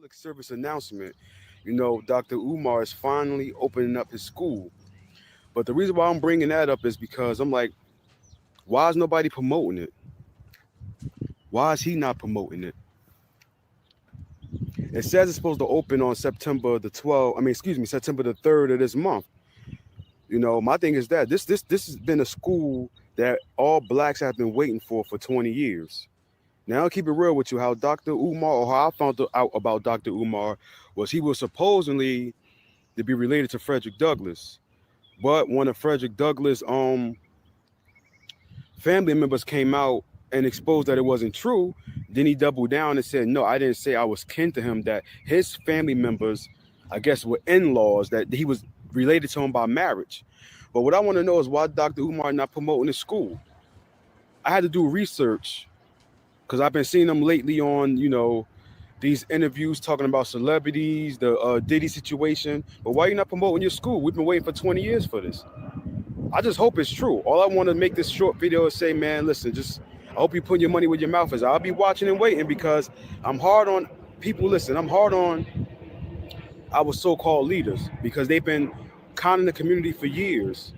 public service announcement. You know, Dr. Umar is finally opening up his school. But the reason why I'm bringing that up is because I'm like, why is nobody promoting it? Why is he not promoting it? It says it's supposed to open on September the 12th. I mean, excuse me, September the 3rd of this month. You know, my thing is that this has been a school that all blacks have been waiting for 20 years. Now, I'll keep it real with you. How Dr. Umar, or how I found out about Dr. Umar, was he was supposedly to be related to Frederick Douglass. But one of Frederick Douglass' family members came out and exposed that it wasn't true. Then he doubled down and said, no, I didn't say I was kin to him, that his family members, I guess, were in-laws, that he was related to him by marriage. But what I want to know is why Dr. Umar not promoting his school. I had to do research because I've been seeing him lately on, you know, these interviews talking about celebrities, the Diddy situation. But why are you not promoting your school? We've been waiting for 20 years for this. I just hope it's true. All I want to make this short video is say, man, listen, I hope you put your money where your mouth is. I'll be watching and waiting because I'm hard on people. Listen, I'm hard on our so-called leaders because they've been conning the community for years,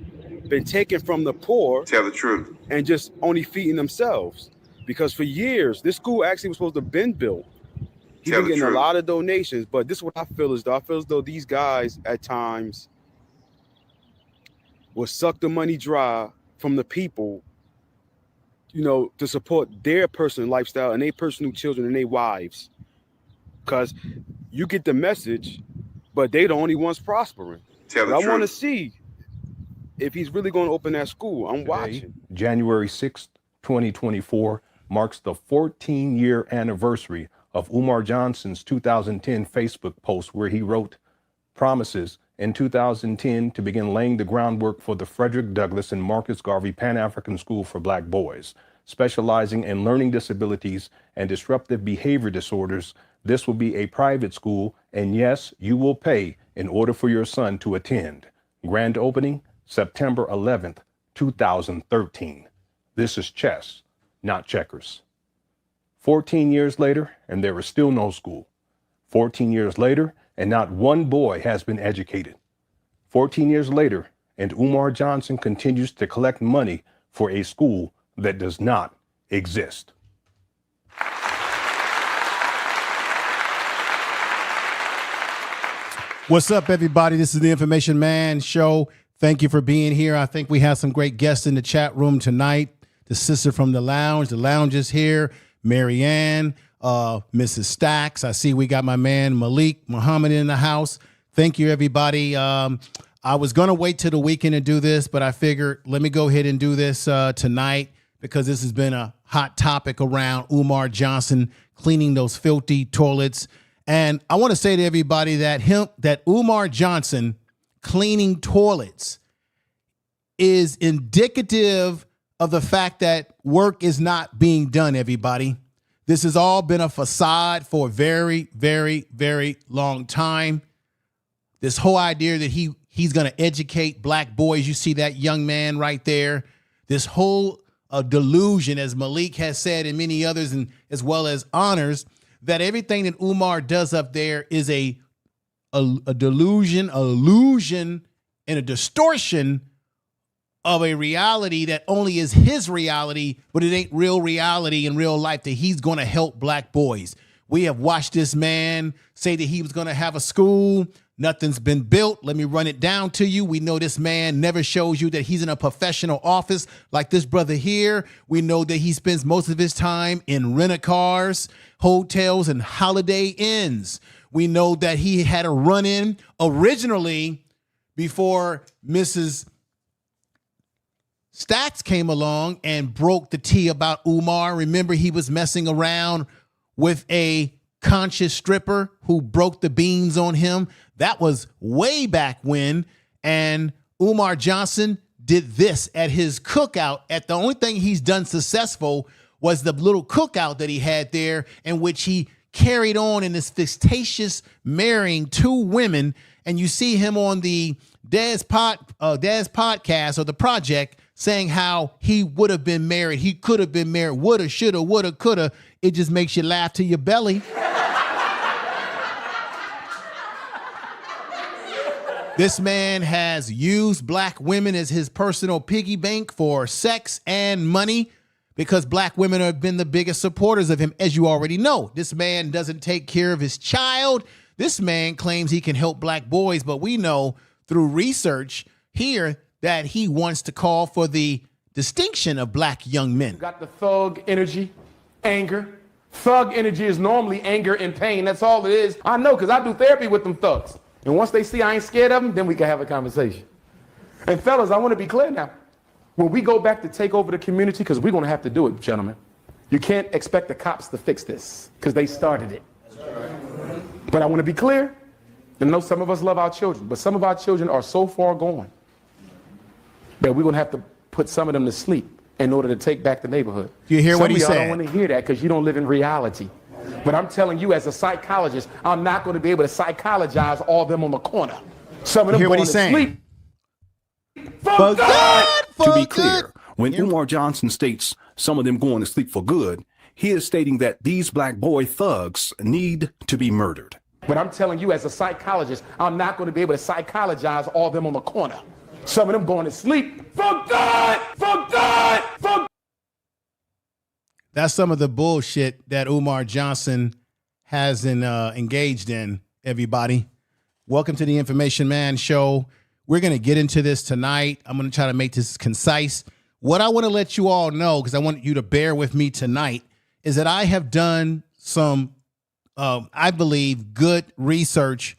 been taken from the poor. Tell the truth. And just only feeding themselves. Because for years, this school actually was supposed to have been built. He's been getting a lot of donations, but this is what I feel as though. I feel as though these guys at times will suck the money dry from the people, you know, to support their personal lifestyle and their personal children and their wives. Because you get the message, but they the only ones prospering. Tell the I truth. want to see if he's really going to open that school. I'm watching. January 6th, 2024 marks the 14-year anniversary of Umar Johnson's 2010 Facebook post where he wrote, promises in 2010 to begin laying the groundwork for the Frederick Douglass and Marcus Garvey Pan-African School for Black Boys, specializing in learning disabilities and disruptive behavior disorders. This will be a private school, and yes, you will pay in order for your son to attend. Grand opening, September 11th, 2013. This is chess, not checkers. 14 years later, and there is still no school. 14 years later, and not one boy has been educated. 14 years later, and Umar Johnson continues to collect money for a school that does not exist. What's up, everybody? This is the Information Man Show. Thank you for being here. I think we have some great guests in the chat room tonight. The sister from the lounge is here. Marianne, Mrs. Stacks. I see we got my man Malik Muhammad in the house. Thank you, everybody. I was going to wait till the weekend to do this, but I figured let me go ahead and do this tonight because this has been a hot topic around Umar Johnson cleaning those filthy toilets. And I want to say to everybody that Umar Johnson cleaning toilets is indicative of the fact that work is not being done, everybody. This has all been a facade for a very, very, very long time. This whole idea that he's going to educate black boys. You see that young man right there. This whole delusion, as Malik has said and many others, and as well as Honors, that everything that Umar does up there is a delusion, illusion, and a distortion of a reality that only is his reality, but it ain't real reality in real life, that he's going to help black boys. We have watched this man say that he was going to have a school. Nothing's been built. Let me run it down to you. We know this man never shows you that he's in a professional office like this brother here. We know that he spends most of his time in rent-a-cars, hotels, and Holiday Inns. We know that he had a run-in originally before Mrs. Stacks came along and broke the tea about Umar. Remember, he was messing around with a conscious stripper who broke the beans on him. That was way back when. And Umar Johnson did this at his cookout. The only thing he's done successful was the little cookout that he had there, in which he carried on in this fictitious marrying two women. And you see him on the Daz podcast or the project saying how he would have been married. He could have been married. Woulda, shoulda, woulda, coulda. It just makes you laugh to your belly. This man has used black women as his personal piggy bank for sex and money because black women have been the biggest supporters of him, as you already know. This man doesn't take care of his child. This man claims he can help black boys, but we know through research here that he wants to call for the distinction of black young men. Got the thug energy, anger. Thug energy is normally anger and pain. That's all it is. I know because I do therapy with them thugs. And once they see I ain't scared of them, then we can have a conversation. And fellas, I want to be clear now. When we go back to take over the community, because we're going to have to do it, gentlemen, you can't expect the cops to fix this because they started it. But I want to be clear. And I know some of us love our children, but some of our children are so far gone that we're going to have to put some of them to sleep in order to take back the neighborhood. You hear what he said? I don't want to hear that because you don't live in reality. But I'm telling you, as a psychologist, I'm not going to be able to psychologize all of them on the corner. Some of them going to sleep. For good! To be clear, when Umar Johnson states some of them going to sleep for good, he is stating that these black boy thugs need to be murdered. But I'm telling you, as a psychologist, I'm not going to be able to psychologize all of them on the corner. Some of them going to sleep for good! For good! For good! That's some of the bullshit that Umar Johnson has engaged in, everybody. Welcome to the Information Man Show. We're going to get into this tonight. I'm going to try to make this concise. What I want to let you all know, because I want you to bear with me tonight, is that I have done some, I believe, good research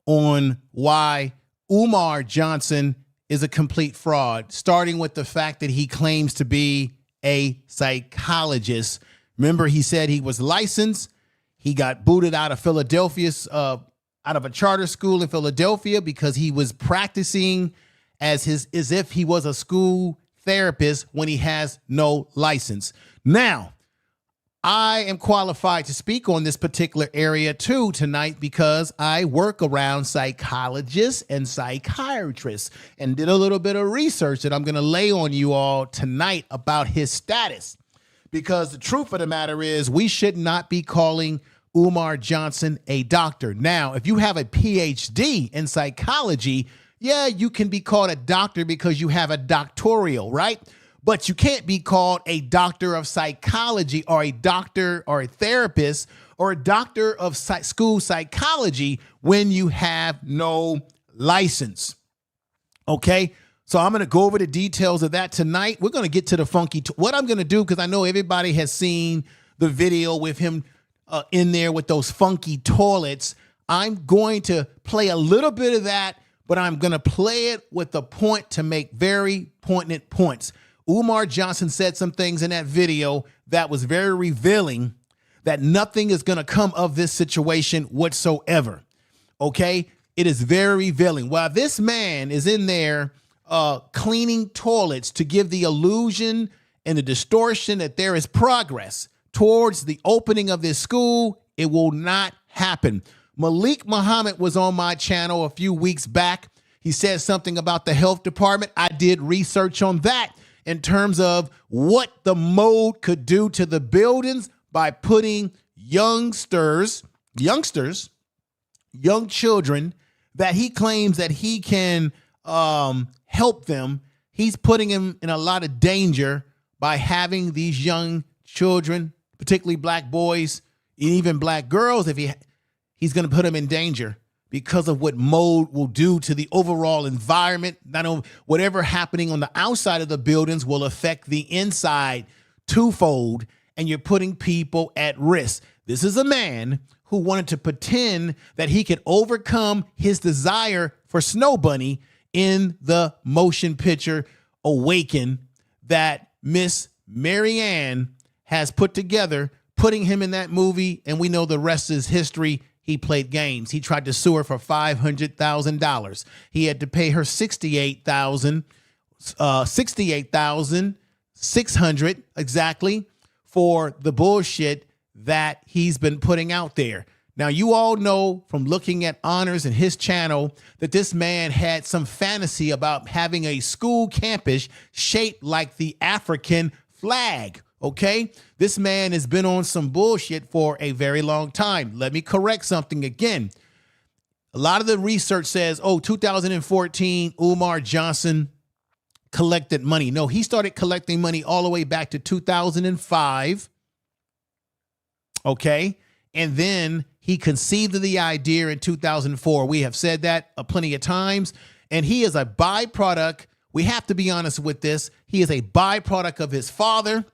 on why Umar Johnson is a complete fraud, starting with the fact that he claims to be a psychologist. Remember, he said he was licensed. He got booted out of Philadelphia, out of a charter school in Philadelphia because he was practicing as if he was a school therapist when he has no license. Now, I am qualified to speak on this particular area too tonight because I work around psychologists and psychiatrists and did a little bit of research that I'm going to lay on you all tonight about his status. Because the truth of the matter is we should not be calling Umar Johnson a doctor. Now, if you have a PhD in psychology, yeah, you can be called a doctor because you have a doctoral, right? But you can't be called a doctor of psychology or a doctor or a therapist or a doctor of school psychology when you have no license. Okay, so I'm going to go over the details of that tonight. We're going to get to the funky. What I'm going to do, because I know everybody has seen the video with him in there with those funky toilets. I'm going to play a little bit of that, but I'm going to play it with a point to make very poignant points. Umar Johnson said some things in that video that was very revealing that nothing is going to come of this situation whatsoever. Okay? It is very revealing. While this man is in there cleaning toilets to give the illusion and the distortion that there is progress towards the opening of this school, it will not happen. Malik Muhammad was on my channel a few weeks back. He said something about the health department. I did research on that in terms of what the mode could do to the buildings by putting young children that he claims that he can help them. He's putting them in a lot of danger by having these young children, particularly black boys and even black girls. If he's going to put them in danger because of what mode will do to the overall environment. Not only whatever happening on the outside of the buildings will affect the inside twofold, and you're putting people at risk. This is a man who wanted to pretend that he could overcome his desire for Snow Bunny in the motion picture Awaken that Miss Marianne has put together, putting him in that movie, and we know the rest is history. He played games. He tried to sue her for $500,000. He had to pay her $68,600 exactly for the bullshit that he's been putting out there. Now, you all know from looking at Honors and his channel that this man had some fantasy about having a school campus shaped like the African flag. Okay, this man has been on some bullshit for a very long time. Let me correct something again. A lot of the research says, 2014, Umar Johnson collected money. No, he started collecting money all the way back to 2005. Okay. And then he conceived of the idea in 2004. We have said that plenty of times. And he is a byproduct. We have to be honest with this. He is a byproduct of his father.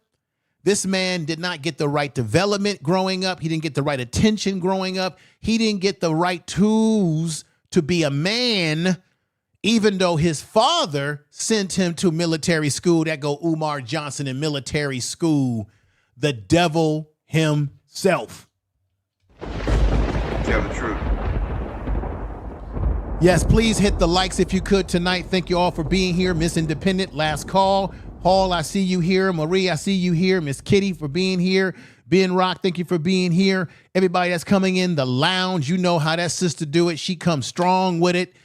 This man did not get the right development growing up. He didn't get the right attention growing up. He didn't get the right tools to be a man, even though his father sent him to military school. That go Umar Johnson in military school, the devil himself. Tell the truth. Yes, please hit the likes if you could tonight. Thank you all for being here. Miss Independent, last call. Hall, I see you here. Marie, I see you here. Miss Kitty for being here. Ben Rock, thank you for being here. Everybody that's coming in the lounge, you know how that sister do it. She comes strong with it.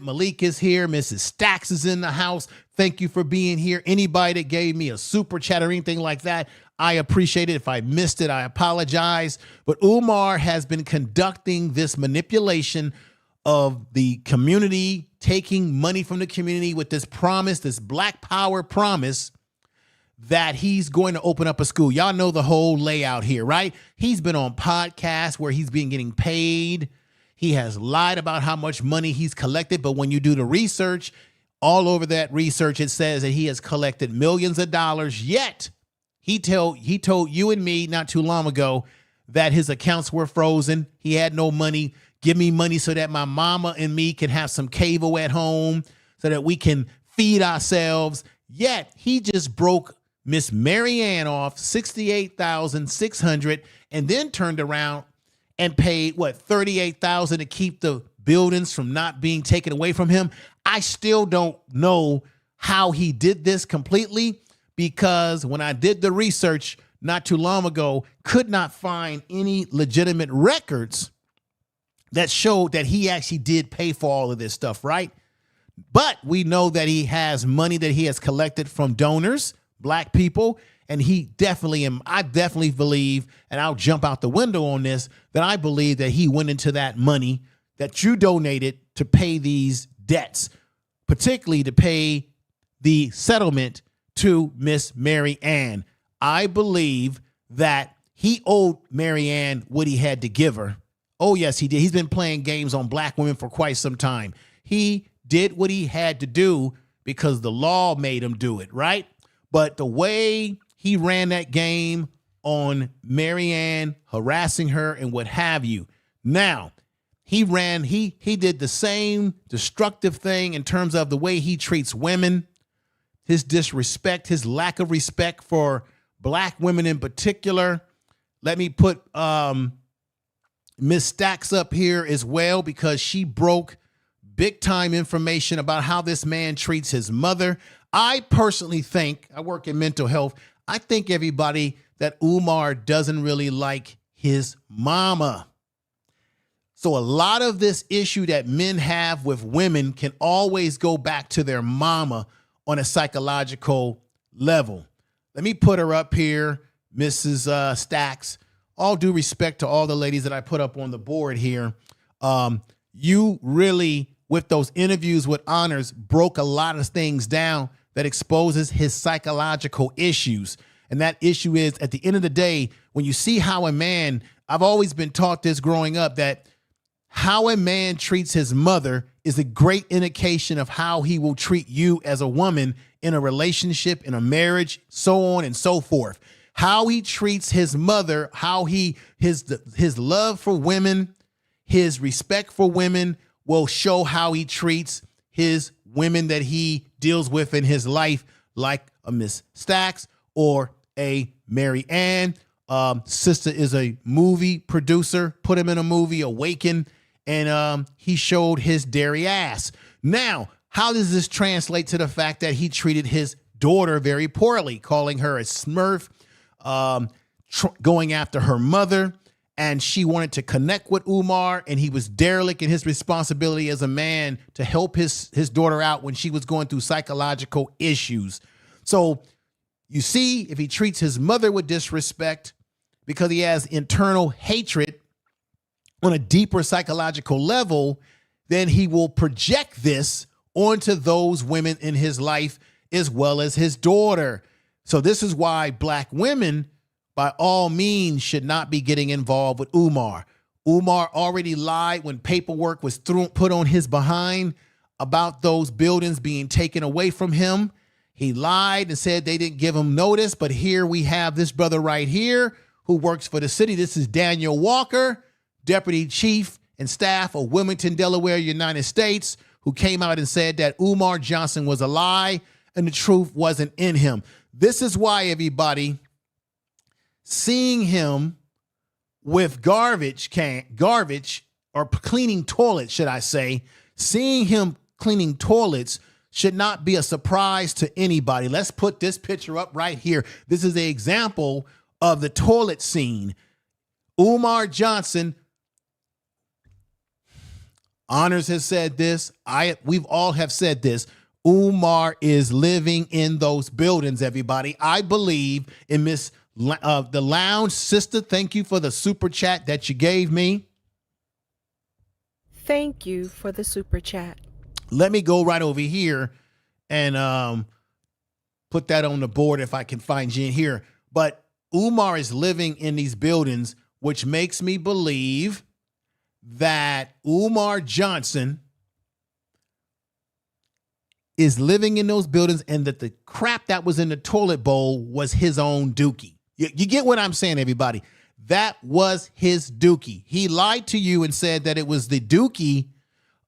Malik is here. Mrs. Stacks is in the house. Thank you for being here. Anybody that gave me a super chat or anything like that, I appreciate it. If I missed it, I apologize. But Umar has been conducting this manipulation of the community, taking money from the community with this promise, this Black Power promise that he's going to open up a school. Y'all know the whole layout here, right? He's been on podcasts where he's been getting paid. He has lied about how much money he's collected. But when you do the research, all over that research, it says that he has collected millions of dollars. Yet he told you and me not too long ago that his accounts were frozen. He had no money. Give me money so that my mama and me can have some cable at home so that we can feed ourselves. Yet he just broke Miss Marianne off $68,600 and then turned around and paid $38,000 to keep the buildings from not being taken away from him. I still don't know how he did this completely, because when I did the research not too long ago, could not find any legitimate records that showed that he actually did pay for all of this stuff, right? But we know that he has money that he has collected from donors, Black people, and I definitely believe, and I'll jump out the window on this, that I believe that he went into that money that you donated to pay these debts, particularly to pay the settlement to Miss Mary Ann. I believe that he owed Mary Ann what he had to give her. Oh, yes, he did. He's been playing games on Black women for quite some time. He did what he had to do because the law made him do it, right? But the way he ran that game on Mary Ann, harassing her and what have you. Now, he did the same destructive thing in terms of the way he treats women, his disrespect, his lack of respect for Black women in particular. Let me put Miss Stacks up here as well, because she broke big time information about how this man treats his mother. I personally think, I work in mental health, I think everybody that Umar doesn't really like his mama. So a lot of this issue that men have with women can always go back to their mama on a psychological level. Let me put her up here, Mrs. Stacks. All due respect to all the ladies that I put up on the board here. You really, with those interviews with Honors, broke a lot of things down that exposes his psychological issues. And that issue is, at the end of the day, when you see how a man, I've always been taught this growing up, that how a man treats his mother is a great indication of how he will treat you as a woman in a relationship, in a marriage, so on and so forth. How he treats his mother, how his love for women, his respect for women will show how he treats his women that he deals with in his life, like a Miss Stacks or a Mary Ann. Sister is a movie producer, put him in a movie, Awaken, and he showed his dairy ass. Now, how does this translate to the fact that he treated his daughter very poorly, calling her a smurf, going after her mother, and she wanted to connect with Umar, and he was derelict in his responsibility as a man to help his daughter out when she was going through psychological issues. So you see, if he treats his mother with disrespect because he has internal hatred on a deeper psychological level, then he will project this onto those women in his life as well as his daughter. So this is why black women, by all means, should not be getting involved with Umar. Umar already lied when paperwork was put on his behind about those buildings being taken away from him. He lied and said they didn't give him notice, but here we have this brother right here who works for the city. This is Daniel Walker, Deputy Chief and Staff of Wilmington, Delaware, United States, who came out and said that Umar Johnson was a lie and the truth wasn't in him. This is why, everybody, seeing him with garbage or cleaning toilets, should I say, seeing him cleaning toilets should not be a surprise to anybody. Let's put this picture up right here. This is an example of the toilet scene. Umar Johnson, Honors has said this. We've all have said this. Umar is living in those buildings, everybody. I believe in Miss the Lounge sister. Thank you for the super chat that you gave me. Thank you for the super chat. Let me go right over here and put that on the board if I can find you in here. But Umar is living in these buildings, which makes me believe that Umar Johnson is living in those buildings and that the crap that was in the toilet bowl was his own dookie. You get what I'm saying, everybody? That was his dookie. He lied to you and said that it was the dookie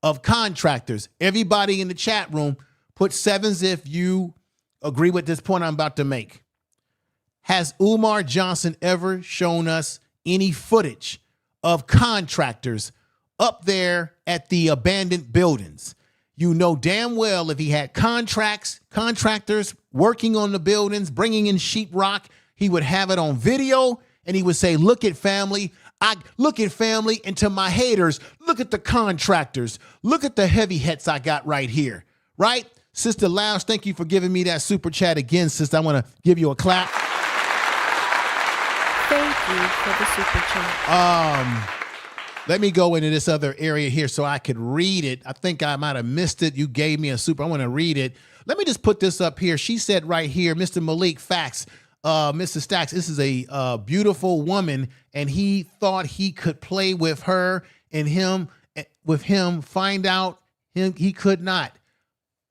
of contractors. Everybody in the chat room, put sevens if you agree with this point I'm about to make. Has Umar Johnson ever shown us any footage of contractors up there at the abandoned buildings? You know damn well if he had contractors working on the buildings, bringing in sheetrock, he would have it on video and he would say, look at family. Look at family, and to my haters, look at the contractors. Look at the heavy hits I got right here, right? Sister Lounge, thank you for giving me that super chat again, sister. I want to give you a clap. Thank you for the super chat. Let me go into this other area here so I could read it. I think I might have missed it. You gave me a super. I want to read it. Let me just put this up here. She said right here, Mr. Malik, facts. Mr. Stacks, this is a beautiful woman, and he thought he could play with her and with him, find out he could not.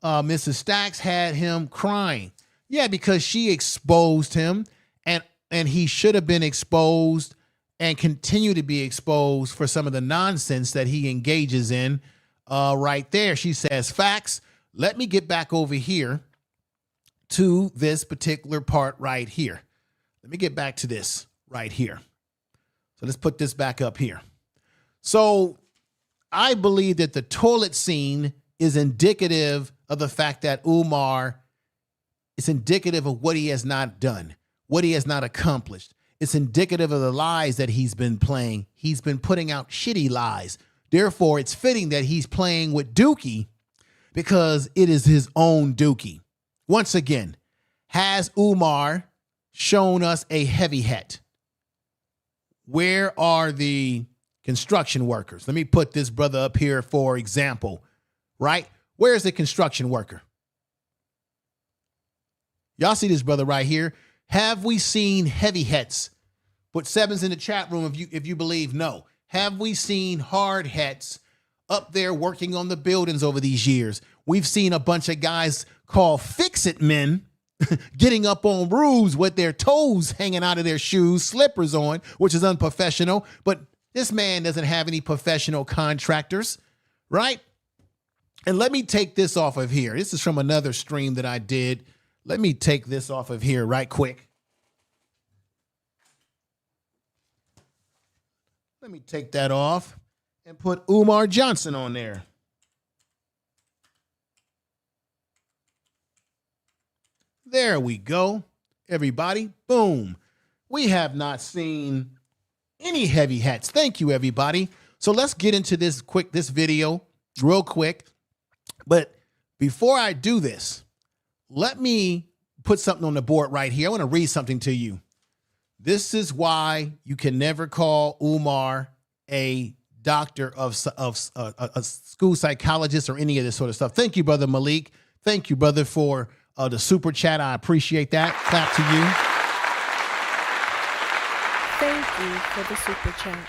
Mrs. Stacks had him crying. Yeah, because she exposed him, and he should have been exposed and continue to be exposed for some of the nonsense that he engages in right there. She says, facts. Let me get back over here to this particular part right here. Let me get back to this right here. So let's put this back up here. So I believe that the toilet scene is indicative of the fact that Umar is indicative of what he has not done, what he has not accomplished. It's indicative of the lies that he's been playing. He's been putting out shitty lies. Therefore, it's fitting that he's playing with Dookie because it is his own Dookie. Once again, has Umar shown us a heavy hat? Where are the construction workers? Let me put this brother up here for example, right? Where's the construction worker? Y'all see this brother right here? Have we seen heavy hats? Put sevens in the chat room if you believe no. Have we seen hard hats up there working on the buildings over these years? We've seen a bunch of guys called fix-it men getting up on roofs with their toes hanging out of their shoes, slippers on, which is unprofessional. But this man doesn't have any professional contractors, right? And let me take this off of here. This is from another stream that I did. Let me take this off of here right quick. Let me take that off and put Umar Johnson on there. There we go, everybody. Boom. We have not seen any heavy hats. Thank you, everybody. So let's get into this video real quick. But before I do this, let me put something on the board right here. I want to read something to you. This is why you can never call Umar a doctor of a school psychologist or any of this sort of stuff. Thank you, Brother Malik. Thank you, brother, for the super chat. I appreciate that. Clap to you. Thank you for the super chat.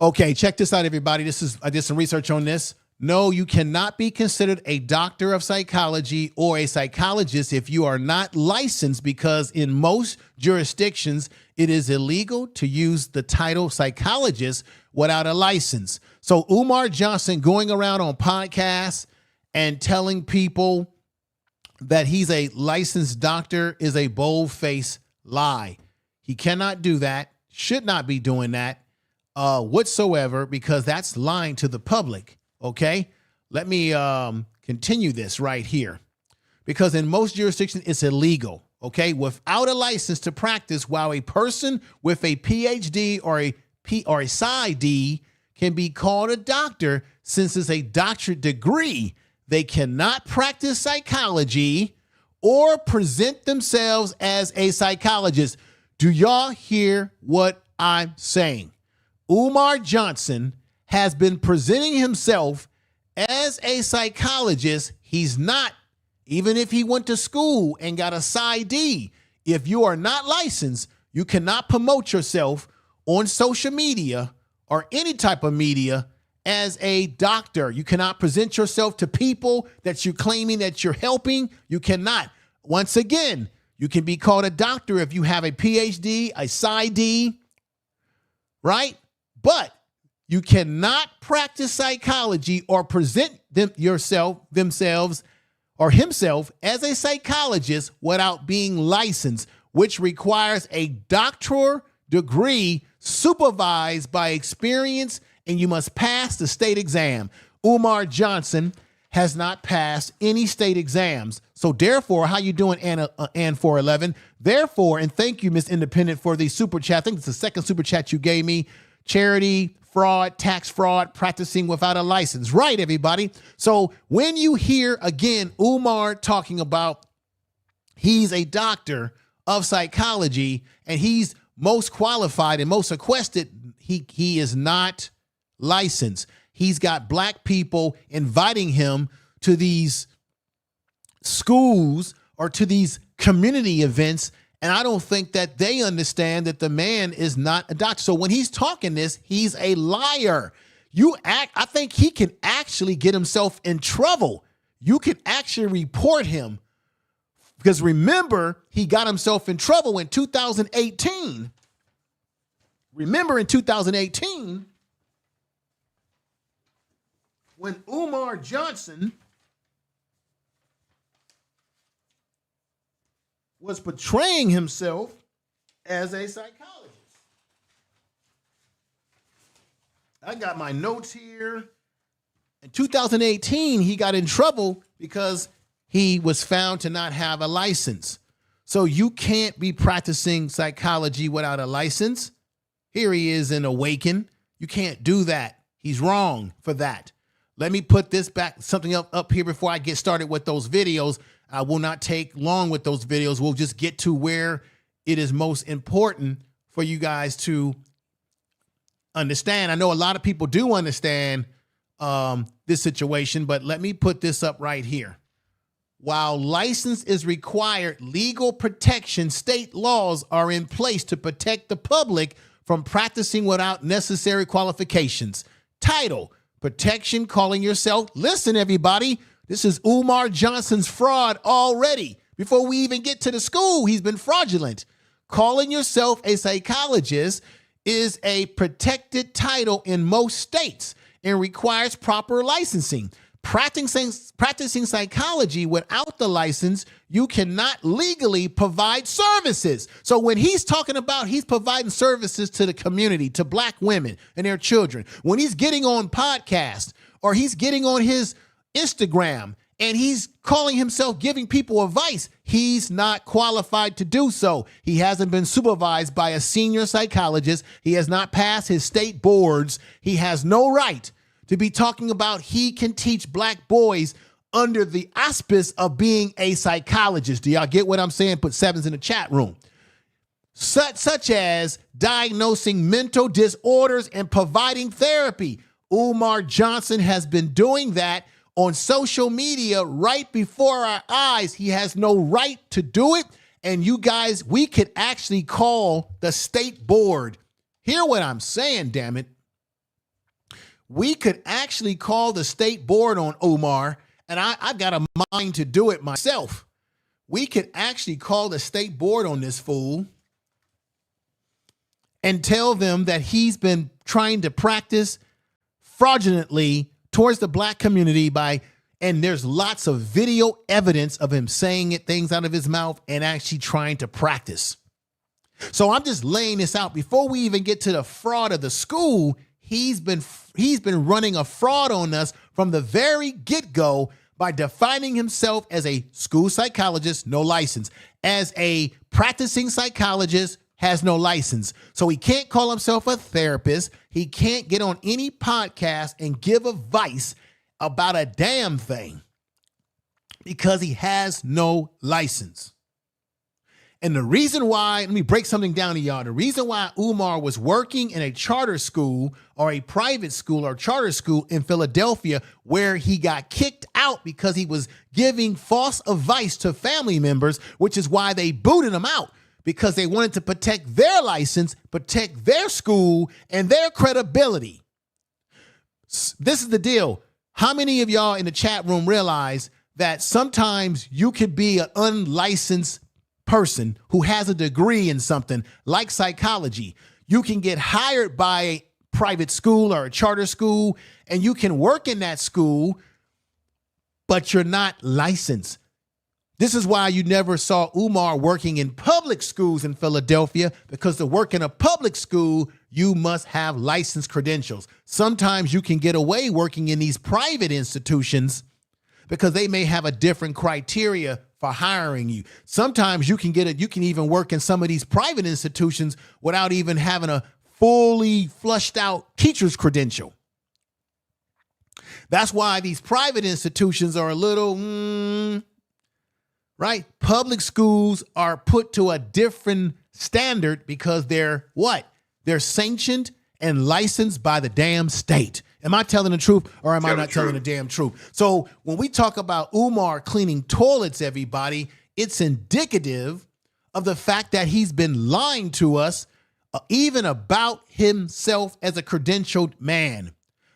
Okay, check this out, everybody. I did some research on this. No, you cannot be considered a doctor of psychology or a psychologist if you are not licensed, because in most jurisdictions, it is illegal to use the title psychologist without a license. So Umar Johnson going around on podcasts and telling people that he's a licensed doctor is a bold-faced lie. He cannot do that, should not be doing that whatsoever, because that's lying to the public. Okay, let me continue this right here, because in most jurisdictions it's illegal. Okay, without a license to practice, while a person with a PhD or a PsyD can be called a doctor, since it's a doctorate degree, they cannot practice psychology or present themselves as a psychologist. Do y'all hear what I'm saying? Umar Johnson has been presenting himself as a psychologist. He's not, even if he went to school and got a PsyD. If you are not licensed, you cannot promote yourself on social media or any type of media as a doctor. You cannot present yourself to people that you're claiming that you're helping. You cannot. Once again, you can be called a doctor if you have a PhD, a PsyD, right? But you cannot practice psychology or present themselves or himself as a psychologist without being licensed, which requires a doctoral degree supervised by experience, and you must pass the state exam. Umar Johnson has not passed any state exams. So therefore, how you doing, Ann 411? Therefore, and thank you, Miss Independent, for the super chat. I think it's the second super chat you gave me. Charity, fraud, tax fraud, practicing without a license. Right, everybody. So when you hear, again, Umar talking about he's a doctor of psychology and he's most qualified and most requested, he is not licensed. He's got black people inviting him to these schools or to these community events, and I don't think that they understand that the man is not a doctor. So when he's talking this, he's a liar. I think he can actually get himself in trouble. You can actually report him, because remember, he got himself in trouble in 2018. Remember in 2018, when Umar Johnson was portraying himself as a psychologist. I got my notes here. In 2018, he got in trouble because he was found to not have a license. So you can't be practicing psychology without a license. Here he is in Awaken. You can't do that. He's wrong for that. Let me put this back, something up here before I get started with those videos. I will not take long with those videos. We'll just get to where it is most important for you guys to understand. I know a lot of people do understand this situation, but let me put this up right here. While license is required, legal protection, state laws are in place to protect the public from practicing without necessary qualifications. Title, protection, calling yourself. Listen, everybody, this is Umar Johnson's fraud already. Before we even get to the school, he's been fraudulent. Calling yourself a psychologist is a protected title in most states and requires proper licensing. Practicing psychology without the license, you cannot legally provide services. So when he's talking about he's providing services to the community, to black women and their children, when he's getting on podcasts or he's getting on his Instagram and he's calling himself giving people advice, he's not qualified to do so. He hasn't been supervised by a senior psychologist. He has not passed his state boards. He has no right to be talking about he can teach black boys under the auspice of being a psychologist. Do y'all get what I'm saying? Put sevens in the chat room. such as diagnosing mental disorders and providing therapy. Umar Johnson has been doing that on social media right before our eyes. He has no right to do it. And you guys, we could actually call the state board. Hear what I'm saying, damn it. We could actually call the state board on Umar, and I've got a mind to do it myself. We could actually call the state board on this fool and tell them that he's been trying to practice fraudulently towards the black community and there's lots of video evidence of him saying things out of his mouth and actually trying to practice. So I'm just laying this out before we even get to the fraud of the school. He's been running a fraud on us from the very get-go by defining himself as a school psychologist, no license, as a practicing psychologist, has no license. So he can't call himself a therapist. He can't get on any podcast and give advice about a damn thing because he has no license. And the reason why, let me break something down to y'all. The reason why Umar was working in a charter school or a private school or charter school in Philadelphia, where he got kicked out because he was giving false advice to family members, which is why they booted him out, because they wanted to protect their license, protect their school and their credibility. This is the deal. How many of y'all in the chat room realize that sometimes you could be an unlicensed person who has a degree in something like psychology? You can get hired by a private school or a charter school, and you can work in that school, but you're not licensed. This is why you never saw Umar working in public schools in Philadelphia, because to work in a public school, you must have licensed credentials. Sometimes you can get away working in these private institutions because they may have a different criteria for hiring you. Sometimes you can even work in some of these private institutions without even having a fully flushed out teacher's credential. That's why these private institutions are a little, right? Public schools are put to a different standard because they're what? They're sanctioned and licensed by the damn state. Am I telling the truth, or am I not telling the damn truth? So when we talk about Umar cleaning toilets, everybody, it's indicative of the fact that he's been lying to us, even about himself as a credentialed man.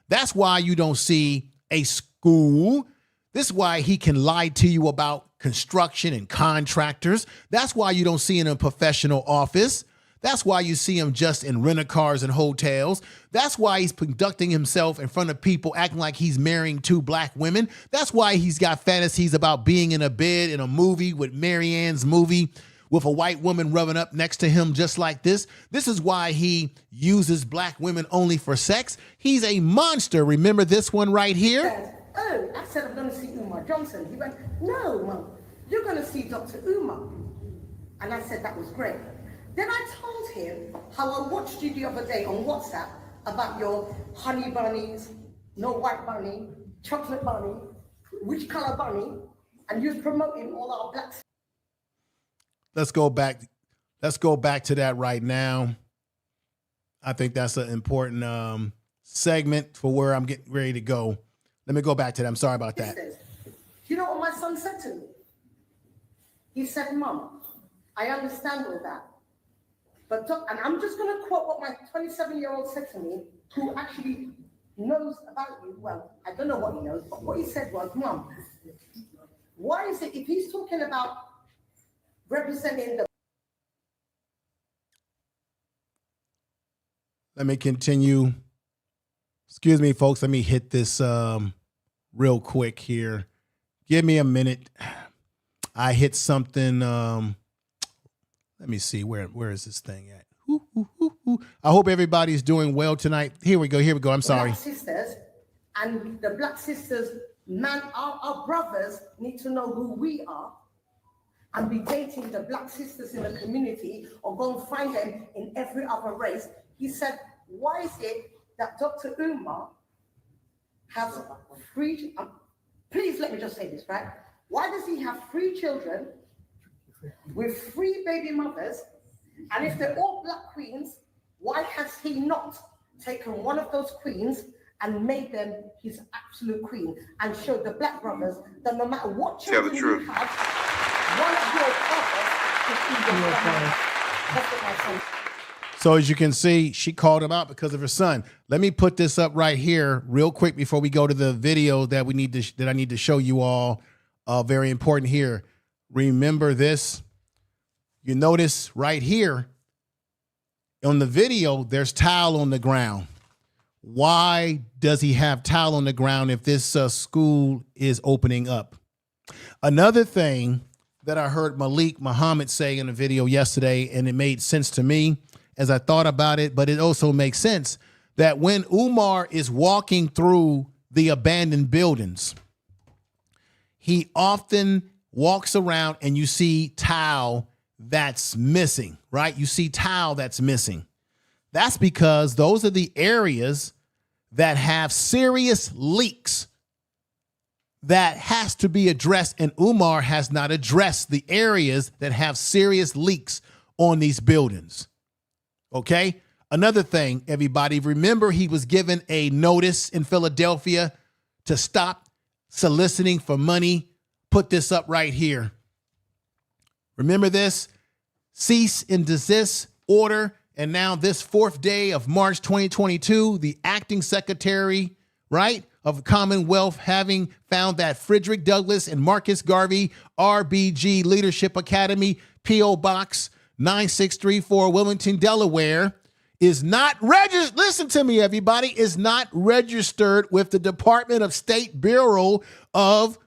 That's why you don't see a school. This is why he can lie to you about construction and contractors. That's why you don't see him in a professional office. That's why you see him just in rent-a-cars and hotels. That's why he's conducting himself in front of people acting like he's marrying 2 black women. That's why he's got fantasies about being in a bed in a movie with Marianne's movie with a white woman rubbing up next to him just like this. This is why he uses black women only for sex. He's a monster. Remember this one right here? Oh, I said I'm going to see Umar Johnson. He went, no, Mum, you're going to see Dr. Umar. And I said that was great. Then I told him how I watched you the other day on WhatsApp about your honey bunnies, no white bunny, chocolate bunny, which color bunny, and you're promoting all our black. Let's go back to that right now. I think that's an important segment for where I'm getting ready to go. Let me go back to that. I'm sorry about that. You know what my son said to me? He said, Mum, I understand all that. But, and I'm just going to quote what my 27-year-old said to me, who actually knows about you. Well, I don't know what he knows, but what he said was, Mum, why is it, if he's talking about representing the... Let me continue. Excuse me, folks. Let me hit this real quick here. Give me a minute. I hit something... let me see, where is this thing at? I hope everybody's doing well tonight. Here we go. I'm sorry. Black sisters, and the black sisters, man, our brothers need to know who we are and be dating the black sisters in the community or go and find them in every other race. He said, why is it that Dr. Umar has 3, please let me just say this, right? Why does he have 3 children with 3 baby mothers And if they're all black queens, why has he not taken one of those queens and made them his absolute queen and showed the black brothers that no matter what children you have, one of your brothers is either one. That's what my son. So as you can see, she called him out because of her son. Let me put this up right here real quick before we go to the video that we need to that I need to show you all. Very important here. Remember this. You notice right here on the video, there's towel on the ground. Why does he have towel on the ground if this school is opening up? Another thing that I heard Malik Muhammad say in a video yesterday, and it made sense to me as I thought about it, but it also makes sense that when Umar is walking through the abandoned buildings, he often walks around and you see tile that's missing, right? You see tile that's missing. That's because those are the areas that have serious leaks that has to be addressed, and Umar has not addressed the areas that have serious leaks on these buildings. Okay? Another thing, everybody, remember he was given a notice in Philadelphia to stop soliciting for money. Put this up right here. Remember this? Cease and desist order. And now this 4th day of March 2022, the acting secretary, right, of Commonwealth, having found that Frederick Douglass and Marcus Garvey, RBG Leadership Academy, P.O. Box 9634, Wilmington, Delaware, is not registered. Listen to me, everybody, is not registered with the Department of State Bureau of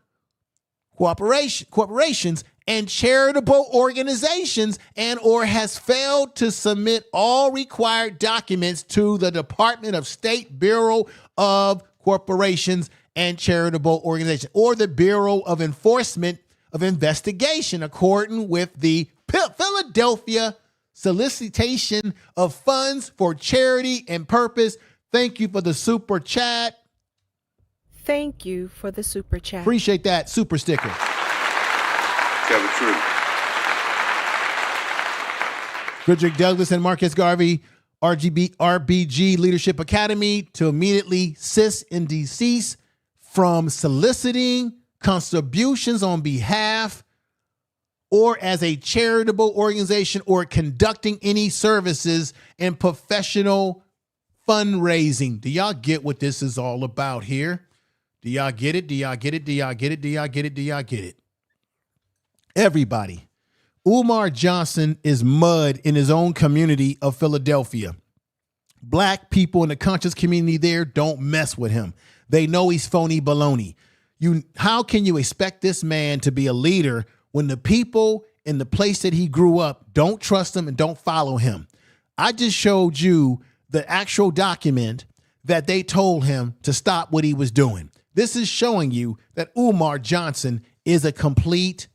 Corporations and Charitable Organizations, and or has failed to submit all required documents to the Department of State Bureau of Corporations and Charitable Organizations, or the Bureau of Enforcement of Investigation, according with the Philadelphia Solicitation of Funds for Charity and Purpose. Thank you for the super chat. Thank you for the super chat. Appreciate that super sticker. Tell the truth. Frederick Douglass and Marcus Garvey, RBG Leadership Academy, to immediately cease and desist from soliciting contributions on behalf or as a charitable organization or conducting any services in professional fundraising. Do y'all get what this is all about here? Do y'all get it? Do y'all get it? Do y'all get it? Do y'all get it? Do y'all get it? Everybody, Umar Johnson is mud in his own community of Philadelphia. Black people in the conscious community there don't mess with him. They know he's phony baloney. How can you expect this man to be a leader when the people in the place that he grew up don't trust him and don't follow him? I just showed you the actual document that they told him to stop what he was doing. This is showing you that Umar Johnson is a complete,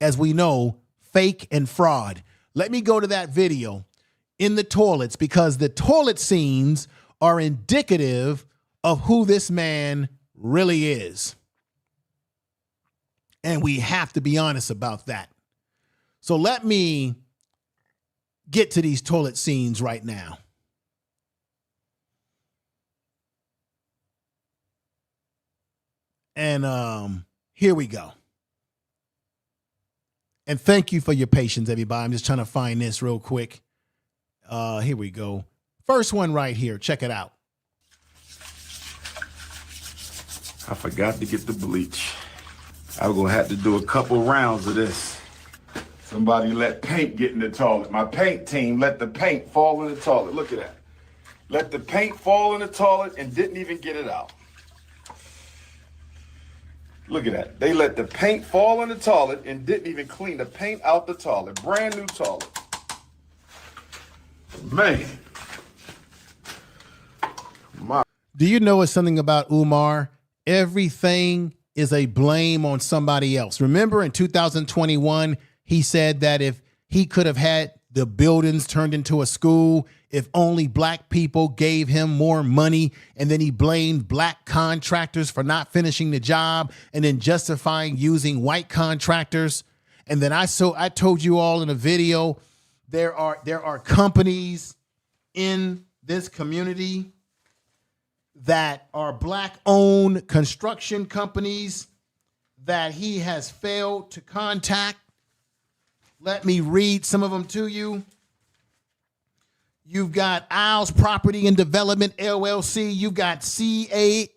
as we know, fake and fraud. Let me go to that video in the toilets, because the toilet scenes are indicative of who this man really is. And we have to be honest about that. So let me get to these toilet scenes right now. And here we go. And thank you for your patience, everybody. I'm just trying to find this real quick. Here we go. First one right here. Check it out. I forgot to get the bleach. I was gonna have to do a couple rounds of this. Somebody let paint get in the toilet. My paint team let the paint fall in the toilet. Look at that. Let the paint fall in the toilet and didn't even get it out. Look at that. They let the paint fall in the toilet and didn't even clean the paint out the toilet. Brand new toilet. Man. Do you know it's something about Umar? Everything is a blame on somebody else. Remember in 2021, he said that if he could have had the buildings turned into a school, if only black people gave him more money, and then he blamed black contractors for not finishing the job and then justifying using white contractors. And then I told you all in a video There are companies in this community that are black-owned construction companies that he has failed to contact. Let me read some of them to you. You've got Isles Property and Development LLC. You've got CLA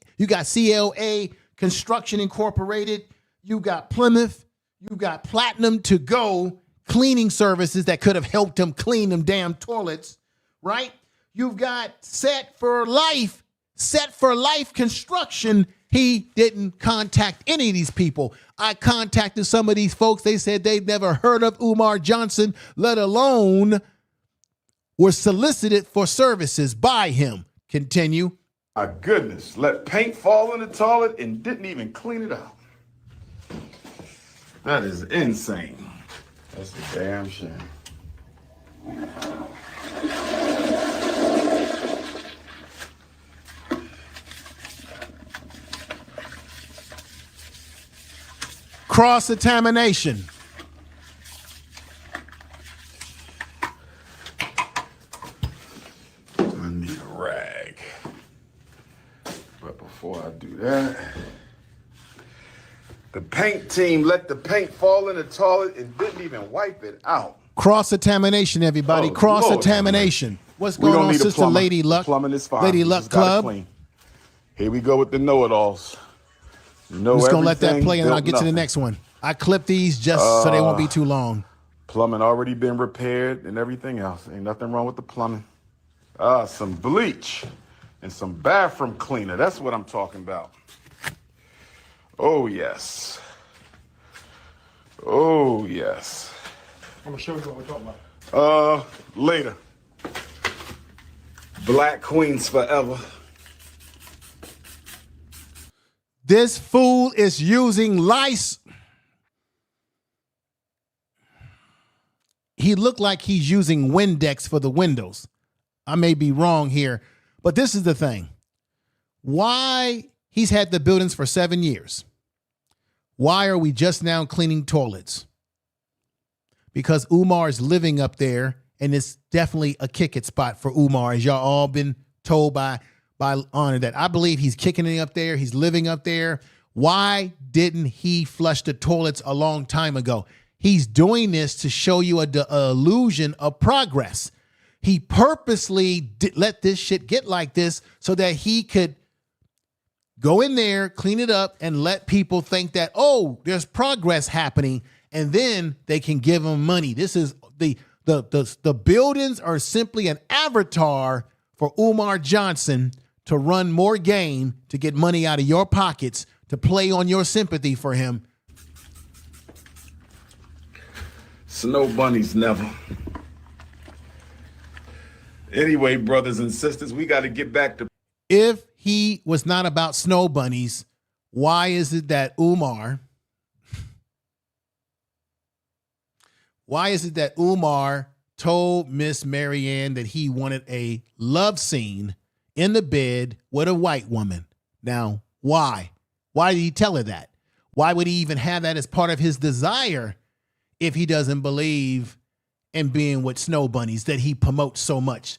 Construction Incorporated. You've got Plymouth. You've got Platinum to Go cleaning services that could have helped him clean them damn toilets, right? You've got Set for Life Construction. He didn't contact any of these people. I contacted some of these folks. They said they've never heard of Umar Johnson, let alone were solicited for services by him. Continue. My goodness, let paint fall in the toilet and didn't even clean it out. That is insane. That's a damn shame. Cross-examination. I need a rag. But before I do that, the paint team let the paint fall in the toilet and didn't even wipe it out. Cross-examination, everybody. Oh, Cross-examination. What's We going don't on, need a Sister plumber. Lady Luck? Plumbing is fine. Lady We Luck just gotta Club. clean. Here we go with the know-it-alls. I'm just going to let that everything, play and then I'll built get to the nothing. next one. I clip these just so they won't be too long. Plumbing already been repaired and everything else. Ain't nothing wrong with the plumbing. Some bleach and some bathroom cleaner. That's what I'm talking about. Oh, yes. Oh, yes. I'm gonna show you what we're talking about. Later. Black Queens forever. This fool is using lice. He looked like he's using Windex for the windows. I may be wrong here, but this is the thing. Why he's had the buildings for 7 years? Why are we just now cleaning toilets? Because Umar is living up there, and it's definitely a kick it spot for Umar, as y'all all been told by Honor that I believe he's kicking it up there. He's living up there. Why didn't he flush the toilets a long time ago? He's doing this to show you a illusion of progress. He purposely let this shit get like this so that he could go in there, clean it up, and let people think that, oh, there's progress happening, and then they can give him money. This is the buildings are simply an avatar for Umar Johnson to run more game, to get money out of your pockets, to play on your sympathy for him. Snow bunnies never. Anyway, brothers and sisters, we got to get back to... If he was not about snow bunnies, why is it that Umar told Miss Marianne that he wanted a love scene in the bed with a white woman? Now, why? Why did he tell her that? Why would he even have that as part of his desire if he doesn't believe in being with snow bunnies that he promotes so much?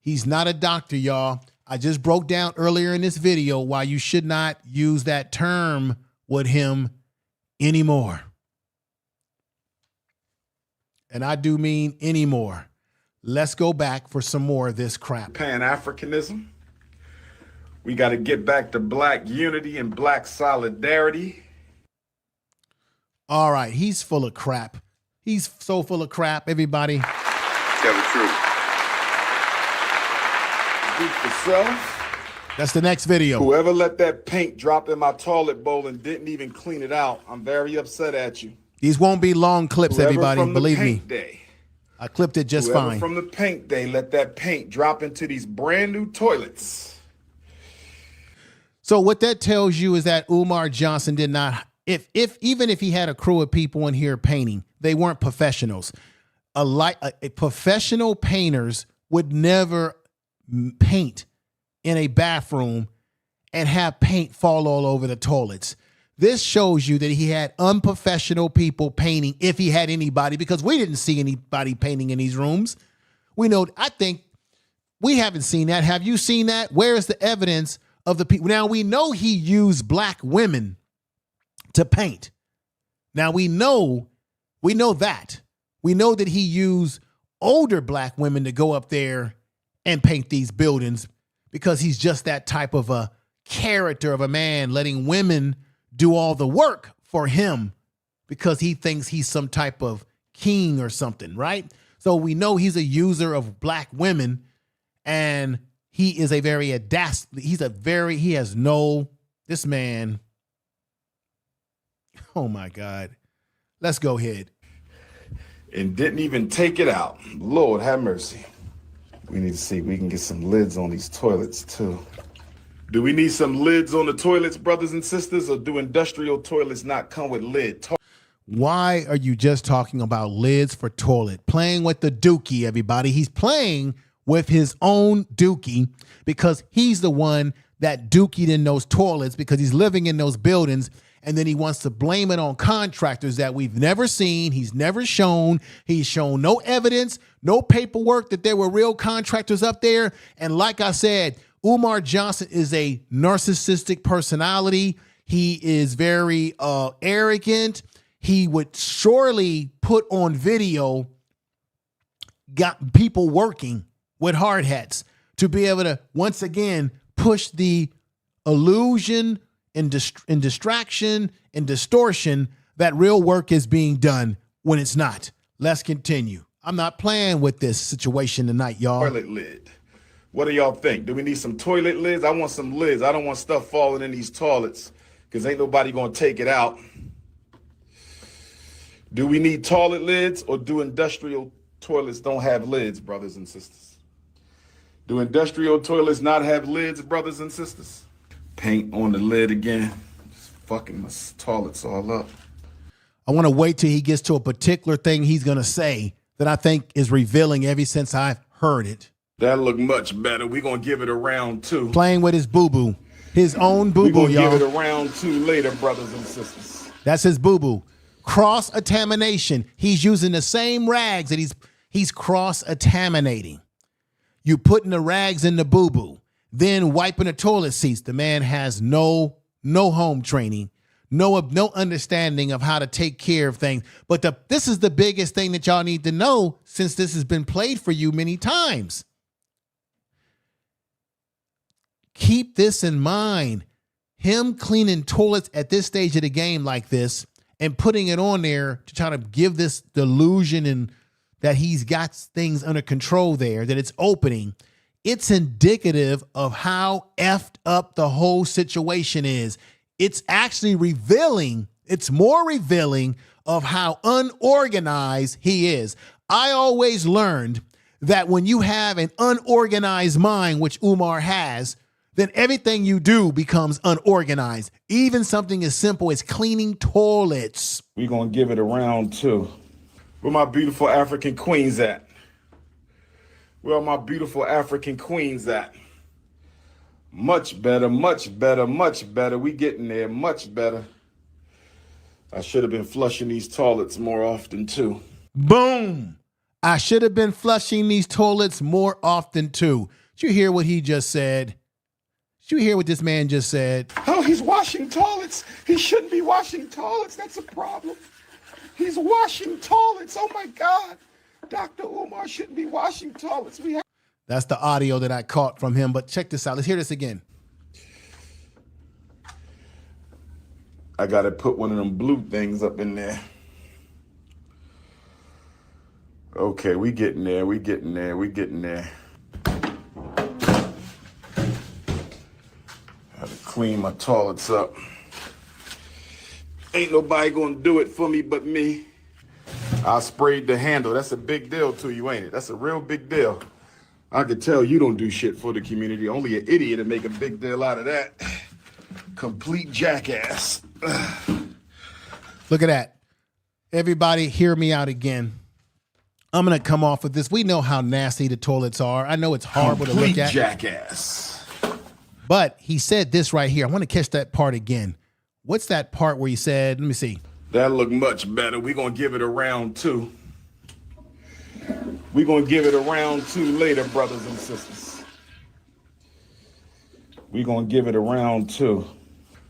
He's not a doctor, y'all. I just broke down earlier in this video why you should not use that term with him anymore. And I do mean anymore. Let's go back for some more of this crap. Pan-Africanism. We got to get back to black unity and black solidarity. All right, he's full of crap. He's so full of crap, everybody. Tell the truth. Speak for self. That's the next video. Whoever let that paint drop in my toilet bowl and didn't even clean it out, I'm very upset at you. These won't be long clips, Whoever everybody, from the believe me. paint day, I clipped it just whoever fine. from the paint day let that paint drop into these brand new toilets. So what that tells you is that Umar Johnson did not, even if he had a crew of people in here painting, they weren't professionals. A professional painters would never paint in a bathroom and have paint fall all over the toilets. This shows you that he had unprofessional people painting, if he had anybody, because we didn't see anybody painting in these rooms. We know, I think we haven't seen that. Have you seen that? Where is the evidence of the people? Now, we know he used black women to paint. Now, we know that. We know that he used older black women to go up there and paint these buildings because he's just that type of a character of a man, letting women do all the work for him because he thinks he's some type of king or something, right? So we know he's a user of black women, and he is a very this man. Oh my God. Let's go ahead. And didn't even take it out. Lord have mercy. We need to see if we can get some lids on these toilets too. Do we need some lids on the toilets, brothers and sisters, or do industrial toilets not come with lid? Why are you just talking about lids for toilet? Playing with the dookie, everybody. He's playing with his own dookie because he's the one that dookied in those toilets because he's living in those buildings, and then he wants to blame it on contractors that we've never seen. He's never shown. He's shown no evidence, no paperwork that there were real contractors up there. And like I said, Umar Johnson is a narcissistic personality. He is very arrogant. He would surely put on video, got people working with hard hats to be able to, once again, push the illusion and distraction and distortion that real work is being done when it's not. Let's continue. I'm not playing with this situation tonight, y'all. Toilet lid. What do y'all think? Do we need some toilet lids? I want some lids. I don't want stuff falling in these toilets because ain't nobody going to take it out. Do we need toilet lids, or do industrial toilets don't have lids, brothers and sisters? Do industrial toilets not have lids, brothers and sisters? Paint on the lid again. Just fucking my toilets all up. I want to wait till he gets to a particular thing he's going to say that I think is revealing ever since I've heard it. That look much better. We're going to give it a round two. Playing with his boo-boo. His own boo-boo, y'all. We're going to give it a round two later, brothers and sisters. That's his boo-boo. Cross-contamination. He's using the same rags that he's cross-contaminating. You putting the rags in the boo-boo, then wiping the toilet seats. The man has no home training, no understanding of how to take care of things. But this is the biggest thing that y'all need to know, since this has been played for you many times. Keep this in mind. Him cleaning toilets at this stage of the game like this and putting it on there to try to give this delusion and that he's got things under control there, that it's opening. It's indicative of how effed up the whole situation is. It's actually revealing, it's more revealing of how unorganized he is. I always learned that when you have an unorganized mind, which Umar has, then everything you do becomes unorganized. Even something as simple as cleaning toilets. We're going to give it a round two. Where my beautiful African queens at? Where are my beautiful African queens at? Much better, much better, much better. We getting there, much better. I should have been flushing these toilets more often too. Boom. I should have been flushing these toilets more often too. Did you hear what he just said? Did you hear what this man just said? Oh, he's washing toilets. He shouldn't be washing toilets. That's a problem. He's washing toilets. Oh my God. Dr. Umar shouldn't be washing toilets. That's the audio that I caught from him, but check this out. Let's hear this again. I got to put one of them blue things up in there. Okay, we getting there. We getting there. We getting there. I have to clean my toilets up. Ain't nobody gonna do it for me but me. I sprayed the handle. That's a big deal to you, ain't it? That's a real big deal. I could tell you don't do shit for the community. Only an idiot to make a big deal out of that. Complete jackass. Look at that. Everybody hear me out again. I'm going to come off of this. We know how nasty the toilets are. I know it's horrible to look at. Jackass. But he said this right here. I want to catch that part again. what's that part where he said, let me see. That look much better. We're going to give it a round 2. We're going to give it a round 2 later, brothers and sisters. We're going to give it a round 2.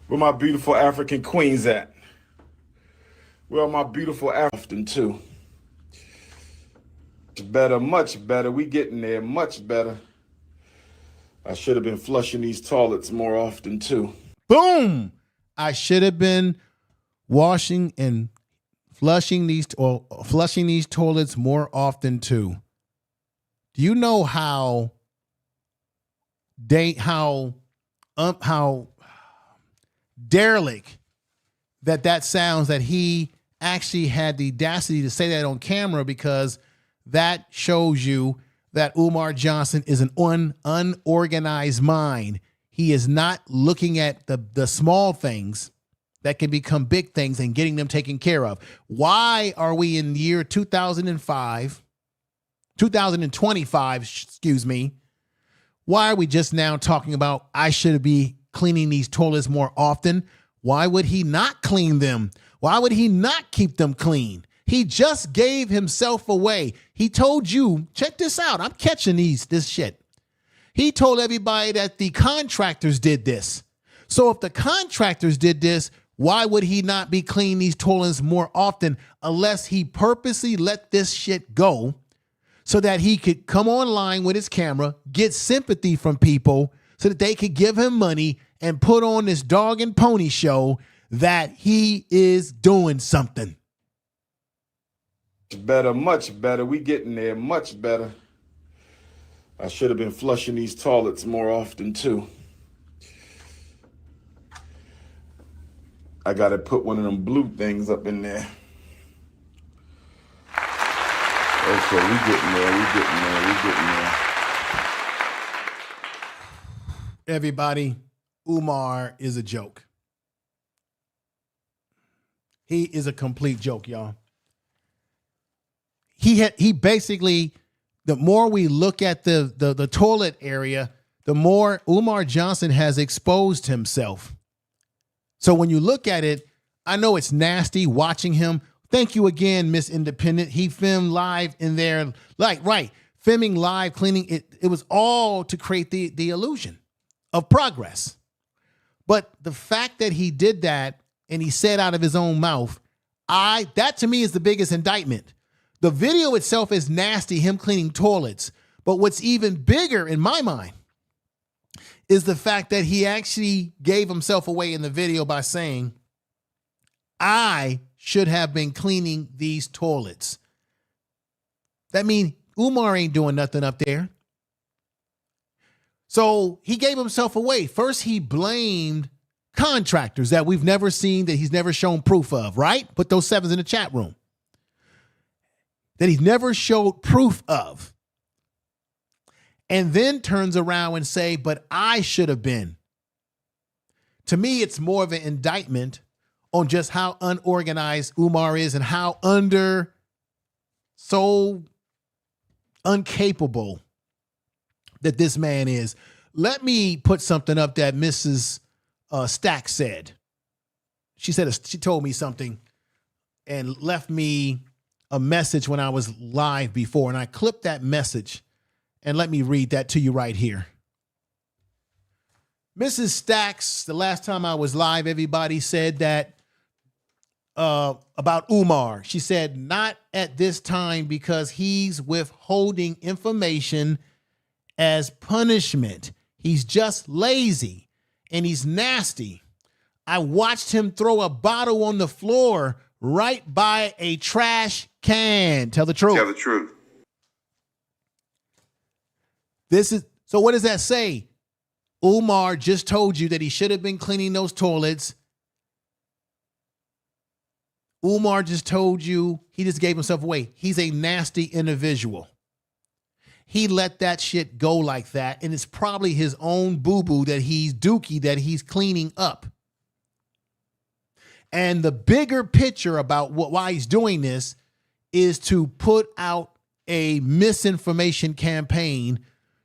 Where my beautiful African queens at? Where are my beautiful African too? Better, much better. We getting there, much better. I should have been flushing these toilets more often too. Boom! I should have been washing and flushing these toilets more often too. Do you know how derelict that sounds, that he actually had the audacity to say that on camera? Because that shows you that Umar Johnson is an unorganized mind. He is not looking at the small things that can become big things and getting them taken care of. Why are we in the year 2025, excuse me? Why are we just now talking about I should be cleaning these toilets more often? Why would he not clean them? Why would he not keep them clean? He just gave himself away. He told you, check this out. I'm catching this shit. He told everybody that the contractors did this. So if the contractors did this, why would he not be cleaning these toilets more often unless he purposely let this shit go so that he could come online with his camera, get sympathy from people so that they could give him money and put on this dog and pony show that he is doing something? Better, much better. We getting there, much better. I should have been flushing these toilets more often too. I gotta put one of them blue things up in there. Okay, we getting there. Everybody, Umar is a joke. He is a complete joke, y'all. He basically, the more we look at the toilet area, the more Umar Johnson has exposed himself. So when you look at it, I know it's nasty watching him. Thank you again, Miss Independent. He filmed live in there, filming live, cleaning it. It was all to create the illusion of progress. But the fact that he did that and he said out of his own mouth, that to me is the biggest indictment. The video itself is nasty, him cleaning toilets. But what's even bigger in my mind is the fact that he actually gave himself away in the video by saying, I should have been cleaning these toilets. That means Umar ain't doing nothing up there. So he gave himself away. First, he blamed contractors that we've never seen, that he's never shown proof of, right? Put those sevens in the chat room. That he's never showed proof of. And then turns around and say, but I should have been. To me, it's more of an indictment on just how unorganized Umar is and how so incapable that this man is. Let me put something up that Mrs. Stack said. She told me something and left me a message when I was live before, and I clipped that message, and let me read that to you right here. Mrs. Stacks, the last time I was live, everybody said that about Umar. She said, not at this time because he's withholding information as punishment. He's just lazy and he's nasty. I watched him throw a bottle on the floor right by a trash can. Tell the truth. Tell the truth. So what does that say? Umar just told you that he should have been cleaning those toilets. Umar just told you he just gave himself away. He's a nasty individual. He let that shit go like that, and it's probably his own boo-boo that he's dookie that he's cleaning up. And the bigger picture about why he's doing this is to put out a misinformation campaign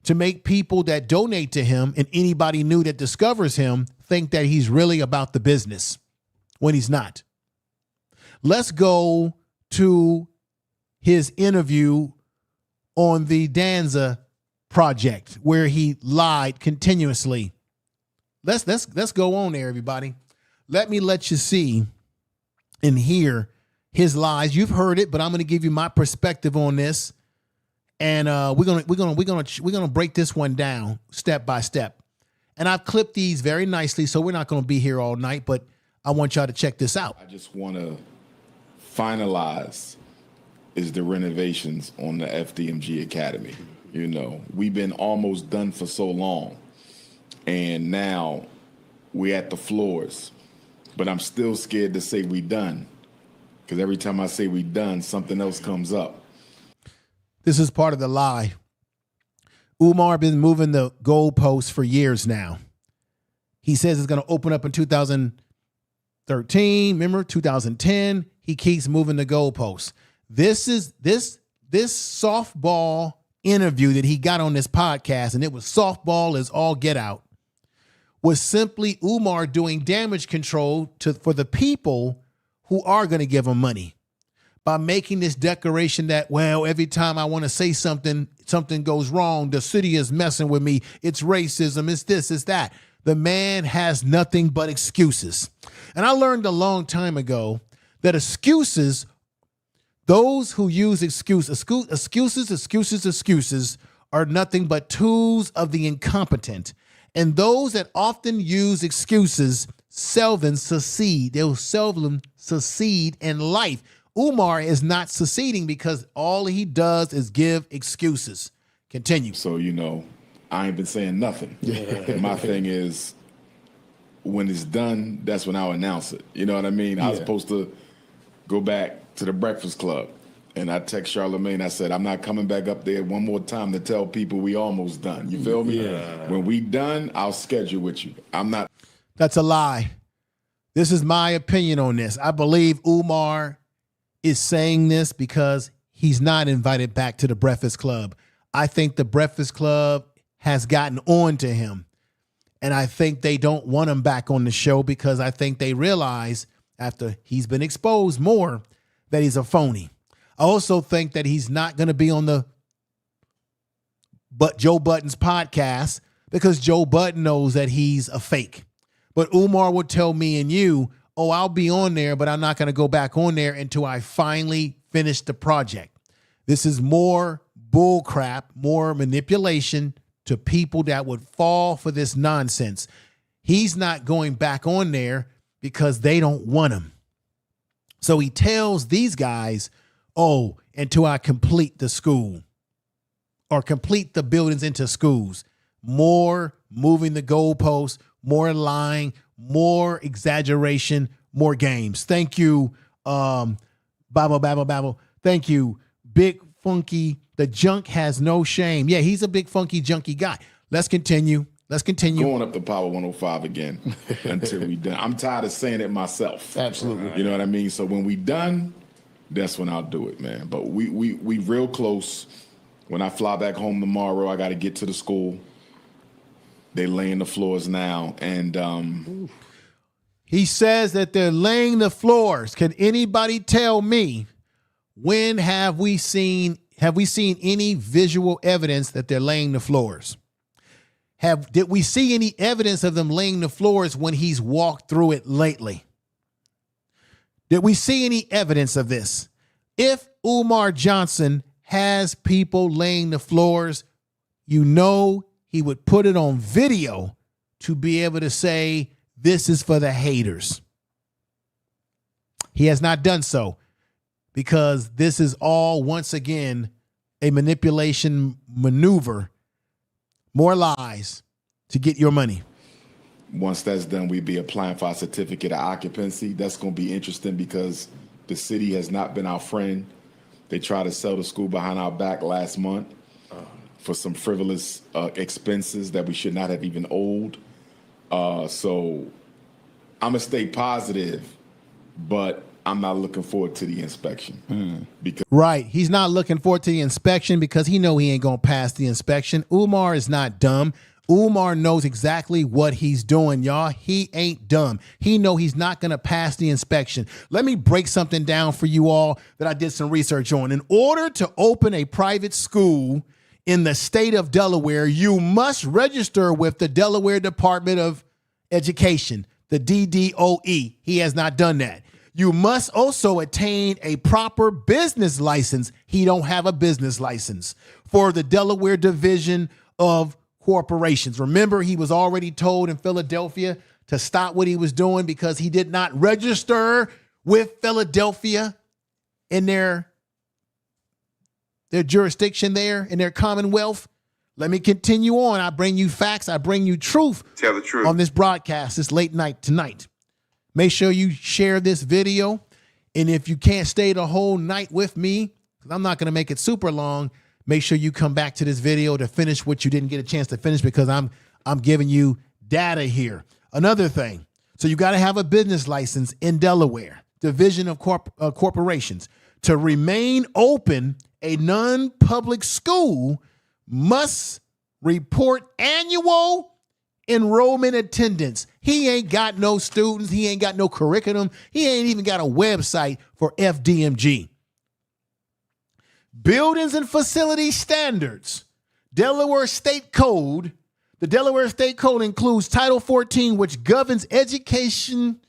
to make people that donate to him and anybody new that discovers him think that he's really about the business. when he's not. Let's go to his interview on the Danza project where he lied continuously. Let's go on there, everybody. Let me let you see and hear his lies. You've heard it, but I'm going to give you my perspective on this, and we're gonna break this one down step by step. And I've clipped these very nicely, so we're not going to be here all night, but I want y'all to check this out. I just want to finalize is the renovations on the FDMG Academy. You know, we've been almost done for so long, and now we're at the floors. But I'm still scared to say we done, because every time I say we done, something else comes up. This is part of the lie. Umar been moving the goalposts for years now. He says it's going to open up in 2013. Remember, 2010. He keeps moving the goalposts. This softball interview that he got on this podcast, and it was softball as all get out, was simply Umar doing damage control for the people who are going to give him money by making this declaration that, well, every time I want to say something, something goes wrong. The city is messing with me. It's racism. It's this, it's that. The man has nothing but excuses. And I learned a long time ago that excuses, those who use excuses are nothing but tools of the incompetent. And those that often use excuses seldom succeed. They'll seldom succeed in life. Umar is not succeeding because all he does is give excuses. Continue. So, you know, I ain't been saying nothing. My thing is, when it's done, that's when I'll announce it. You know what I mean? I was supposed to go back to the Breakfast Club, and I text Charlemagne. I said, I'm not coming back up there one more time to tell people we almost done. You feel me? Yeah. When we done, I'll schedule with you. I'm not. That's a lie. This is my opinion on this. I believe Umar is saying this because he's not invited back to the Breakfast Club. I think the Breakfast Club has gotten on to him, and I think they don't want him back on the show because I think they realize after he's been exposed more that he's a phony. I also think that he's not going to be on the Joe Budden's podcast because Joe Budden knows that he's a fake. But Umar would tell me and you, oh, I'll be on there, but I'm not going to go back on there until I finally finish the project. This is more bull crap, more manipulation to people that would fall for this nonsense. He's not going back on there because they don't want him. So he tells these guys, oh, until I complete the school or complete the buildings into schools. More moving the goalposts, more lying, more exaggeration, more games. Thank you, Babble. Thank you, Big Funky. The junk has no shame. Yeah, he's a big funky junky guy. Let's continue. Going up to Power 105 again until we done. I'm tired of saying it myself. Absolutely. You know what I mean? So when we done, that's when I'll do it, man. But we real close. When I fly back home tomorrow, I got to get to the school. They laying the floors now, and he says that they're laying the floors. Can anybody tell me when have we seen any visual evidence that they're laying the floors? Did we see any evidence of them laying the floors when he's walked through it lately? Did we see any evidence of this? If Umar Johnson has people laying the floors, you know he would put it on video to be able to say, this is for the haters. He has not done so because this is all, once again, a manipulation maneuver, more lies to get your money. Once that's done, we'd be applying for our certificate of occupancy. That's going to be interesting because the city has not been our friend. They tried to sell the school behind our back last month for some frivolous expenses that we should not have even owed. So I'm going to stay positive, but I'm not looking forward to the inspection. Right. He's not looking forward to the inspection because he know he ain't going to pass the inspection. Umar is not dumb. Umar knows exactly what he's doing, y'all. He ain't dumb. He know he's not going to pass the inspection. Let me break something down for you all that I did some research on. In order to open a private school in the state of Delaware, you must register with the Delaware Department of Education, the DDOE. He has not done that. You must also attain a proper business license. He don't have a business license for the Delaware Division of Corporations. Remember, he was already told in Philadelphia to stop what he was doing because he did not register with Philadelphia in their jurisdiction there, in their commonwealth. Let me continue on. I bring you facts. I bring you truth. Tell the truth. On this broadcast, this late night tonight. Make sure you share this video. And if you can't stay the whole night with me, because I'm not going to make it super long, make sure you come back to this video to finish what you didn't get a chance to finish, because I'm giving you data here. Another thing. So you got to have a business license in Delaware, Division of Corporations. To remain open, a non-public school must report annual enrollment attendance. He ain't got no students. He ain't got no curriculum. He ain't even got a website for FDMG. Buildings and facility standards. Delaware State Code. The Delaware State Code includes Title 14, which governs education,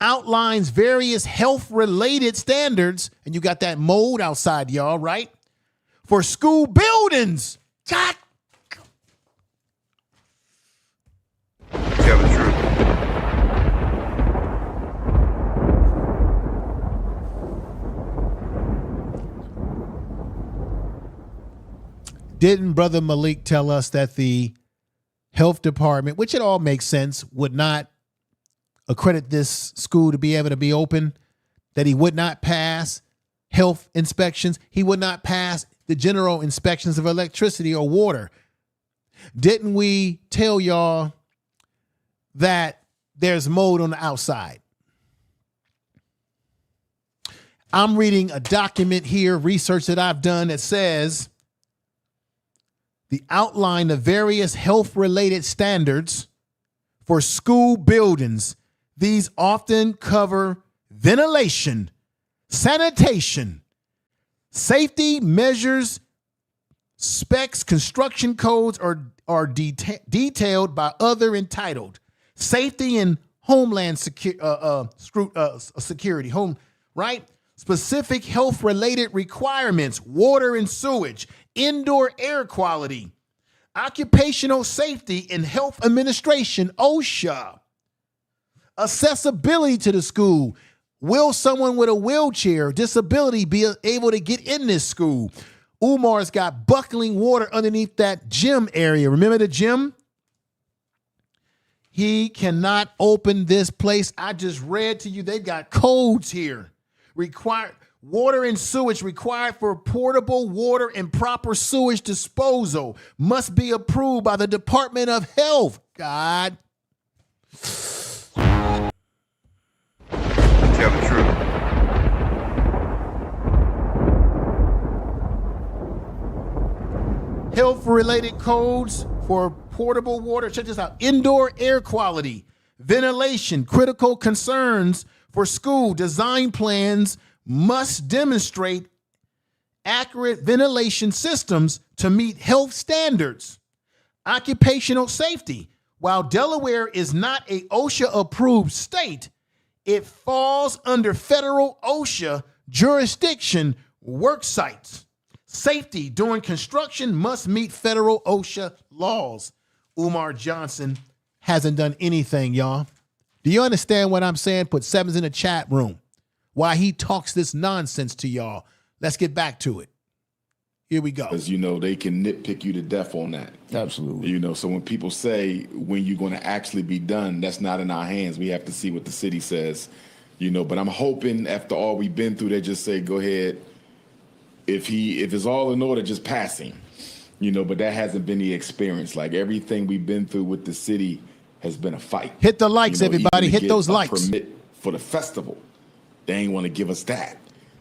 outlines various health-related standards, and you got that mold outside, y'all, right? For school buildings. God. Tell the truth. Didn't Brother Malik tell us that the health department, which it all makes sense, would not accredit this school to be able to be open, that he would not pass health inspections? He would not pass the general inspections of electricity or water. Didn't we tell y'all that there's mold on the outside? I'm reading a document here, research that I've done, that says the outline of various health-related standards for school buildings. These often cover ventilation, sanitation, safety measures, specs, construction codes are detailed by other entitled. Safety and homeland security, right? Specific health-related requirements, water and sewage, indoor air quality, occupational safety and health administration, OSHA, accessibility to the school. Will someone with a wheelchair disability be able to get in this school? Umar's got buckling water underneath that gym area. Remember the gym? He cannot open this place. I just read to you, they've got codes here. Required water and sewage required for portable water and proper sewage disposal must be approved by the Department of Health. God. Tell the truth. Health-related codes for portable water. Check this out. Indoor air quality, ventilation, critical concerns for school design plans must demonstrate accurate ventilation systems to meet health standards. Occupational safety. While Delaware is not a OSHA-approved state, it falls under federal OSHA jurisdiction. Work sites. Safety during construction must meet federal OSHA laws. Umar Johnson hasn't done anything, y'all. Do you understand what I'm saying? Put sevens in the chat room. Why he talks this nonsense to y'all. Let's get back to it. Here we go. Because, you know, they can nitpick you to death on that. Absolutely. You know, so when people say when you're going to actually be done, that's not in our hands. We have to see what the city says, you know. But I'm hoping after all we've been through, they just say, go ahead. If it's all in order, just passing, you know. But that hasn't been the experience. Like everything we've been through with the city has been a fight. Hit the likes, you know, everybody. even to Hit those get a likes. Permit for the festival, they ain't want to give us that,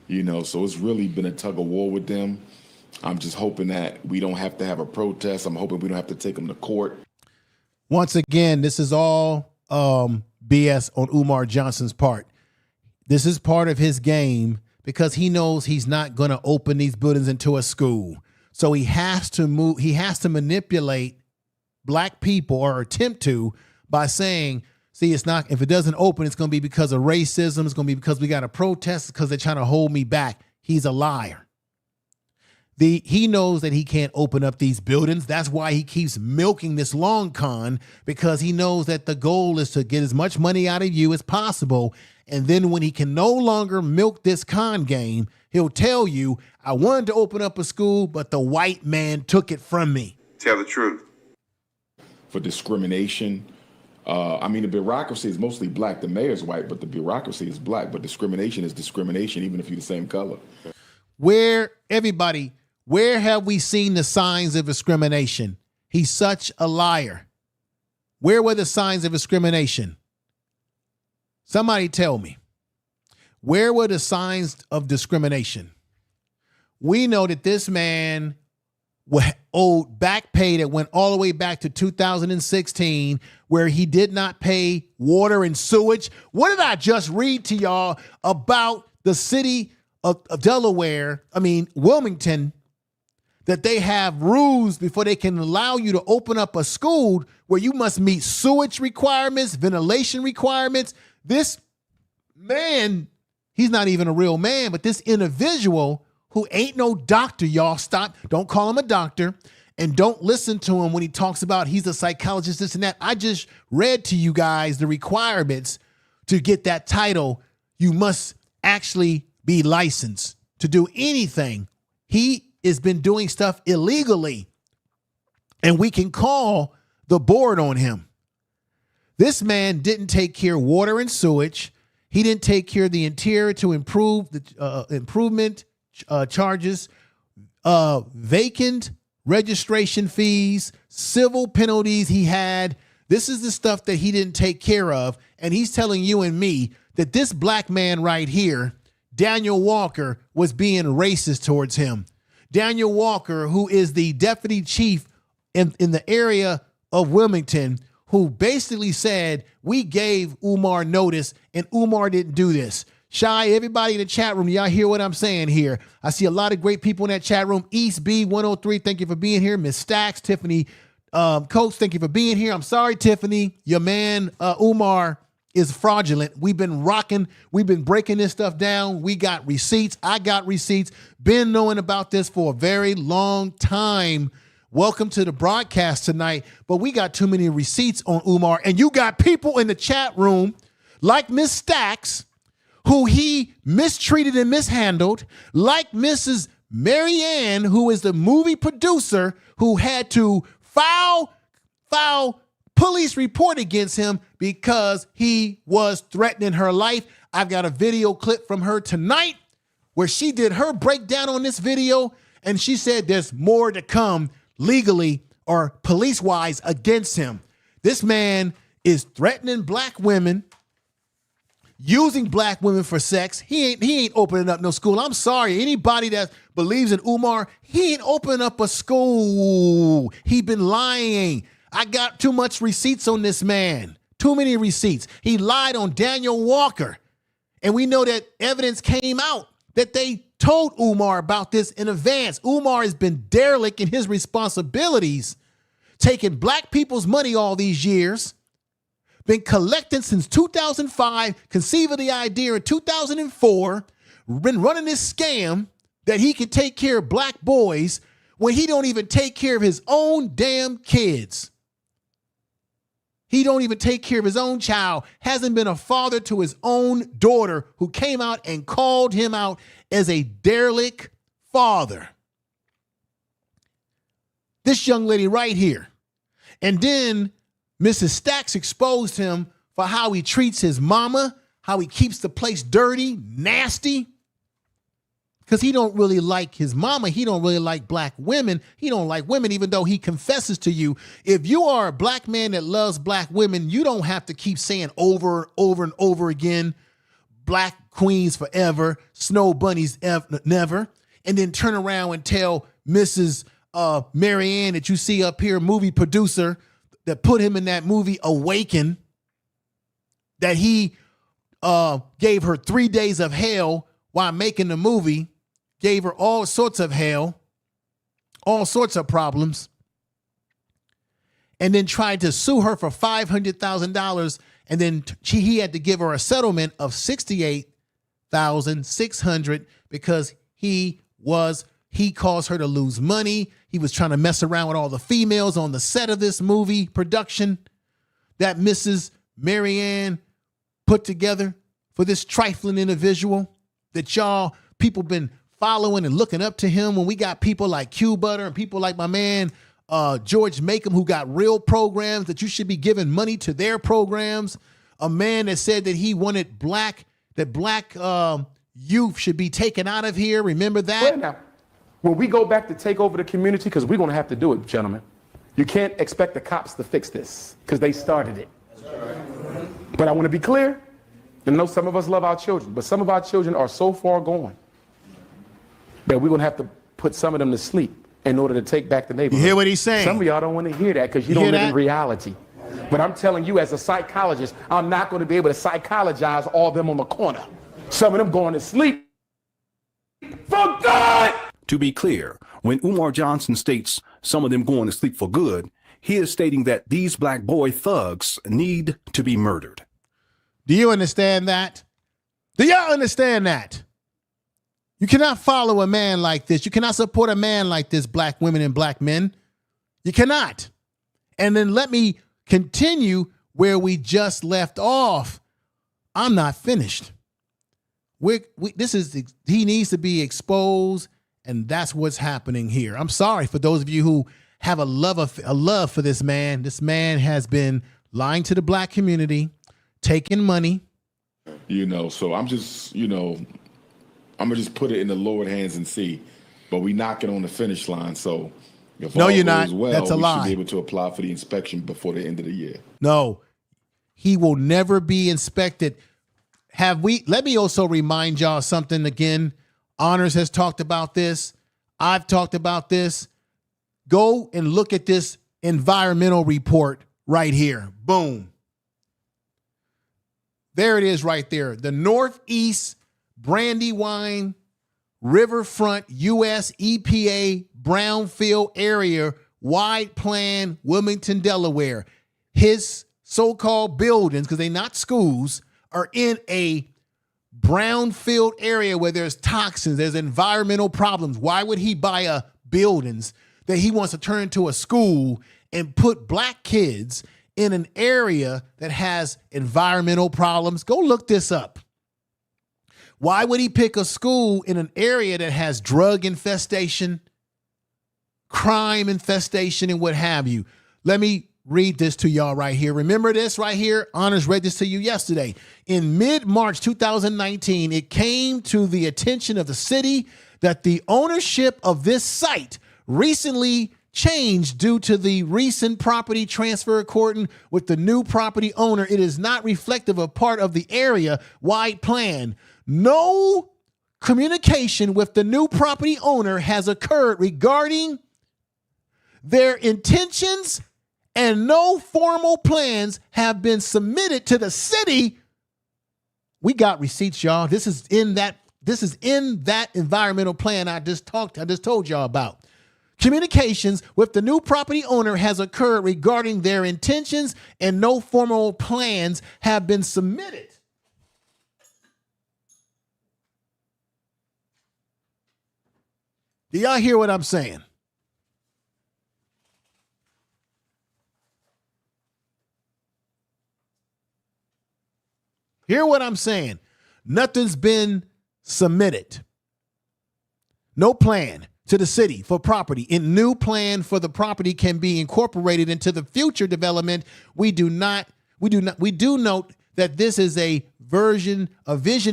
you know. So it's really been a tug of war with them. I'm just hoping that we don't have to have a protest. I'm hoping we don't have to take them to court. Once again, this is all BS on Umar Johnson's part. This is part of his game because he knows he's not going to open these buildings into a school. So he has to move. He has to manipulate black people, or attempt to, by saying, see, it's not, if it doesn't open, it's going to be because of racism. It's going to be because we got to protest, because they're trying to hold me back. He's a liar. He knows that he can't open up these buildings. That's why he keeps milking this long con, because he knows that the goal is to get as much money out of you as possible. And then when he can no longer milk this con game, he'll tell you, I wanted to open up a school, but the white man took it from me. Tell the truth. For discrimination. I mean, the bureaucracy is mostly black. The mayor's white, but the bureaucracy is black. But discrimination is discrimination, even if you're the same color. Where have we seen the signs of discrimination? He's such a liar. Where were the signs of discrimination? Somebody tell me. Where were the signs of discrimination? We know that this man owed back pay that went all the way back to 2016, where he did not pay water and sewage. What did I just read to y'all about the city of Wilmington, that they have rules before they can allow you to open up a school where you must meet sewage requirements, ventilation requirements. This man, he's not even a real man, but this individual who ain't no doctor, y'all, don't call him a doctor, and don't listen to him when he talks about he's a psychologist, this and that. I just read to you guys the requirements to get that title. You must actually be licensed to do anything. He has been doing stuff illegally, and we can call the board on him. This man didn't take care of water and sewage. He didn't take care of the interior to improve the improvement charges, vacant registration fees, civil penalties he had. This is the stuff that he didn't take care of. And he's telling you and me that this black man right here, Daniel Walker, was being racist towards him. Daniel Walker, who is the deputy chief in the area of Wilmington, who basically said, we gave Umar notice and Umar didn't do this. Shy, everybody in the chat room, y'all hear what I'm saying here? I see a lot of great people in that chat room. East B103, thank you for being here. Miss Stacks, Tiffany Coates, thank you for being here. I'm sorry, Tiffany. Your man, Umar, is fraudulent. We've been rocking. We've been breaking this stuff down. We got receipts. I got receipts. Been knowing about this for a very long time. Welcome to the broadcast tonight. But we got too many receipts on Umar. And you got people in the chat room like Miss Stacks, who he mistreated and mishandled, like Mrs. Marianne, who is the movie producer, who had to file police report against him because he was threatening her life. I've got a video clip from her tonight where she did her breakdown on this video, and she said there's more to come legally or police-wise against him. This man is threatening black women, using black women for sex. He ain't opening up no school. I'm sorry. Anybody that believes in Umar, he ain't opening up a school. He been lying. I got too much receipts on this man. Too many receipts. He lied on Daniel Walker. And we know that evidence came out that they told Umar about this in advance. Umar has been derelict in his responsibilities, taking black people's money all these years, been collecting since 2005, conceived of the idea in 2004, been running this scam that he can take care of black boys when he don't even take care of his own damn kids. He don't even take care of his own child, hasn't been a father to his own daughter, who came out and called him out as a derelict father. This young lady right here. And then Mrs. Stacks exposed him for how he treats his mama, how he keeps the place dirty, nasty. Because he don't really like his mama. He don't really like black women. He don't like women, even though he confesses to you. If you are a black man that loves black women, you don't have to keep saying over and over and over again, black queens forever, snow bunnies never, and then turn around and tell Mrs. Marianne that you see up here, movie producer, that put him in that movie Awaken, that he gave her 3 days of hell while making the movie, gave her all sorts of hell, all sorts of problems, and then tried to sue her for $500,000, and then he had to give her a settlement of $68,600 because he caused her to lose money. He was trying to mess around with all the females on the set of this movie production that Mrs. Marianne put together for this trifling individual that y'all people been following and looking up to him, when we got people like Q Butter and people like my man George Makem, who got real programs that you should be giving money to their programs. A man that said that he wanted black youth should be taken out of here. Remember that? Wait now. When we go back to take over the community, because we're going to have to do it, gentlemen, you can't expect the cops to fix this because they started it. But I want to be clear. I know some of us love our children, but some of our children are so far gone that we're going to have to put some of them to sleep in order to take back the neighborhood. You hear what he's saying? Some of y'all don't want to hear that because you don't live in reality. But I'm telling you, as a psychologist, I'm not going to be able to psychologize all of them on the corner. Some of them going to sleep. For God! To be clear, when Umar Johnson states some of them going to sleep for good, he is stating that these black boy thugs need to be murdered. Do you understand that? Do y'all understand that? You cannot follow a man like this. You cannot support a man like this, black women and black men. You cannot. And then let me continue where we just left off. I'm not finished. He needs to be exposed, and that's what's happening here. I'm sorry for those of you who have a love for this man. This man has been lying to the black community, taking money. So I'm just, I'm gonna just put it in the Lord's hands and see. But we knocking on the finish line, so if no, all you're goes not. Well, That's a lie. We should be able to apply for the inspection before the end of the year. No, he will never be inspected. Let me also remind y'all something again. Honors has talked about this. I've talked about this. Go and look at this environmental report right here. Boom. There it is right there. The Northeast Brandywine Riverfront U.S. EPA Brownfield Area Wide Plan, Wilmington, Delaware. His so-called buildings, because they're not schools, are in a brownfield area where there's toxins, there's environmental problems. Why would he buy buildings that he wants to turn into a school and put black kids in an area that has environmental problems? Go look this up. Why would he pick a school in an area that has drug infestation, crime infestation, and what have you? Let me read this to y'all right here. Remember this right here? Honors read this to you yesterday. In mid-March 2019, it came to the attention of the city that the ownership of this site recently changed due to the recent property transfer. According with the new property owner, it is not reflective of part of the area-wide plan. No communication with the new property owner has occurred regarding their intentions, and no formal plans have been submitted to the city. We got receipts, y'all. This is in that environmental plan I just told y'all about. Communications with the new property owner has occurred regarding their intentions, and no formal plans have been submitted. Do y'all hear what I'm saying? Hear what I'm saying? Nothing's been submitted. No plan to the city for property. A new plan for the property can be incorporated into the future development. We do note that this is a vision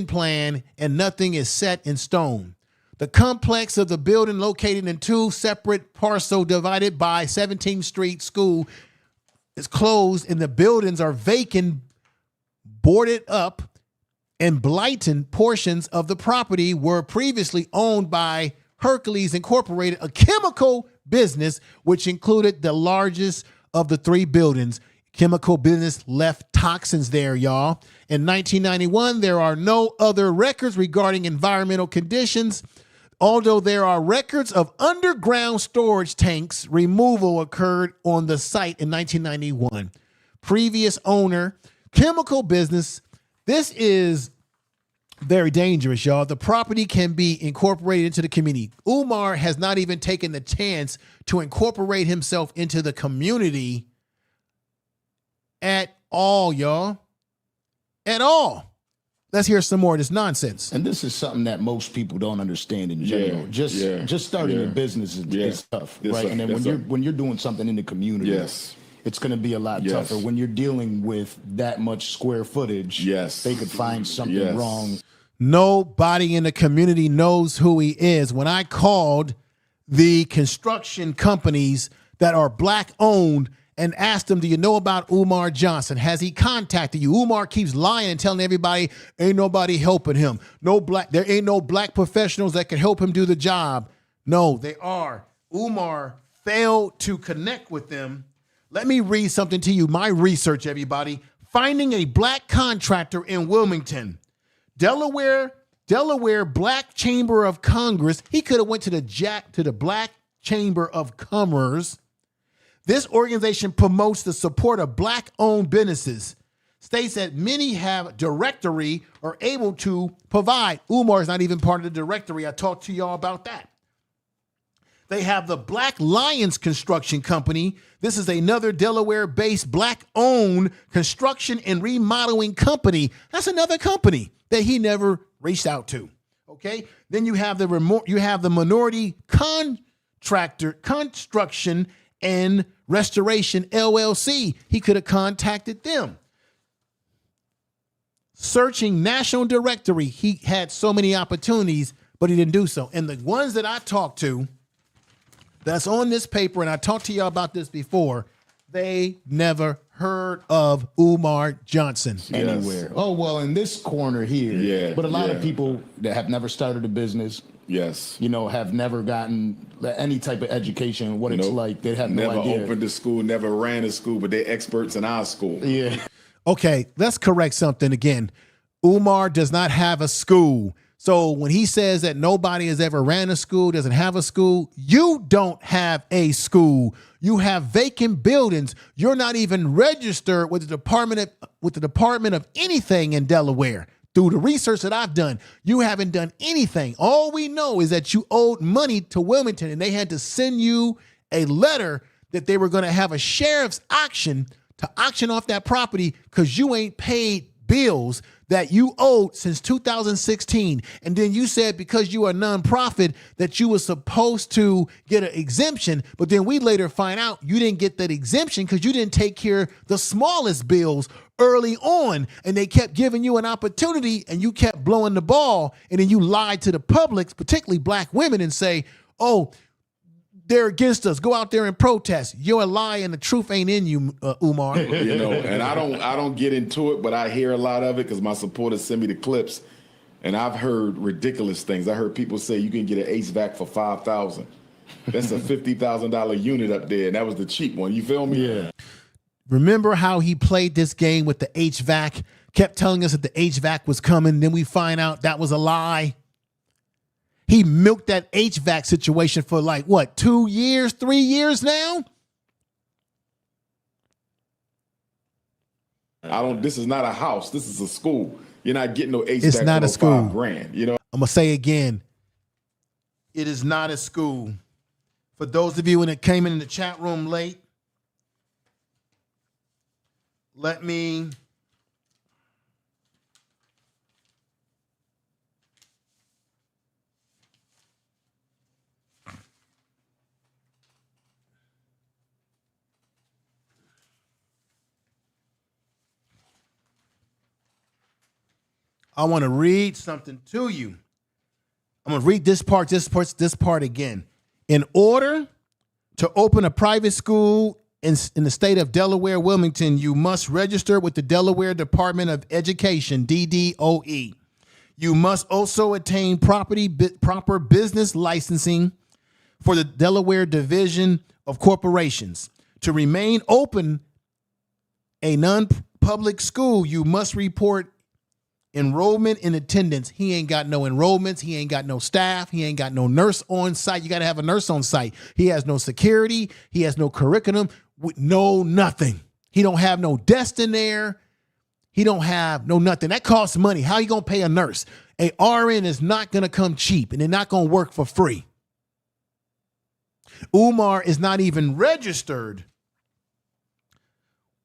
plan, and nothing is set in stone. The complex of the building, located in two separate parcels divided by 17th Street School, is closed, and the buildings are vacant, boarded up, and blighted. Portions of the property were previously owned by Hercules Incorporated, a chemical business which included the largest of the 3 buildings. Chemical business left toxins there, y'all. In 1991, there are no other records regarding environmental conditions, although there are records of underground storage tanks removal occurred on the site in 1991. Previous owner, chemical business. This is very dangerous, y'all. The property can be incorporated into the community. Umar has not even taken the chance to incorporate himself into the community at all, y'all. At all. Let's hear some more of this nonsense. And this is something that most people don't understand in general. Just starting a business is tough, right? And then when you're doing something in the community, it's going to be a lot tougher. When you're dealing with that much square footage, they could find something wrong. Nobody in the community knows who he is. When I called the construction companies that are black owned and asked them, do you know about Umar Johnson? Has he contacted you? Umar keeps lying and telling everybody ain't nobody helping him. There ain't no black professionals that can help him do the job. No, they are. Umar failed to connect with them. Let me read something to you. My research, everybody. Finding a black contractor in Wilmington. Delaware Black Chamber of Congress. He could have went to the Black Chamber of Commerce. This organization promotes the support of black-owned businesses. States that many have directory are able to provide. Umar is not even part of the directory. I talked to y'all about that. They have the Black Lions Construction Company. This is another Delaware-based black-owned construction and remodeling company. That's another company that he never reached out to. Okay. Then you have the Minority Contractor Construction and Restoration LLC. He could have contacted them. Searching National Directory. He had so many opportunities, but he didn't do so. And the ones that I talked to, that's on this paper, and I talked to y'all about this before, they never heard of Umar Johnson anywhere. Oh, well, in this corner here. But a lot of people that have never started a business, have never gotten any type of education, what it's like. They have no idea. Never opened a school, never ran a school, but they're experts in our school. Okay, let's correct something again. Umar does not have a school. So when he says that nobody has ever ran a school, doesn't have a school, you don't have a school. You have vacant buildings. You're not even registered with the Department of anything in Delaware. Through the research that I've done, you haven't done anything. All we know is that you owed money to Wilmington, and they had to send you a letter that they were going to have a sheriff's auction to auction off that property because you ain't paid bills that you owed since 2016. And then you said because you are a nonprofit that you were supposed to get an exemption, but then we later find out you didn't get that exemption because you didn't take care of the smallest bills early on, and they kept giving you an opportunity and you kept blowing the ball, and then you lied to the public, particularly black women, and say, oh, they're against us. Go out there and protest. You're a lie, and the truth ain't in you, Umar. And I don't get into it, but I hear a lot of it because my supporters send me the clips, and I've heard ridiculous things. I heard people say you can get an HVAC for $5,000. That's a $50,000 unit up there, and that was the cheap one. You feel me? Yeah. Remember how he played this game with the HVAC, kept telling us that the HVAC was coming, then we find out that was a lie. He milked that HVAC situation for 2 years, 3 years now? This is not a house. This is a school. You're not getting no HVAC It's not for a school. $5,000, I'm going to say again, it is not a school. For those of you that came in the chat room late, let me I want to read something to you. I'm going to read this part again. In order to open a private school in the state of Delaware, Wilmington, you must register with the Delaware Department of Education, DDOE. You must also attain proper business licensing for the Delaware Division of Corporations. To remain open a non-public school, you must report enrollment and attendance. He ain't got no enrollments. He ain't got no staff. He ain't got no nurse on site. You got to have a nurse on site. He has no security. He has no curriculum. No nothing. He don't have no desk in there. He don't have no nothing. That costs money. How you going to pay a nurse? A RN is not going to come cheap, and they're not going to work for free. Umar is not even registered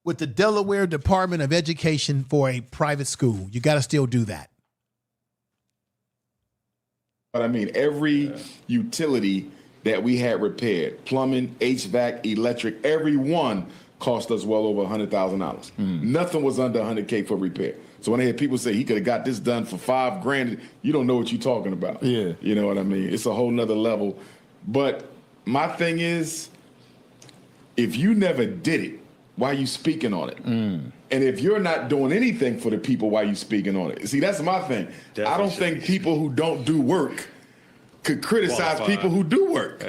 with the Delaware Department of Education for a private school. You got to still do that. But I mean, every utility that we had repaired, plumbing, HVAC, electric, every one cost us well over $100,000. Nothing was under $100K for repair. So when I hear people say he could have got this done for $5,000, you don't know what you're talking about. Yeah. You know what I mean? It's a whole nother level. But my thing is, if you never did it, why are you speaking on it? And if you're not doing anything for the people, why are you speaking on it? See, that's my thing. I don't think people who don't do work could criticize people who do work.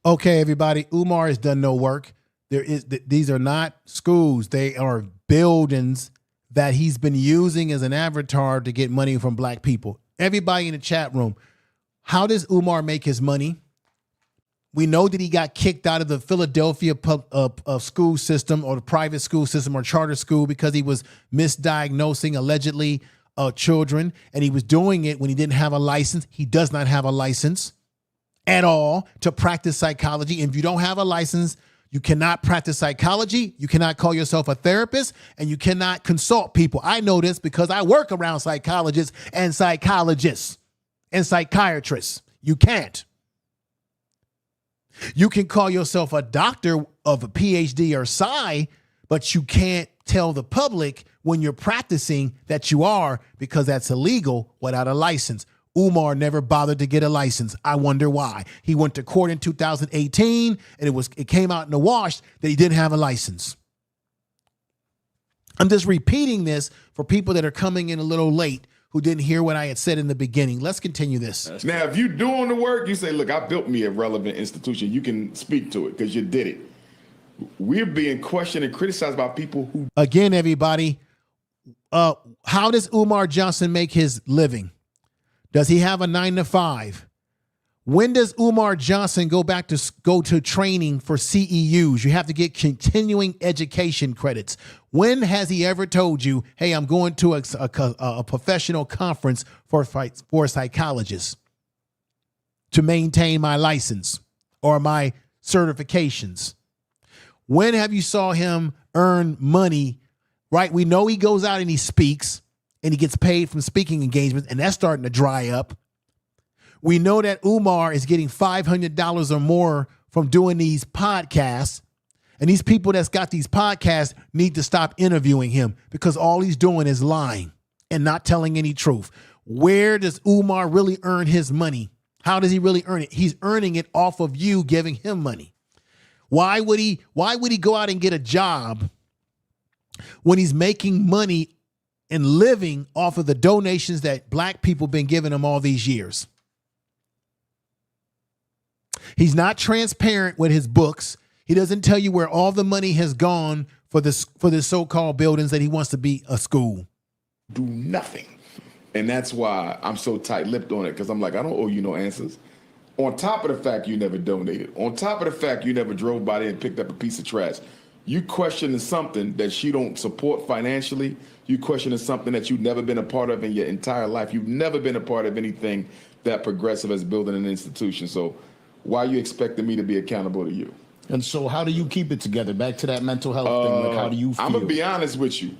Okay, everybody. Umar has done no work. These are not schools. They are buildings that he's been using as an avatar to get money from black people. Everybody in the chat room, how does Umar make his money? We know that he got kicked out of the Philadelphia school system, or the private school system, or charter school, because he was misdiagnosing allegedly children, and he was doing it when he didn't have a license. He does not have a license at all to practice psychology. And if you don't have a license, you cannot practice psychology. You cannot call yourself a therapist, and you cannot consult people. I know this because I work around psychologists and psychiatrists. You can't. You can call yourself a doctor of a PhD or Psy, but you can't tell the public when you're practicing that you are, because that's illegal without a license. Umar never bothered to get a license. I wonder why. He went to court in 2018, and it came out in the wash that he didn't have a license. I'm just repeating this for people that are coming in a little late who didn't hear what I had said in the beginning. Let's continue this. Now, if you're doing the work, you say, look, I built me a relevant institution. You can speak to it because you did it. We're being questioned and criticized by people who... Again, everybody, how does Umar Johnson make his living? Does he have a 9-to-5? When does Umar Johnson go to training for CEUs? You have to get continuing education credits. When has he ever told you, hey, I'm going to a professional conference for psychologists to maintain my license or my certifications? When have you saw him earn money, right? We know he goes out and he speaks and he gets paid from speaking engagements, and that's starting to dry up. We know that Umar is getting $500 or more from doing these podcasts. And these people that's got these podcasts need to stop interviewing him, because all he's doing is lying and not telling any truth. Where does Umar really earn his money? How does he really earn it? He's earning it off of you giving him money. Why would he go out and get a job when he's making money and living off of the donations that black people have been giving him all these years? He's not transparent with his books. He doesn't tell you where all the money has gone for this so-called buildings that he wants to be a school. Do nothing. And that's why I'm so tight-lipped on it, because I'm like, I don't owe you no answers. On top of the fact you never donated, on top of the fact you never drove by there and picked up a piece of trash, you questioning something that you don't support financially, you questioning something that you've never been a part of in your entire life. You've never been a part of anything that progressive as building an institution. So why are you expecting me to be accountable to you? And so how do you keep it together? Back to that mental health thing, like how do you feel? I'm going to be honest with you.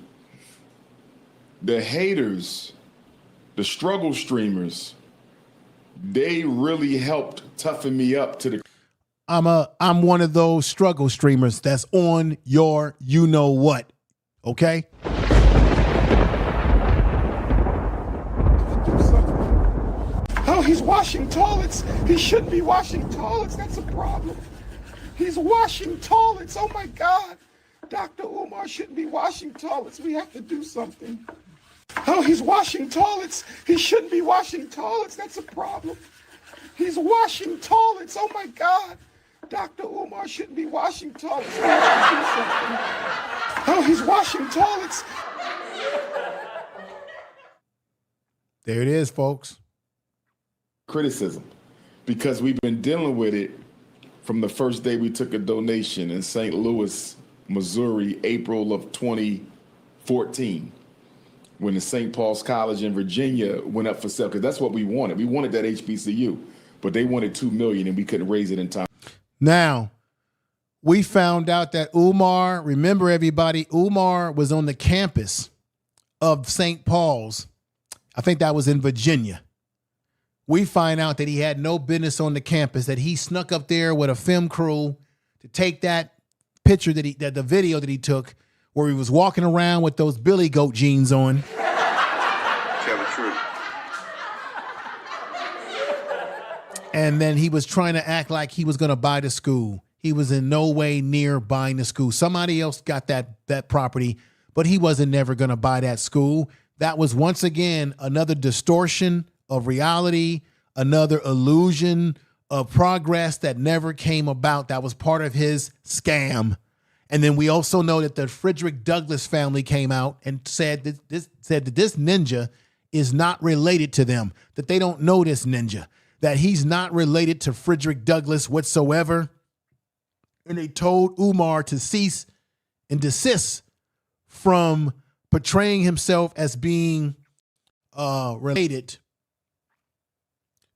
The haters, the struggle streamers, they really helped toughen me up to the... I'm one of those struggle streamers that's on your you-know-what, okay? Oh, he's washing toilets. He shouldn't be washing toilets. That's a problem. He's washing toilets. Oh, my God. Dr. Umar shouldn't be washing toilets. We have to do something. Oh, he's washing toilets. He shouldn't be washing toilets. That's a problem. He's washing toilets. Oh, my God. Dr. Umar shouldn't be washing toilets. Oh, he's washing toilets. There it is, folks. Criticism, because we've been dealing with it from the first day we took a donation in St. Louis, Missouri, April of 2014, when the St. Paul's College in Virginia went up for sale, because that's what we wanted. We wanted that HBCU, but they wanted $2 million and we couldn't raise it in time. Now, we found out that Umar, remember everybody, Umar was on the campus of St. Paul's. I think that was in Virginia. We find out that he had no business on the campus, that he snuck up there with a film crew to take that picture that the video that he took where he was walking around with those Billy Goat jeans on. Tell the truth. And then he was trying to act like he was going to buy the school. He was in no way near buying the school. Somebody else got that property, but he wasn't never going to buy that school. That was once again another distortion of reality, another illusion of progress that never came about. That was part of his scam. And then we also know that the Frederick Douglass family came out and said that this ninja is not related to them, that they don't know this ninja, that he's not related to Frederick Douglass whatsoever. And they told Umar to cease and desist from portraying himself as being related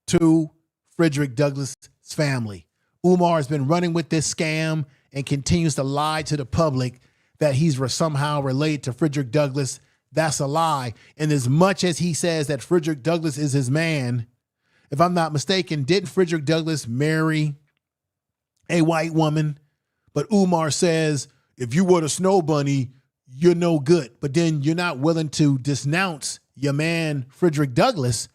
to Frederick Douglass' family. Umar has been running with this scam and continues to lie to the public that he's somehow related to Frederick Douglass. That's a lie. And as much as he says that Frederick Douglass is his man, if I'm not mistaken, didn't Frederick Douglass marry a white woman? But Umar says, if you were the snow bunny, you're no good. But then you're not willing to denounce your man, Frederick Douglass,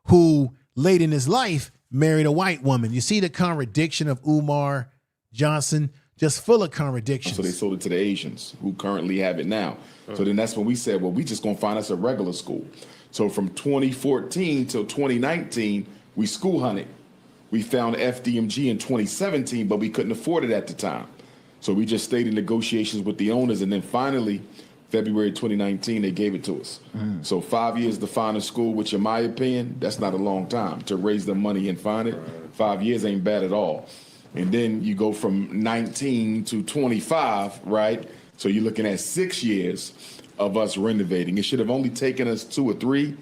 who late in his life married a white woman. You see the contradiction of Umar Johnson, just full of contradictions. So they sold it to the Asians who currently have it now. So then that's when we said, well, we just gonna find us a regular school. So from 2014 till 2019, we school hunted. We found FDMG in 2017, but we couldn't afford it at the time. So we just stayed in negotiations with the owners, and then finally, February 2019, they gave it to us. So 5 years to find a school, which in my opinion, that's not a long time to raise the money and find it. 5 years ain't bad at all. And then you go from 19 to 25, right? So you're looking at 6 years of us renovating. It should have only taken us 2 or 3,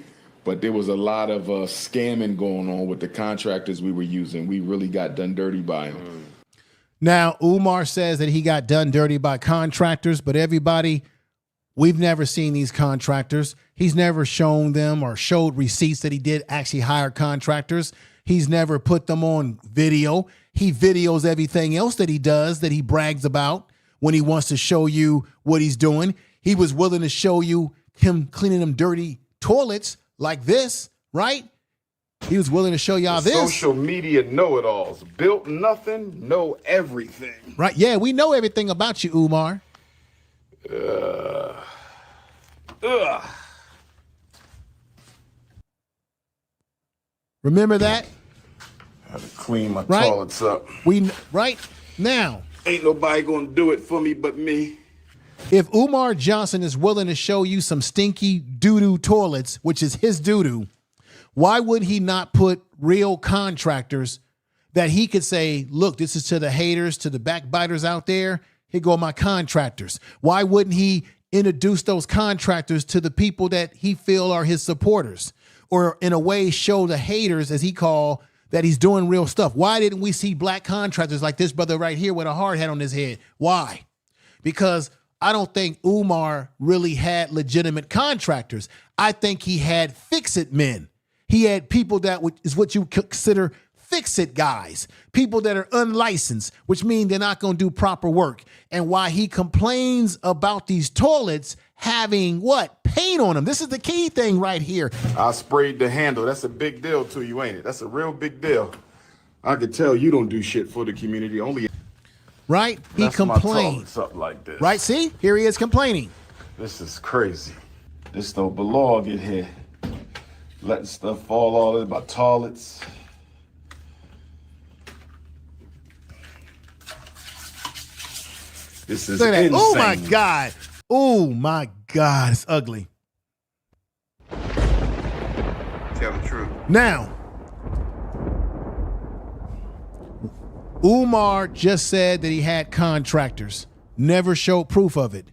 but there was a lot of scamming going on with the contractors we were using. We really got done dirty by them. Now, Umar says that he got done dirty by contractors, but everybody, we've never seen these contractors. He's never shown them or showed receipts that he did actually hire contractors. He's never put them on video. He videos everything else that he does, that he brags about when he wants to show you what he's doing. He was willing to show you him cleaning them dirty toilets like this, right? He was willing to show y'all this. Social media know-it-alls. Built nothing, know everything. Right, yeah, we know everything about you, Umar. Remember that? I had to clean my toilets up. Right now. Ain't nobody gonna do it for me but me. If Umar Johnson is willing to show you some stinky doo-doo toilets, which is his doo-doo, why would he not put real contractors that he could say, look, this is to the haters, to the backbiters out there. Here go my contractors. Why wouldn't he introduce those contractors to the people that he feel are his supporters? Or in a way show the haters, as he called, that he's doing real stuff. Why didn't we see black contractors like this brother right here with a hard hat on his head? Why? Because I don't think Umar really had legitimate contractors. I think he had fix-it men. He had people that is what you consider fix-it guys, people that are unlicensed, which mean they're not going to do proper work. And why he complains about these toilets having what? Paint on them. This is the key thing right here. I sprayed the handle. That's a big deal to you, ain't it? That's a real big deal. I could tell you don't do shit for the community. Only right? He complains. Up like this. Right? See? Here he is complaining. This is crazy. This don't belong in here. Letting stuff fall all in my toilets. This is Look at that. insane. Oh my God. Oh my God. It's ugly. Tell the truth. Now, Umar just said that he had contractors, never showed proof of it.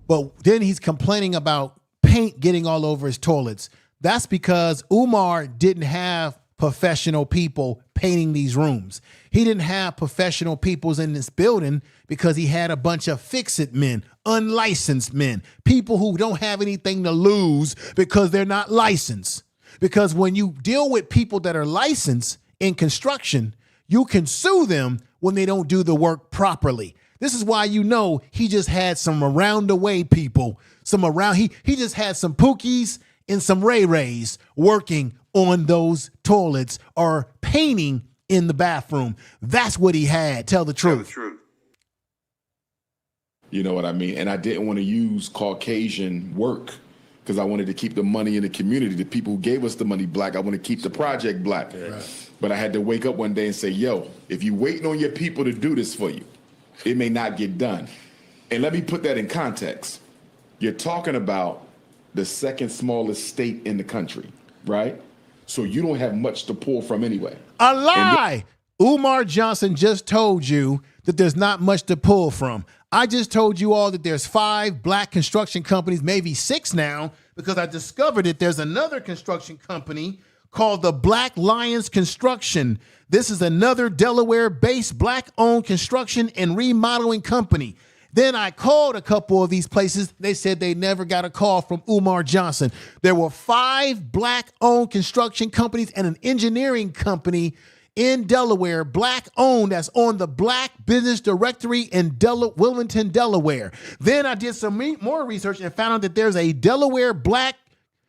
But then he's complaining about paint getting all over his toilets. That's because Umar didn't have professional people painting these rooms. He didn't have professional people in this building because he had a bunch of fix-it men, unlicensed men, people who don't have anything to lose because they're not licensed. Because when you deal with people that are licensed in construction, you can sue them when they don't do the work properly. This is why you know he just had some around the way people, he just had some Pookies and some Ray Rays working on those toilets or painting in the bathroom. That's what he had. Tell the truth. Tell the truth. You know what I mean? And I didn't want to use Caucasian work because I wanted to keep the money in the community. The people who gave us the money black. I want to keep the project black. Right. But I had to wake up one day and say, yo, if you're waiting on your people to do this for you, it may not get done. And let me put that in context. You're talking about the second smallest state in the country, right? So you don't have much to pull from anyway. A lie. Umar Johnson just told you that there's not much to pull from. I just told you all that there's 5 black construction companies, maybe 6 now, because I discovered that there's another construction company called the Black Lions Construction. This is another Delaware-based black-owned construction and remodeling company. Then I called a couple of these places. They said they never got a call from Umar Johnson. There were 5 black-owned construction companies and an engineering company in Delaware, black-owned, that's on the Black Business Directory in Wilmington, Delaware. Then I did some more research and found out that there's a Delaware Black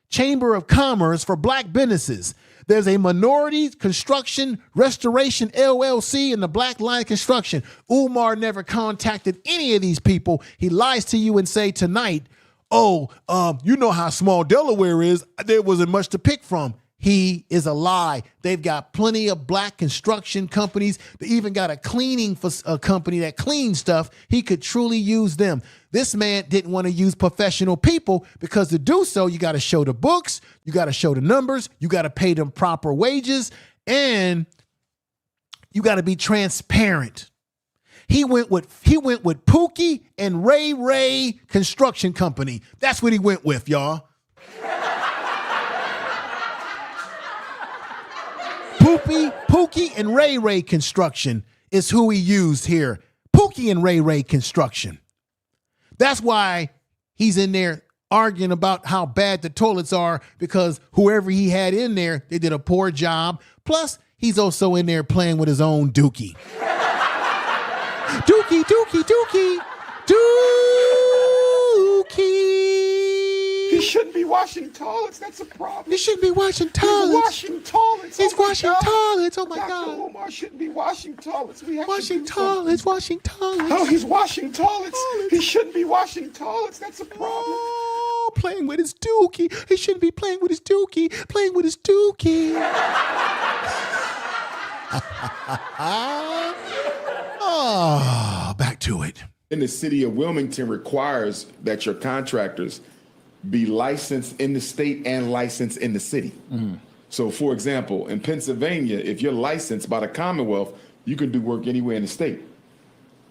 Chamber of Commerce for black businesses. There's a Minority Construction Restoration LLC in the Black Line Construction. Umar never contacted any of these people. He lies to you and say tonight, you know how small Delaware is. There wasn't much to pick from. He is a lie. They've got plenty of black construction companies. They even got a cleaning company that cleans stuff. He could truly use them. This man didn't want to use professional people because to do so, you got to show the books, you got to show the numbers, you got to pay them proper wages, and you got to be transparent. He went with Pookie and Ray Construction Company. That's what he went with, y'all. Pookie and Ray Construction is who he used here. Pookie and Ray Construction. That's why he's in there arguing about how bad the toilets are because whoever he had in there, they did a poor job. Plus, he's also in there playing with his own dookie. Dookie. He shouldn't be washing toilets. That's a problem. He shouldn't be washing toilets. He's washing toilets. He's washing toilets. Oh my Dr. God. Umar shouldn't be washing toilets. Washing toilets. No, he's washing toilets. He shouldn't be washing toilets. That's a problem. Oh, playing with his dookie. He shouldn't be playing with his dookie. Playing with his dookie. Oh, back to it. In the city of Wilmington requires that your contractors be licensed in the state and licensed in the city. Mm-hmm. So for example, in Pennsylvania, if you're licensed by the Commonwealth, you can do work anywhere in the state.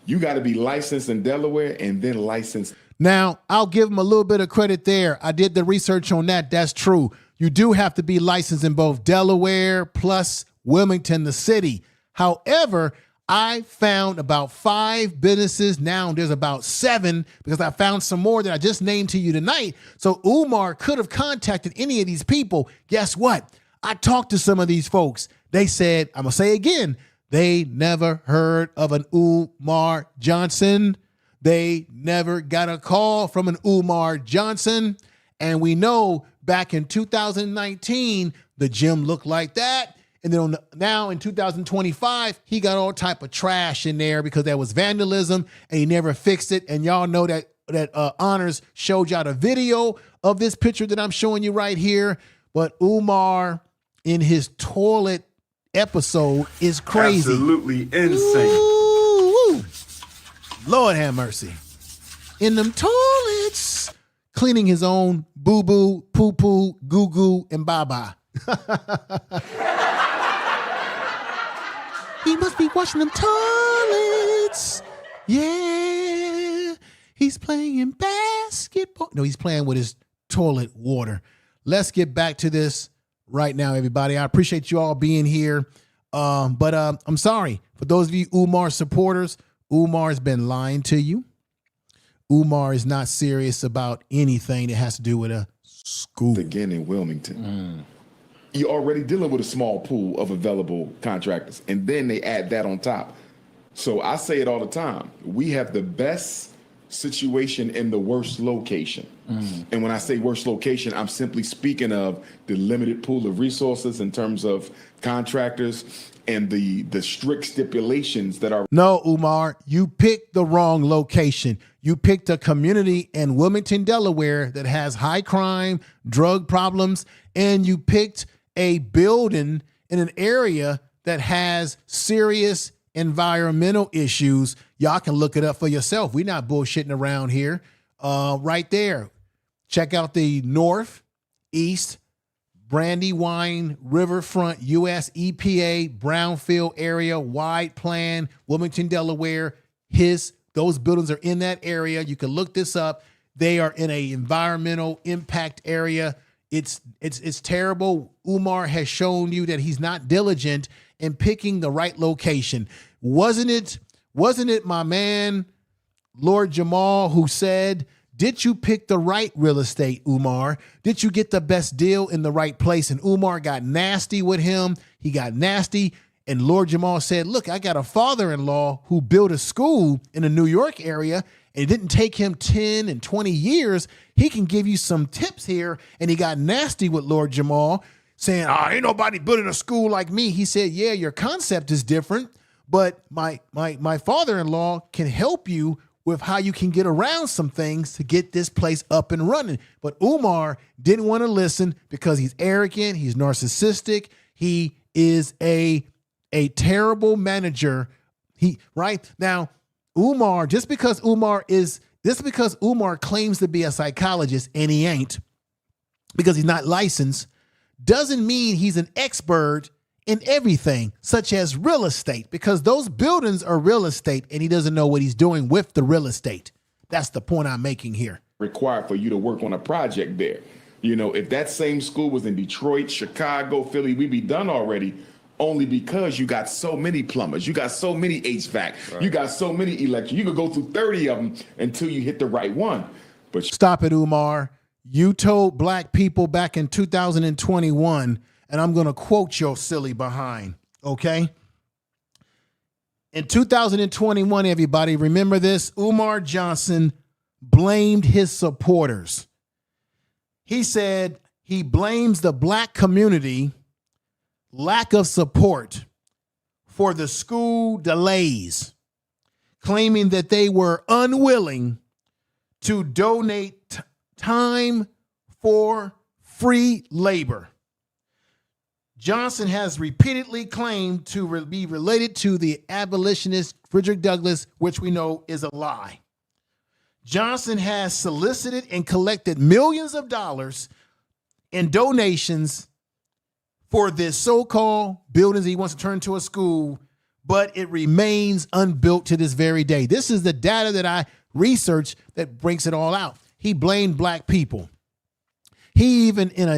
You got to be licensed in Delaware and then licensed. Now, I'll give him a little bit of credit there. I did the research on that. That's true. You do have to be licensed in both Delaware plus Wilmington, the city. However, I found about 5 businesses. Now there's about 7 because I found some more that I just named to you tonight. So Umar could have contacted any of these people. Guess what? I talked to some of these folks. They said, I'm going to say again, they never heard of an Umar Johnson. They never got a call from an Umar Johnson. And we know back in 2019, the gym looked like that. And then now in 2025, he got all type of trash in there because there was vandalism and he never fixed it. And y'all know that Honors showed y'all the video of this picture that I'm showing you right here. But Umar in his toilet episode is crazy. Absolutely insane. Ooh. Lord have mercy. In them toilets, cleaning his own boo-boo, poo-poo, goo-goo, and baba. He must be washing them toilets. Yeah. He's playing basketball. No, he's playing with his toilet water. Let's get back to this right now, everybody. I appreciate you all being here. But I'm sorry. For those of you Umar supporters, Umar's been lying to you. Umar is not serious about anything that has to do with a school. Again in Wilmington. You're already dealing with a small pool of available contractors, and then they add that on top. So I say it all the time. We have the best situation in the worst location. And when I say worst location, I'm simply speaking of the limited pool of resources in terms of contractors and the strict stipulations that are. No, Umar, you picked the wrong location. You picked a community in Wilmington, Delaware that has high crime, drug problems, and you picked a building in an area that has serious environmental issues. Y'all can look it up for yourself. We're not bullshitting around here. Right there. Check out the Northeast Brandywine Riverfront U.S. EPA Brownfield area wide plan, Wilmington, Delaware. Those buildings are in that area. You can look this up. They are in a environmental impact area. It's terrible. Umar has shown you that he's not diligent in picking the right location. Wasn't it my man, Lord Jamal, who said, did you pick the right real estate, Umar? Did you get the best deal in the right place? And Umar got nasty with him. He got nasty. And Lord Jamal said, look, I got a father-in-law who built a school in the New York area. And it didn't take him 10 and 20 years. He can give you some tips here. And he got nasty with Lord Jamal, saying, ain't nobody building a school like me. He said, yeah, your concept is different, but my father-in-law can help you with how you can get around some things to get this place up and running. But Umar didn't want to listen because he's arrogant, he's narcissistic, he is a terrible manager. Right now, Umar, just because Umar claims to be a psychologist and he ain't, because he's not licensed, doesn't mean he's an expert in everything, such as real estate, because those buildings are real estate and he doesn't know what he's doing with the real estate. That's the point I'm making here. Required for you to work on a project there. You know, if that same school was in Detroit, Chicago, Philly, we'd be done already. Only because you got so many plumbers, you got so many HVAC, right. You got so many electric. You could go through 30 of them until you hit the right one. But stop it, Umar. You told black people back in 2021, and I'm going to quote your silly behind, okay? In 2021, everybody, remember this, Umar Johnson blamed his supporters. He said he blames the black community lack of support for the school delays, claiming that they were unwilling to donate time for free labor. Johnson has repeatedly claimed to be related to the abolitionist Frederick Douglass, which we know is a lie. Johnson has solicited and collected millions of dollars in donations for this so-called buildings he wants to turn into a school, but it remains unbuilt to this very day. This is the data that I researched that brings it all out. He blamed black people. He even in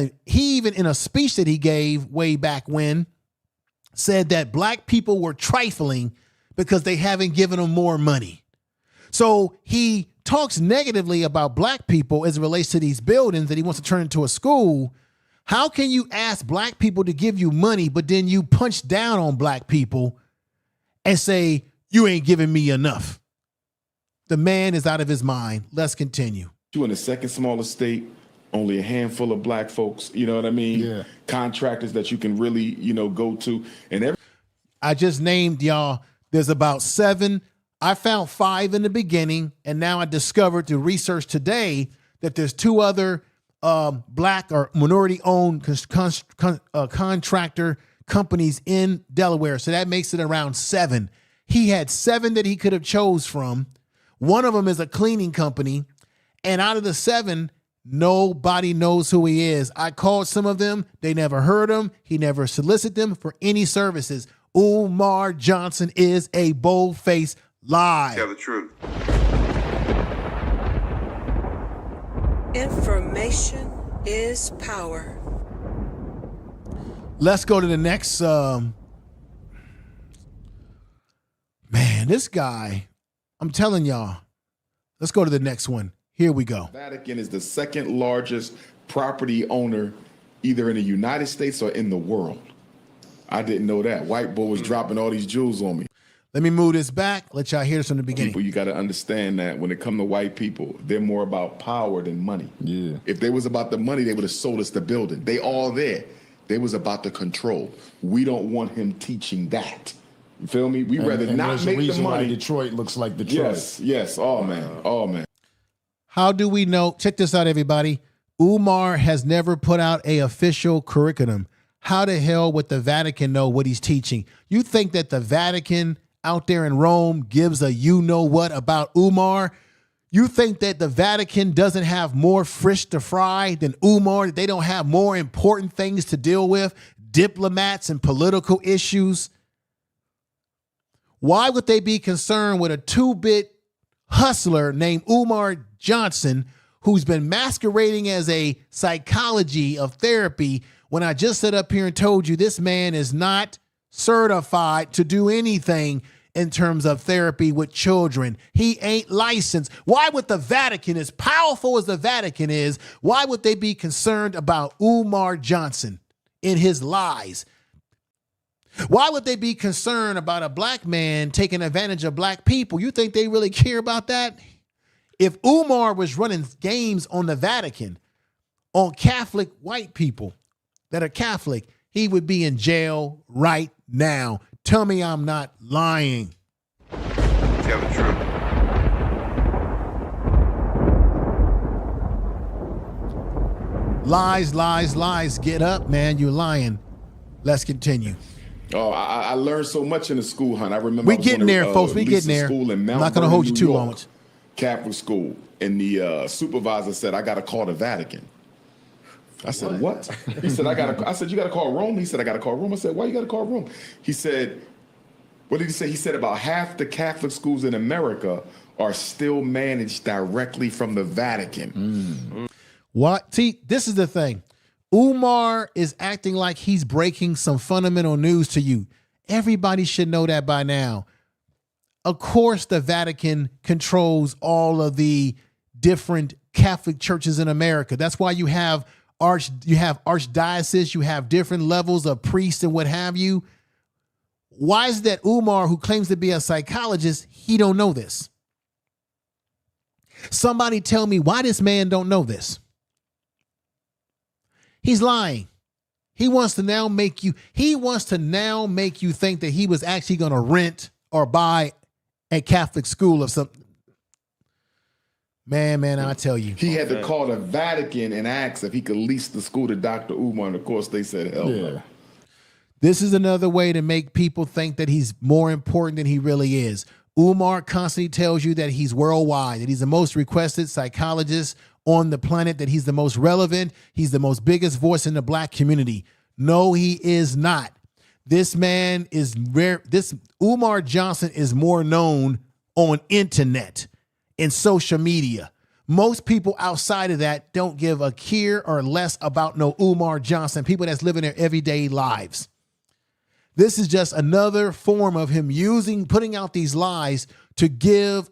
a speech that he gave way back when said that black people were trifling because they haven't given them more money. So he talks negatively about black people as it relates to these buildings that he wants to turn into a school. How can you ask black people to give you money, but then you punch down on black people and say, you ain't giving me enough? The man is out of his mind. Let's continue. You in the second smallest state, only a handful of black folks, you know what I mean? Yeah. Contractors that you can really, go to. And I just named y'all, there's about 7. I found 5 in the beginning, and now I discovered through research today that there's 2 other black or minority-owned contractor companies in Delaware. So that makes it around 7. He had 7 that he could have chose from, One of them is a cleaning company. And out of the 7, nobody knows who he is. I called some of them. They never heard him. He never solicited them for any services. Umar Johnson is a bold-faced lie. Tell the truth. Information is power. Let's go to the next. Man, this guy, I'm telling y'all. Let's go to the next one. Here we go. Vatican is the second largest property owner either in the United States or in the world. I didn't know that. White boy was dropping all these jewels on me. Let me move this back. Let y'all hear this from the beginning. People, you got to understand that when it comes to white people, they're more about power than money. Yeah. If they was about the money, they would have sold us the building. They all there. They was about the control. We don't want him teaching that. You feel me? We rather not make the money. Detroit looks like Detroit. Yes, yes. Oh, man. Oh, man. How do we know? Check this out, everybody. Umar has never put out a official curriculum. How the hell would the Vatican know what he's teaching? You think that the Vatican out there in Rome gives a you-know-what about Umar? You think that the Vatican doesn't have more fish to fry than Umar? That they don't have more important things to deal with? Diplomats and political issues? Why would they be concerned with a 2-bit hustler named Umar Johnson who's been masquerading as a psychology of therapy when I just sat up here and told you this man is not certified to do anything in terms of therapy with children? He ain't licensed. Why would the Vatican, as powerful as the Vatican is, why would they be concerned about Umar Johnson in his lies? Why would they be concerned about a black man taking advantage of black people? You think they really care about that? If Umar was running games on the Vatican, on Catholic white people that are Catholic, he would be in jail right now. Tell me I'm not lying. Tell the truth. Lies, lies, lies. Get up, man. You're lying. Let's continue. Oh, I learned so much in the school, hon. I remember we getting there, folks. We getting there. School in I'm not going to hold you too long. Catholic school. And the supervisor said, I got to call the Vatican. I said, what? He said, I said, you got to call Rome? He said, I got to call Rome. I said, why you got to call Rome? He said, what did he say? He said about half the Catholic schools in America are still managed directly from the Vatican. What? See, this is the thing. Umar is acting like he's breaking some fundamental news to you. Everybody should know that by now. Of course, the Vatican controls all of the different Catholic churches in America. That's why you have archdiocese, you have different levels of priests and what have you. Why is that Umar, who claims to be a psychologist, he don't know this? Somebody tell me why this man don't know this. He's lying. He wants to now make you think that he was actually going to rent or buy a Catholic school or something. Man, I tell you. He had to call the Vatican and ask if he could lease the school to Dr. Umar, and of course they said hell no. This is another way to make people think that he's more important than he really is. Umar constantly tells you that he's worldwide, that he's the most requested psychologist on the planet, that he's the most relevant, he's the most biggest voice in the black community. No, he is not. This man is rare. This Umar Johnson is more known on internet and social media. Most people outside of that don't give a care or less about no Umar Johnson, people that's living their everyday lives. This is just another form of him putting out these lies to give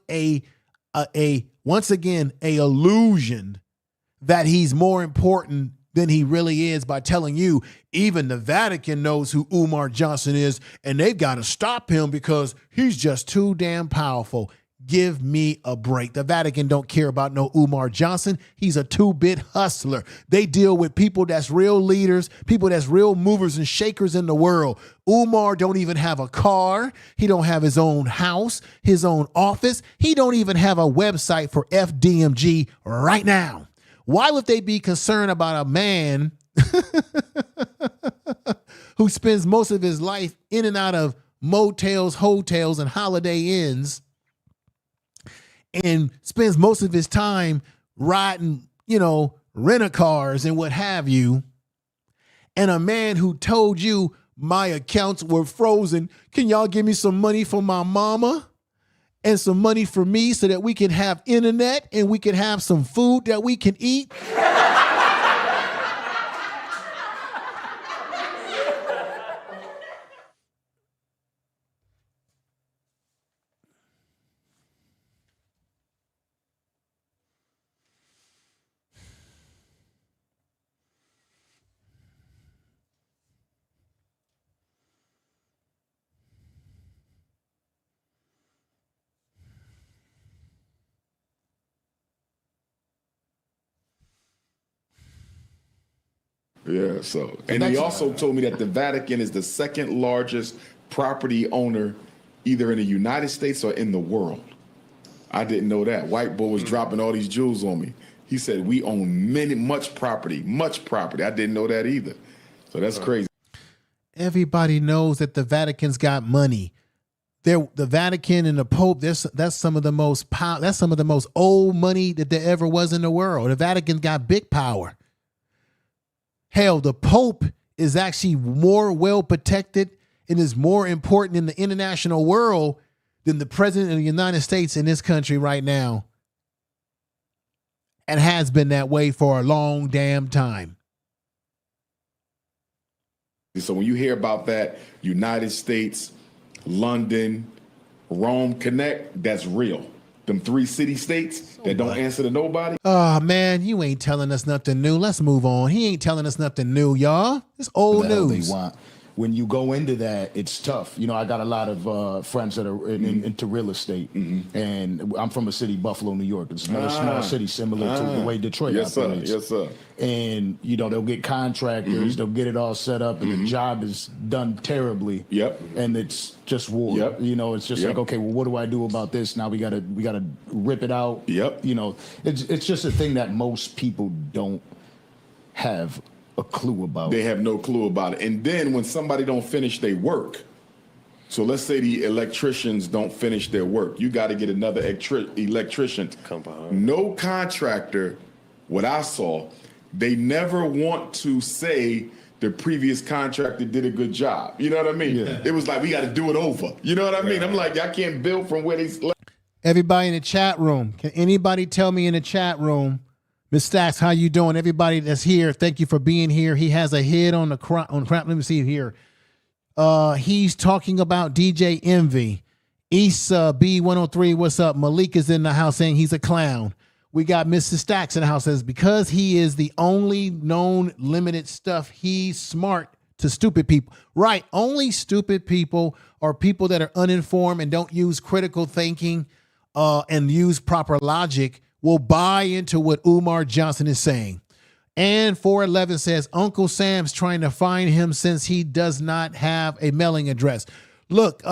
once again, a illusion that he's more important than he really is by telling you even the Vatican knows who Umar Johnson is and they've got to stop him because he's just too damn powerful. Give me a break. The Vatican don't care about no Umar Johnson. He's a 2-bit hustler. They deal with people that's real leaders, people that's real movers and shakers in the world. Umar don't even have a car. He don't have his own house, his own office. He don't even have a website for FDMG right now. Why would they be concerned about a man who spends most of his life in and out of motels, hotels, and Holiday Inns and spends most of his time riding, rent-a-cars and what have you, and a man who told you my accounts were frozen, can y'all give me some money for my mama and some money for me so that we can have internet and we can have some food that we can eat? Yeah, so. And he also told me that the Vatican is the second largest property owner either in the United States or in the world. I didn't know that. White boy was dropping all these jewels on me. He said we own much property. I didn't know that either. So that's crazy. Everybody knows that the Vatican's got money. The Vatican and the Pope, that's some of the most old money that there ever was in the world. The Vatican got big power. Hell, the Pope is actually more well protected and is more important in the international world than the President of the United States in this country right now. And has been that way for a long damn time. So when you hear about that, United States, London, Rome Connect, that's real. Them 3 city-states that don't answer to nobody. Oh, man, you ain't telling us nothing new. Let's move on. He ain't telling us nothing new, y'all. It's old news. They want. When you go into that, it's tough. I got a lot of friends that are into real estate, and I'm from a city, Buffalo, New York. It's another small city similar to the way Detroit operates. Yes, sir. And, they'll get contractors, they'll get it all set up, and the job is done terribly. Yep. And it's just war. Yep. It's just like, okay, well, what do I do about this? Now we gotta rip it out. Yep. It's just a thing that most people don't have a clue about. They have no clue about it. And then when somebody don't finish their work, so let's say the electricians don't finish their work, you got to get another electrician. Come behind. No contractor, what I saw, they never want to say the previous contractor did a good job. You know what I mean? Yeah. It was like, we got to do it over. You know what I mean? I'm like, I can't build from where they... Everybody in the chat room, can anybody tell me in the chat room, Ms. Stacks, how you doing? Everybody that's here, thank you for being here. He has a hit on the crap. Let me see here. He's talking about DJ Envy. Issa B103, what's up? Malik is in the house saying he's a clown. We got Mrs. Stacks in the house says because he is the only known limited stuff, he's smart to stupid people. Right, only stupid people are people that are uninformed and don't use critical thinking and use proper logic will buy into what Umar Johnson is saying. And 411 says, Uncle Sam's trying to find him since he does not have a mailing address. Look,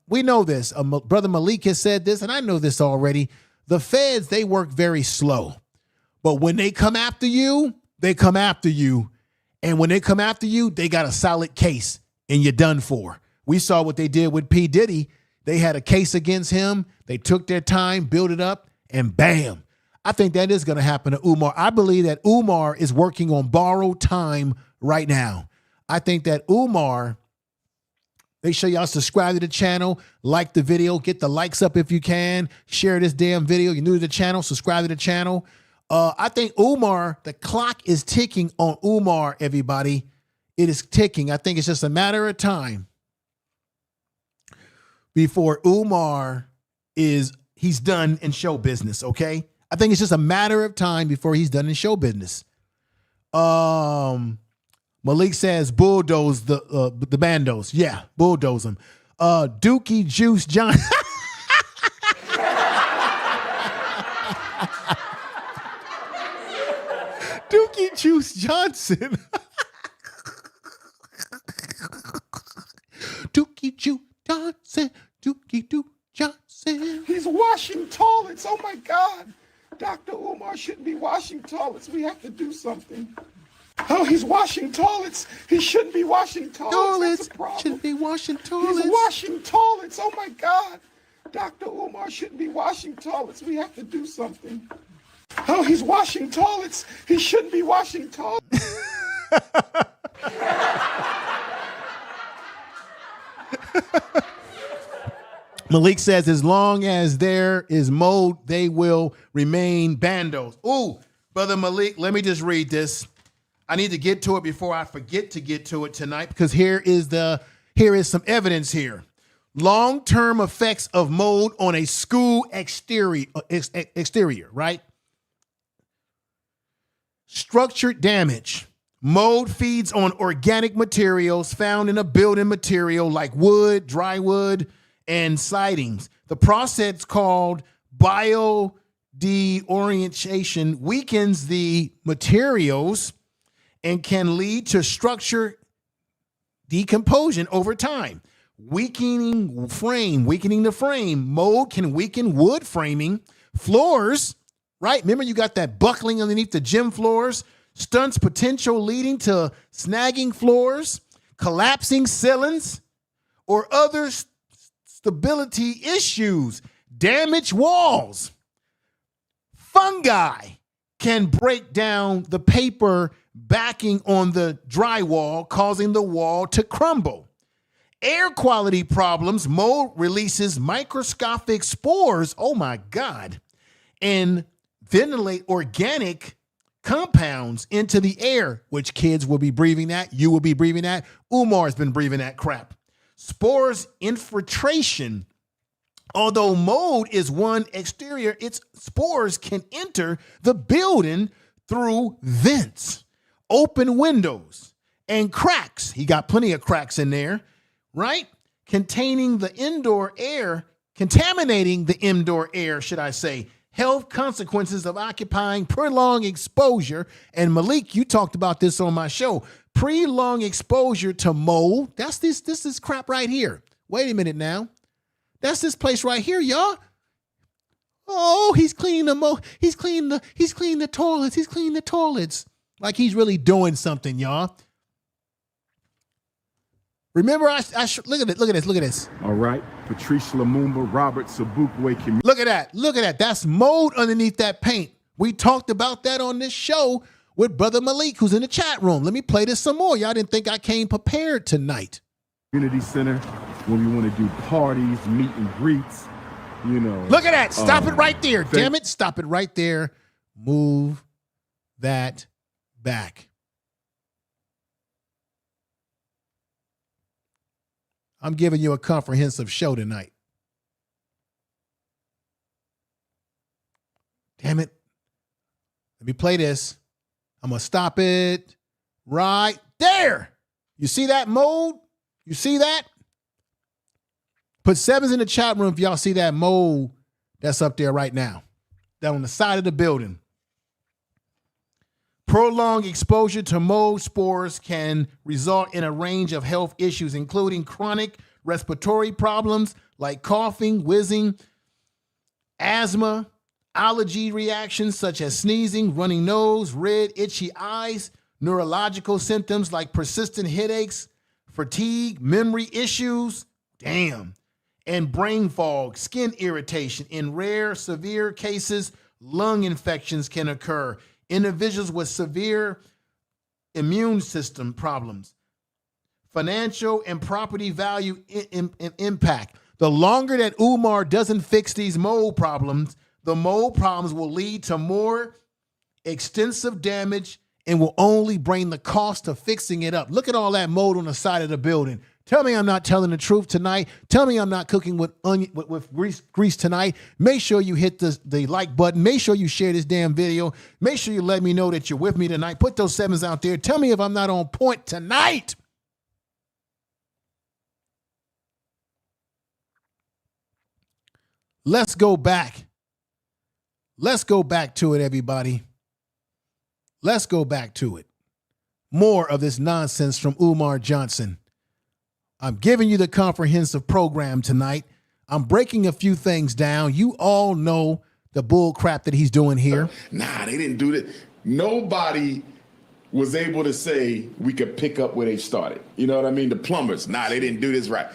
we know this. Brother Malik has said this, and I know this already. The feds, they work very slow. But when they come after you, they come after you. And when they come after you, they got a solid case, and you're done for. We saw what they did with P. Diddy. They had a case against him. They took their time, built it up, and bam. I think that is going to happen to Umar. I believe that Umar is working on borrowed time right now. I think that Umar, make sure y'all subscribe to the channel, like the video, get the likes up if you can, share this damn video. You're new to the channel, subscribe to the channel. I think Umar, the clock is ticking on Umar, everybody. It is ticking. I think it's just a matter of time before Umar he's done in show business, okay? I think it's just a matter of time before he's done in show business. Malik says bulldoze the bandos. Yeah, bulldoze them. Dookie Juice John. Dookie Juice Johnson. Dookie Juice Johnson. Dookie Juice Johnson. He's washing toilets. Oh my God. Dr. Umar shouldn't be washing toilets. We have to do something. Oh, he's washing toilets. He shouldn't be washing toilets. That's a problem. Shouldn't be washing toilets. He's washing toilets. Oh my God. Dr. Umar shouldn't be washing toilets. We have to do something. Oh, he's washing toilets. He shouldn't be washing toilets. Malik says, as long as there is mold, they will remain bandos. Ooh, Brother Malik, let me just read this. I need to get to it before I forget to get to it tonight, because here is some evidence here. Long-term effects of mold on a school exterior, right? Structured damage. Mold feeds on organic materials found in a building material like wood, dry wood, and sidings. The process called biodeorientation weakens the materials and can lead to structure decomposition over time. Weakening the frame. Mold can weaken wood framing. Floors, right? Remember, you got that buckling underneath the gym floors. Stunts potential leading to snagging floors, collapsing ceilings, or other stability issues. Damaged walls. Fungi can break down the paper backing on the drywall, causing the wall to crumble. Air quality problems. Mold releases microscopic spores, oh my God, and ventilate organic compounds into the air, which kids will be breathing that. You will be breathing that. Umar's been breathing that crap. Spores infiltration. Although mold is one exterior, its spores can enter the building through vents, open windows, and cracks. He got plenty of cracks in there, right? Contaminating the indoor air, should I say. Health consequences of occupying prolonged exposure. And Malik, you talked about this on my show. Prolonged exposure to mold. This is crap right here. Wait a minute now. That's this place right here, y'all. Oh, he's cleaning the mold. He's cleaning the toilets. He's cleaning the toilets. Like he's really doing something, y'all. Remember, look at this. All right. Patricia Lumumba, Robert Sobukwe. Look at that. That's mold underneath that paint. We talked about that on this show with Brother Malik, who's in the chat room. Let me play this some more. Y'all didn't think I came prepared tonight. Community center, when we want to do parties, meet and greets, you know. Look at that. Stop it right there. Damn it. Stop it right there. Move that back. I'm giving you a comprehensive show tonight. Damn it. Let me play this. I'm going to stop it right there. You see that mold? You see that? Put sevens in the chat room if y'all see that mold that's up there right now. Down on the side of the building. Prolonged exposure to mold spores can result in a range of health issues, including chronic respiratory problems like coughing, wheezing, asthma, allergy reactions such as sneezing, running nose, red, itchy eyes, neurological symptoms like persistent headaches, fatigue, memory issues, and brain fog, skin irritation. In rare, severe cases, lung infections can occur. Individuals with severe immune system problems, financial and property value impact. The longer that Umar doesn't fix these mold problems, the mold problems will lead to more extensive damage and will only bring the cost of fixing it up. Look at all that mold on the side of the building. Tell me I'm not telling the truth tonight. Tell me I'm not cooking with grease tonight. Make sure you hit the like button. Make sure you share this damn video. Make sure you let me know that you're with me tonight. Put those sevens out there. Tell me if I'm not on point tonight. Let's go back. Let's go back to it, everybody. Let's go back to it. More of this nonsense from Umar Johnson. I'm giving you the comprehensive program tonight. I'm breaking a few things down. You all know the bull crap that he's doing here. Nah, they didn't do that. Nobody was able to say we could pick up where they started. You know what I mean? The plumbers, nah, they didn't do this right.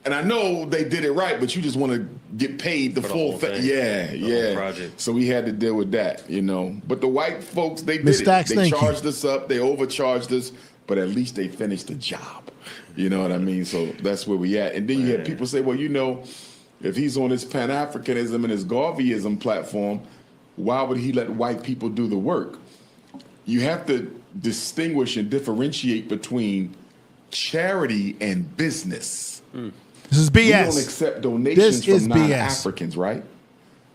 And I know they did it right, but you just want to get paid the full thing. Yeah. So we had to deal with that, you know. But the white folks, they did it. They charged us up. They overcharged us. But at least they finished the job. You know what I mean? So that's where we at. And then you had people say, well, you know, if he's on his Pan-Africanism and his Garveyism platform, why would he let white people do the work? You have to distinguish and differentiate between charity and business. This is BS. We don't accept donations from non-Africans, right?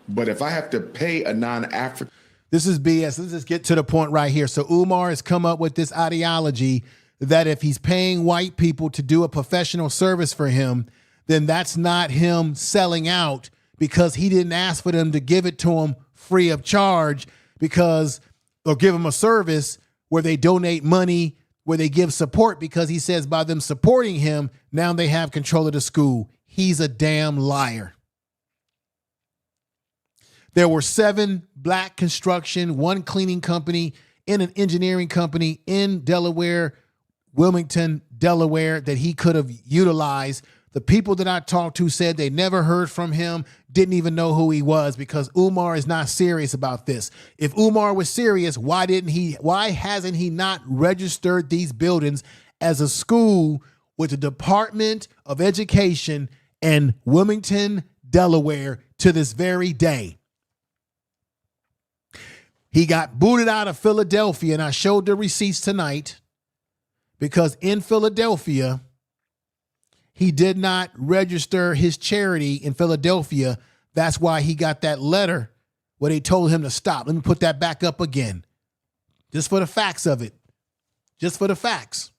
But if I have to pay a non-African... This is BS. Let's just get to the point right here. So Umar has come up with this ideology that if he's paying white people to do a professional service for him, then that's not him selling out because he didn't ask for them to give it to him free of charge or give him a service where they donate money, where they give support, because he says by them supporting him, now they have control of the school. He's a damn liar. There were 7 black construction, 1 cleaning company, and an engineering company in Delaware, Wilmington, Delaware, that he could have utilized. The people that I talked to said they never heard from him, didn't even know who he was, because Umar is not serious about this. If Umar was serious, why hasn't he not registered these buildings as a school with the Department of Education in Wilmington, Delaware to this very day? He got booted out of Philadelphia, and I showed the receipts tonight, because in Philadelphia, he did not register his charity in Philadelphia. That's why he got that letter where they told him to stop. Let me put that back up again, just for the facts of it. Just for the facts.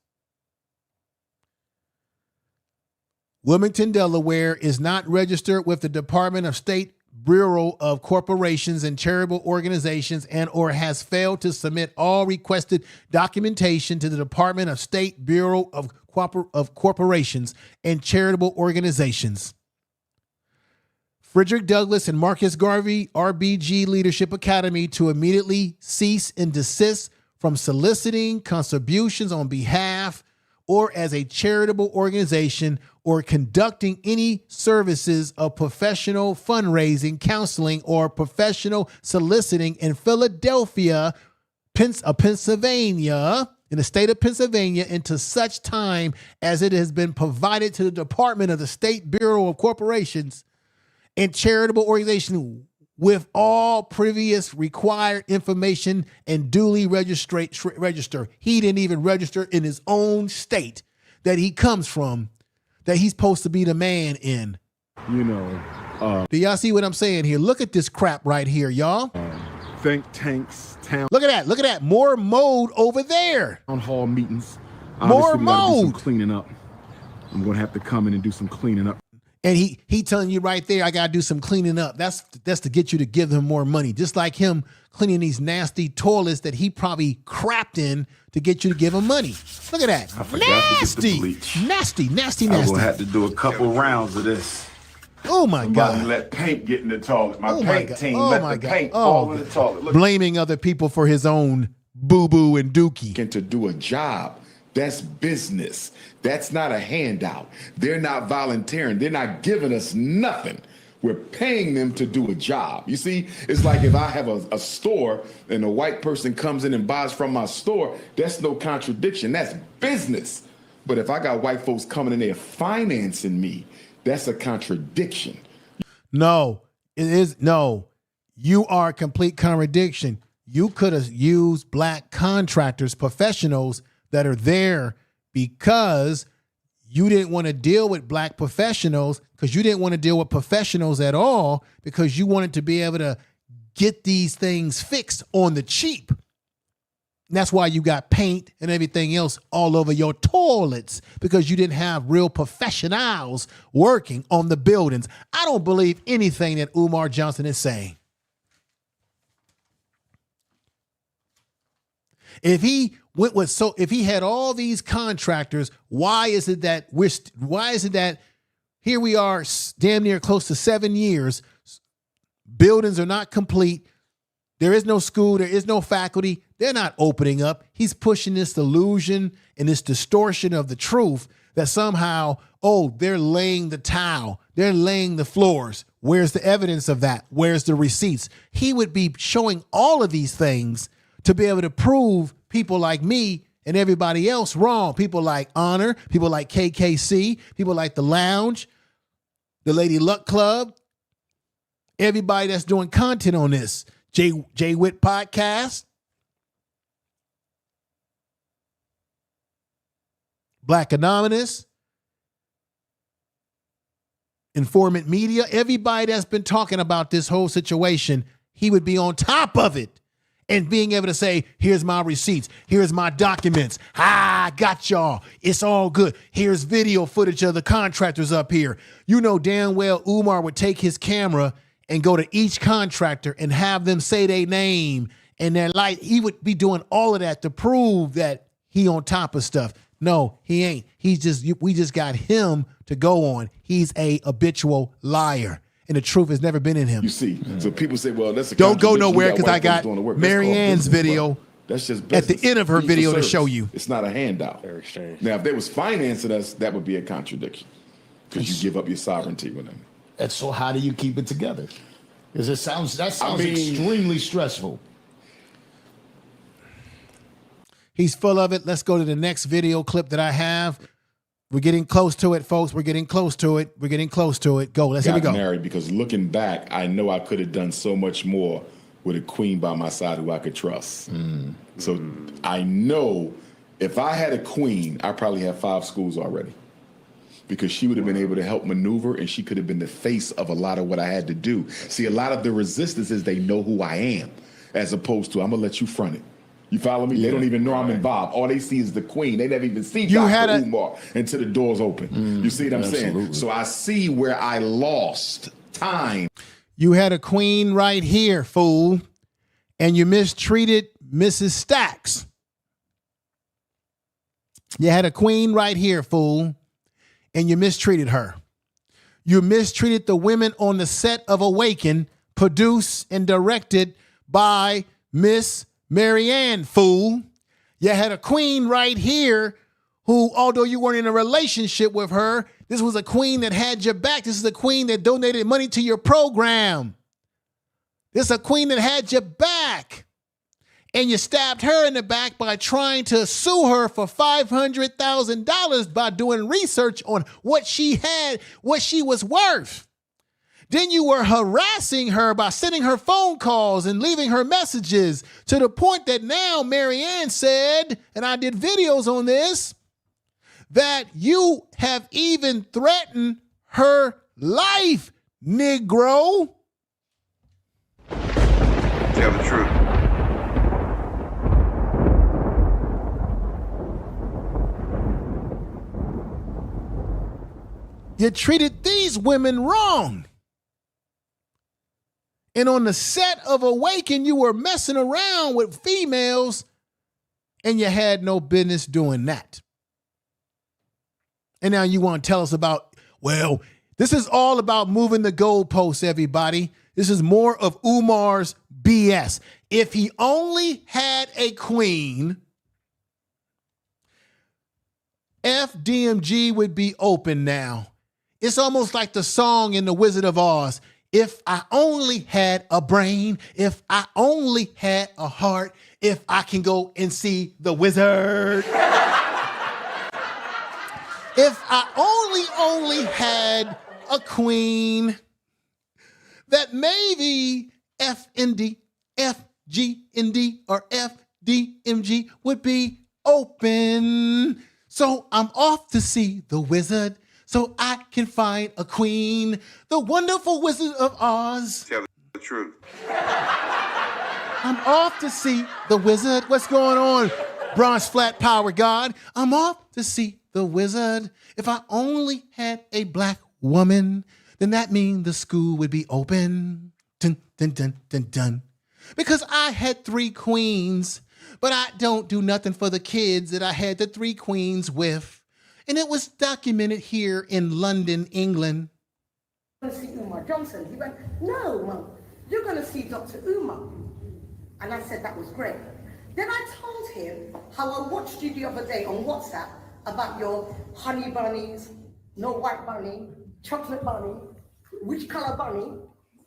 Wilmington, Delaware is not registered with the Department of State Bureau of Corporations and Charitable Organizations, and or has failed to submit all requested documentation to the Department of State Bureau of Corporations and Charitable Organizations. Frederick Douglass and Marcus Garvey, RBG Leadership Academy, to immediately cease and desist from soliciting contributions on behalf or as a charitable organization or conducting any services of professional fundraising, counseling, or professional soliciting in Philadelphia, Pennsylvania, in the state of Pennsylvania, into such time as it has been provided to the Department of the State Bureau of Corporations and Charitable Organization with all previous required information and duly register. He didn't even register in his own state that he comes from, that he's supposed to be the man in. You know. Do y'all see what I'm saying here? Look at this crap right here, y'all. Think tanks, town. Look at that. Look at that. More mode over there. Town hall meetings. More Obviously, we gotta do some mode. cleaning up. I'm going to have to come in and do some cleaning up. And he telling you right there, I got to do some cleaning up. That's to get you to give him more money. Just like him cleaning these nasty toilets that he probably crapped in to get you to give him money. Look at that. I forgot to get the bleach. Nasty. I'm going to have to do a couple rounds of this. Oh, my Somebody God. let paint get in the toilet. My Oh, my paint God. team Oh, let my the God. paint Oh, fall in the toilet. Look, blaming other people for his own boo-boo and dookie. to do a job. That's business. That's not a handout. They're not volunteering. They're not giving us nothing. We're paying them to do a job. You see, it's like if I have a store and a white person comes in and buys from my store, that's no contradiction. That's business. But if I got white folks coming in there financing me, that's a contradiction. No, it is. No, you are a complete contradiction. You could have used black contractors, professionals that are there because you didn't want to deal with black professionals, because you didn't want to deal with professionals at all, because you wanted to be able to get these things fixed on the cheap. And that's why you got paint and everything else all over your toilets, because you didn't have real professionals working on the buildings. I don't believe anything that Umar Johnson is saying. If he had all these contractors, why is it that here we are damn near close to 7 years, buildings are not complete, there is no school, there is no faculty, they're not opening up. He's pushing this illusion and this distortion of the truth that somehow, oh, they're laying the towel, they're laying the floors. Where's the evidence of that? Where's the receipts? He would be showing all of these things to be able to prove people like me and everybody else wrong. People like Honor, people like KKC, people like The Lounge, the Lady Luck Club, everybody that's doing content on this. Jay Witt Podcast, Black Anonymous, Informant Media, everybody that's been talking about this whole situation, he would be on top of it and being able to say, here's my receipts, here's my documents, I got y'all, it's all good. Here's video footage of the contractors up here. You know damn well Umar would take his camera and go to each contractor and have them say their name and their light. He would be doing all of that to prove that he on top of stuff. No, he ain't. We just got him to go on. He's a habitual liar, and the truth has never been in him. You see, so people say, well, that's a don't go nowhere because I got Mary Ann's video. That's just at the end of her video to show you. It's not a handout. Fair exchange. Now, if they was financing us, that would be a contradiction because you give up your sovereignty with them. And so how do you keep it together? Because that sounds extremely stressful. He's full of it. Let's go to the next video clip that I have. We're getting close to it, folks. We're getting close to it. We're getting close to it. Go. Here we go. Married because looking back, I know I could have done so much more with a queen by my side who I could trust. So I know if I had a queen, I probably have 5 schools already. Because she would have been able to help maneuver and she could have been the face of a lot of what I had to do. See, a lot of the resistance is they know who I am, as opposed to I'm gonna let you front it. You follow me? Yeah. They don't even know I'm involved. All they see is the queen. They never even see Dr. Umar until the door's open. You see what I'm saying? So I see where I lost time. You had a queen right here, fool, and you mistreated Mrs. Stacks. You had a queen right here, fool, and you mistreated her. You mistreated the women on the set of Awaken, produced and directed by Miss Mary Ann, fool. You had a queen right here who, although you weren't in a relationship with her, this was a queen that had your back. This is a queen that donated money to your program. This is a queen that had your back. And you stabbed her in the back by trying to sue her for $500,000 by doing research on what she had, what she was worth. Then you were harassing her by sending her phone calls and leaving her messages to the point that now Mary Ann said, and I did videos on this, that you have even threatened her life, Negro. Tell the truth. You treated these women wrong. And on the set of Awaken, you were messing around with females and you had no business doing that. And now you want to tell us about, well, this is all about moving the goalposts, everybody. This is more of Umar's BS. If he only had a queen, FDMG would be open now. It's almost like the song in The Wizard of Oz. If I only had a brain, if I only had a heart, if I can go and see the wizard. If I only had a queen, that maybe FND, FGND, or FDMG would be open. So I'm off to see the wizard so I can find a queen, the wonderful Wizard of Oz. Tell the truth. I'm off to see the wizard. What's going on, Bronze Flat Power God? I'm off to see the wizard. If I only had a black woman, then that means the school would be open. Dun, dun, dun, dun, dun. Because I had 3 queens, but I don't do nothing for the kids that I had the 3 queens with. And it was documented here in London, England. I'm going to see Umar Johnson. He went, no, Mum, you're going to see Dr. Umar. And I said that was great. Then I told him how I watched you the other day on WhatsApp about your honey bunnies, no white bunny, chocolate bunny, which color bunny,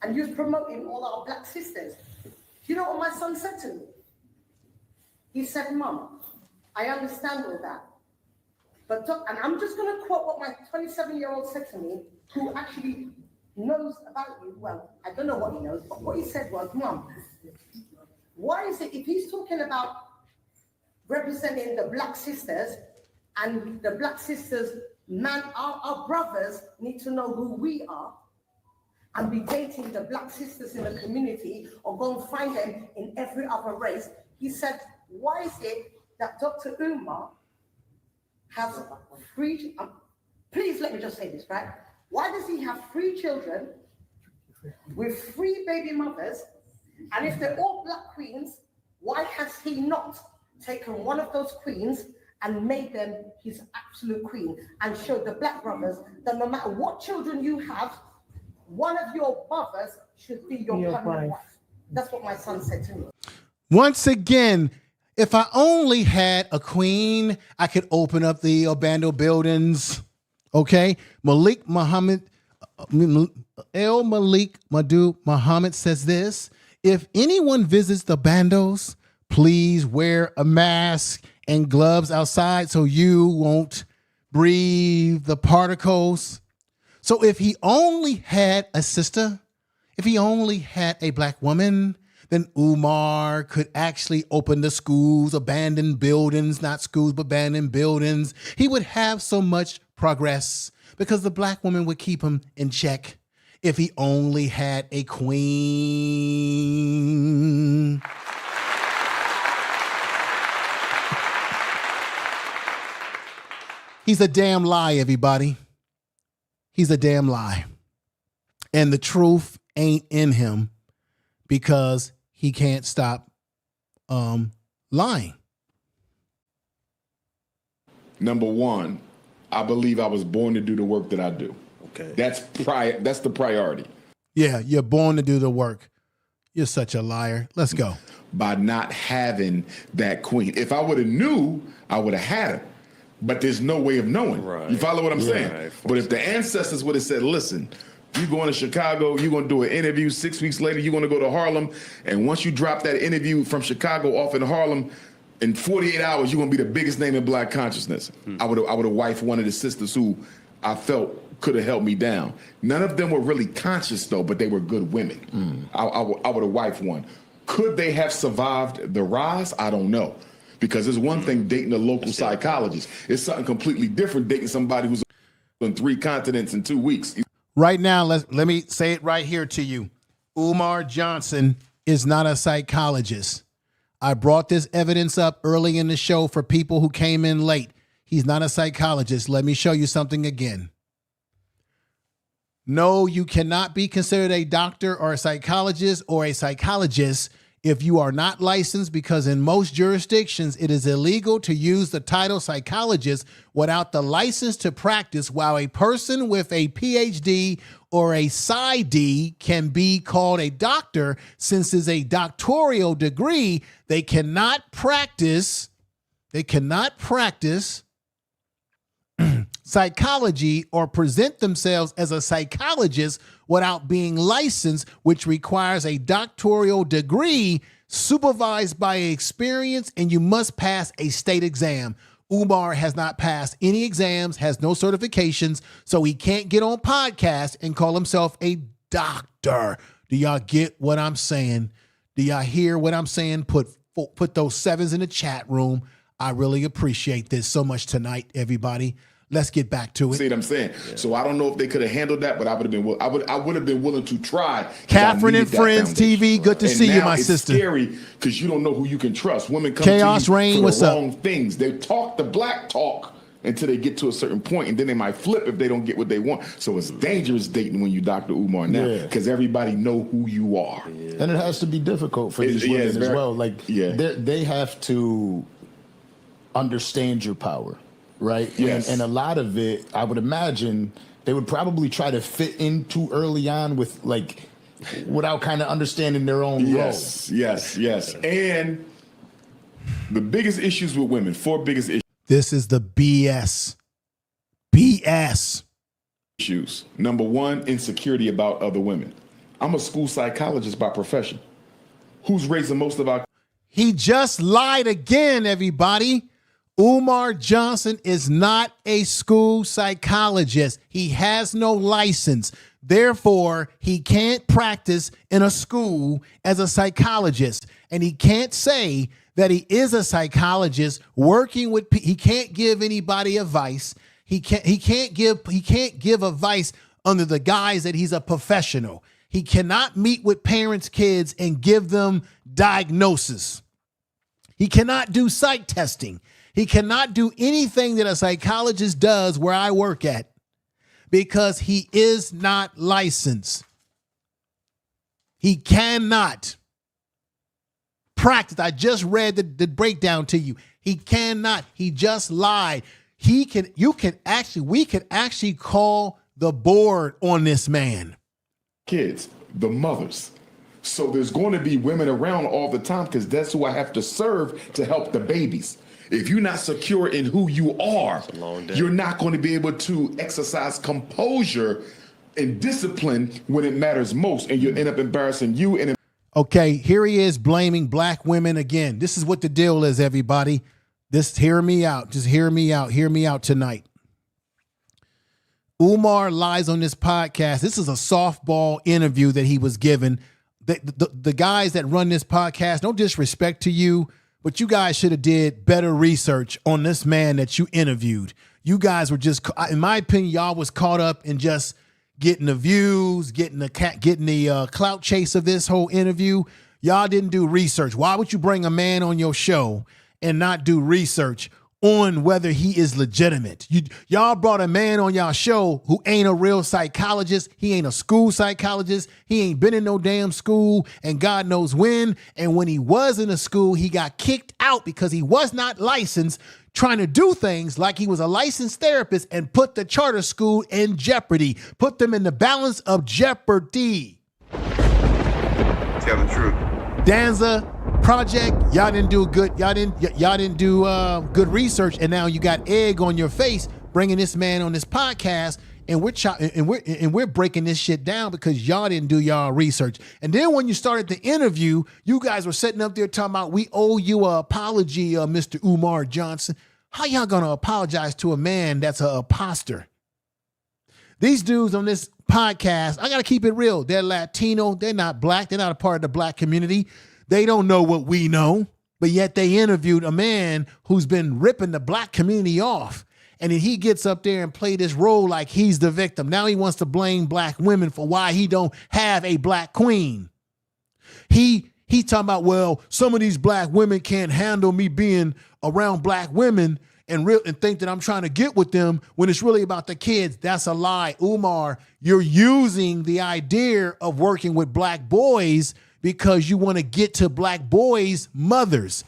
and you're promoting all our black sisters. You know what my son said to me? He said, Mom, I understand all that. But, and I'm just going to quote what my 27-year-old said to me, who actually knows about you. Well, I don't know what he knows, but what he said was, Mom, why is it, if he's talking about representing the black sisters, and the black sisters, man, our brothers need to know who we are, and be dating the black sisters in the community, or go and find them in every other race. He said, why is it that Dr. Umar has three, please let me just say this, right? Why does he have 3 children with 3 baby mothers? And if they're all black queens, why has he not taken one of those queens and made them his absolute queen, and showed the black brothers that no matter what children you have, one of your brothers should be your permanent wife? That's what my son said to me. Once again, if I only had a queen, I could open up the Obando buildings. Okay. Malik Muhammad, El Malik Madu Muhammad says this: if anyone visits the bandos, please wear a mask and gloves outside so you won't breathe the particles. So if he only had a sister, if he only had a black woman, then Umar could actually open the schools, abandoned buildings, not schools, but abandoned buildings. He would have so much progress because the black woman would keep him in check if he only had a queen. He's a damn lie, everybody. He's a damn lie. And the truth ain't in him because he can't stop lying. Number one, I believe I was born to do the work that I do. Okay. That's the priority. Yeah, you're born to do the work. You're such a liar. Let's go. By not having that queen. If I would have knew, I would have had her. But there's no way of knowing. Right. You follow what I'm saying? Right. But if the ancestors would have said, listen, you're going to Chicago, you're going to do an interview, 6 weeks later, you're going to go to Harlem, and once you drop that interview from Chicago off in Harlem, in 48 hours, you're going to be the biggest name in black consciousness. I would have wifed one of the sisters who I felt could have held me down. None of them were really conscious, though, but they were good women. I would have wifed one. Could they have survived the rise? I don't know. Because it's one thing dating a local psychologist. It's something completely different dating somebody who's on 3 continents in 2 weeks. Right now, let me say it right here to you. Umar Johnson is not a psychologist. I brought this evidence up early in the show for people who came in late. He's not a psychologist. Let me show you something again. No, you cannot be considered a doctor or a psychologist if you are not licensed, because in most jurisdictions, it is illegal to use the title psychologist without the license to practice, while a person with a PhD or a PsyD can be called a doctor. Since it's a doctoral degree, they cannot practice psychology or present themselves as a psychologist without being licensed, which requires a doctoral degree supervised by experience, and you must pass a state exam. Umar has not passed any exams, has no certifications, so he can't get on podcasts and call himself a doctor. Do y'all get what I'm saying? Do y'all hear what I'm saying? Put those 7s in the chat room. I really appreciate this so much tonight, everybody. Let's get back to it. See what I'm saying? Yeah. So I don't know if they could have handled that, but I would have been willing to try. Catherine and Friends TV, good to see you, my sister. It's scary because you don't know who you can trust. Women come Chaos to you Rain, for what's the up? wrong things. They talk the black talk until they get to a certain point, and then they might flip if they don't get what they want. So it's dangerous dating when you Dr. Umar now, because everybody know who you are. Yeah. And it has to be difficult for these women as well. Like they have to understand your power. Right. Yes. And a lot of it, I would imagine, they would probably try to fit in too early on without kind of understanding their own role. Yes. And the biggest issues with women, 4 biggest issues. This is the BS. BS. Issues. Number one, insecurity about other women. I'm a school psychologist by profession. Who's raising most of our... He just lied again, everybody. Umar Johnson is not a school psychologist. He has no license. Therefore, he can't practice in a school as a psychologist. And he can't say that he is a psychologist working with he can't give anybody advice. He can't give advice under the guise that he's a professional. He cannot meet with parents' kids and give them diagnosis. He cannot do psych testing. He cannot do anything that a psychologist does where I work at because he is not licensed. He cannot practice. I just read the breakdown to you. He cannot. He just lied. We can actually call the board on this man. Kids, the mothers. So there's going to be women around all the time because that's who I have to serve to help the babies. If you're not secure in who you are, you're not going to be able to exercise composure and discipline when it matters most, and you end up embarrassing you. And okay, here he is blaming black women again. This is what the deal is, everybody. Hear me out. Just hear me out. Hear me out tonight. Umar lies on this podcast. This is a softball interview that he was given. The guys that run this podcast, no disrespect to you, but you guys should have did better research on this man that you interviewed. You guys were just, in my opinion, y'all was caught up in just getting the views, getting the clout chase of this whole interview. Y'all didn't do research. Why would you bring a man on your show and not do research on whether he is legitimate? Y'all brought a man on y'all show who ain't a real psychologist. He ain't a school psychologist. He ain't been in no damn school, and God knows when. And when he was in a school, he got kicked out because he was not licensed, trying to do things like he was a licensed therapist and put the charter school in jeopardy, put them in the balance of jeopardy. Tell the truth. Danza project, y'all didn't do good. Y'all didn't do good research, and now you got egg on your face bringing this man on this podcast, and we're breaking this shit down because y'all didn't do y'all research. And then when you started the interview, you guys were sitting up there talking about we owe you an apology, Mr. Umar Johnson. How y'all gonna apologize to a man that's an imposter? These dudes on this podcast, I gotta keep it real. They're Latino. They're not black. They're not a part of the black community. They don't know what we know, but yet they interviewed a man who's been ripping the black community off. And then he gets up there and play this role like he's the victim. Now he wants to blame black women for why he don't have a black queen. He talking about, well, some of these black women can't handle me being around black women and think that I'm trying to get with them when it's really about the kids. That's a lie. Umar, you're using the idea of working with black boys because you want to get to black boys' mothers.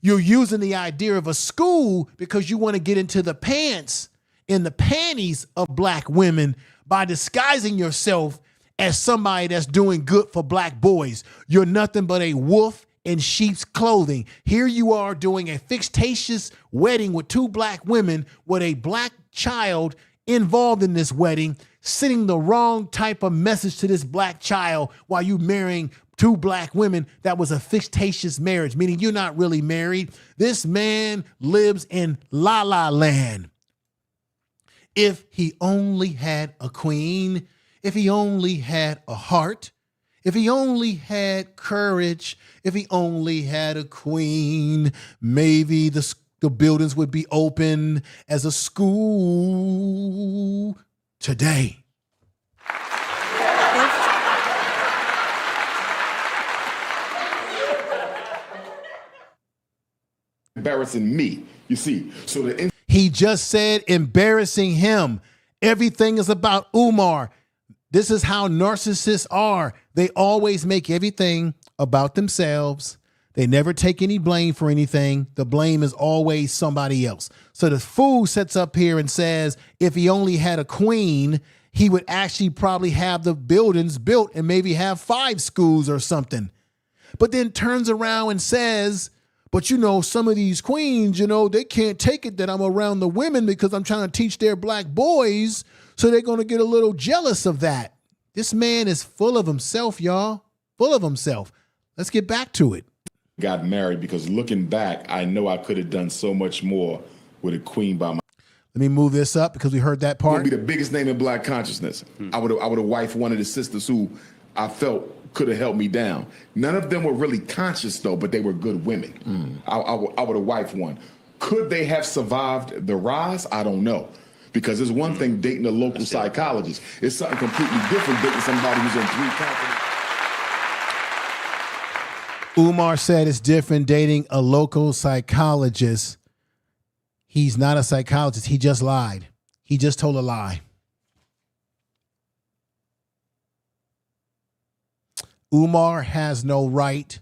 You're using the idea of a school because you want to get into the pants and the panties of black women by disguising yourself as somebody that's doing good for black boys. You're nothing but a wolf in sheep's clothing. Here you are doing a fictitious wedding with two black women with a black child involved in this wedding, sending the wrong type of message to this black child while you marrying two black women. That was a fictitious marriage, meaning you're not really married. This man lives in La La Land. If he only had a queen, if he only had a heart, if he only had courage, if he only had a queen, maybe the buildings would be open as a school today. Embarrassing me, you see. So he just said embarrassing him. Everything is about Umar. This is how narcissists are. They always make everything about themselves. They never take any blame for anything. The blame is always somebody else. So the fool sits up here and says, if he only had a queen, he would actually probably have the buildings built and maybe have 5 schools or something. But then turns around and says, But, you know, some of these queens, you know, they can't take it that I'm around the women because I'm trying to teach their black boys. So they're going to get a little jealous of that. This man is full of himself, y'all. Full of himself. Let's get back to it. Got married because looking back, I know I could have done so much more with a queen by my. Let me move this up because we heard that part. Would be the biggest name in black consciousness. I would have wifed one of the sisters who I felt could have held me down. None of them were really conscious though, but they were good women. I would have wifed one. Could they have survived the rise? I don't know. Because it's one thing dating a local psychologist. It's something completely different dating somebody who's in 3 continents. Umar said it's different dating a local psychologist. He's not a psychologist. He just lied. He just told a lie. Umar has no right.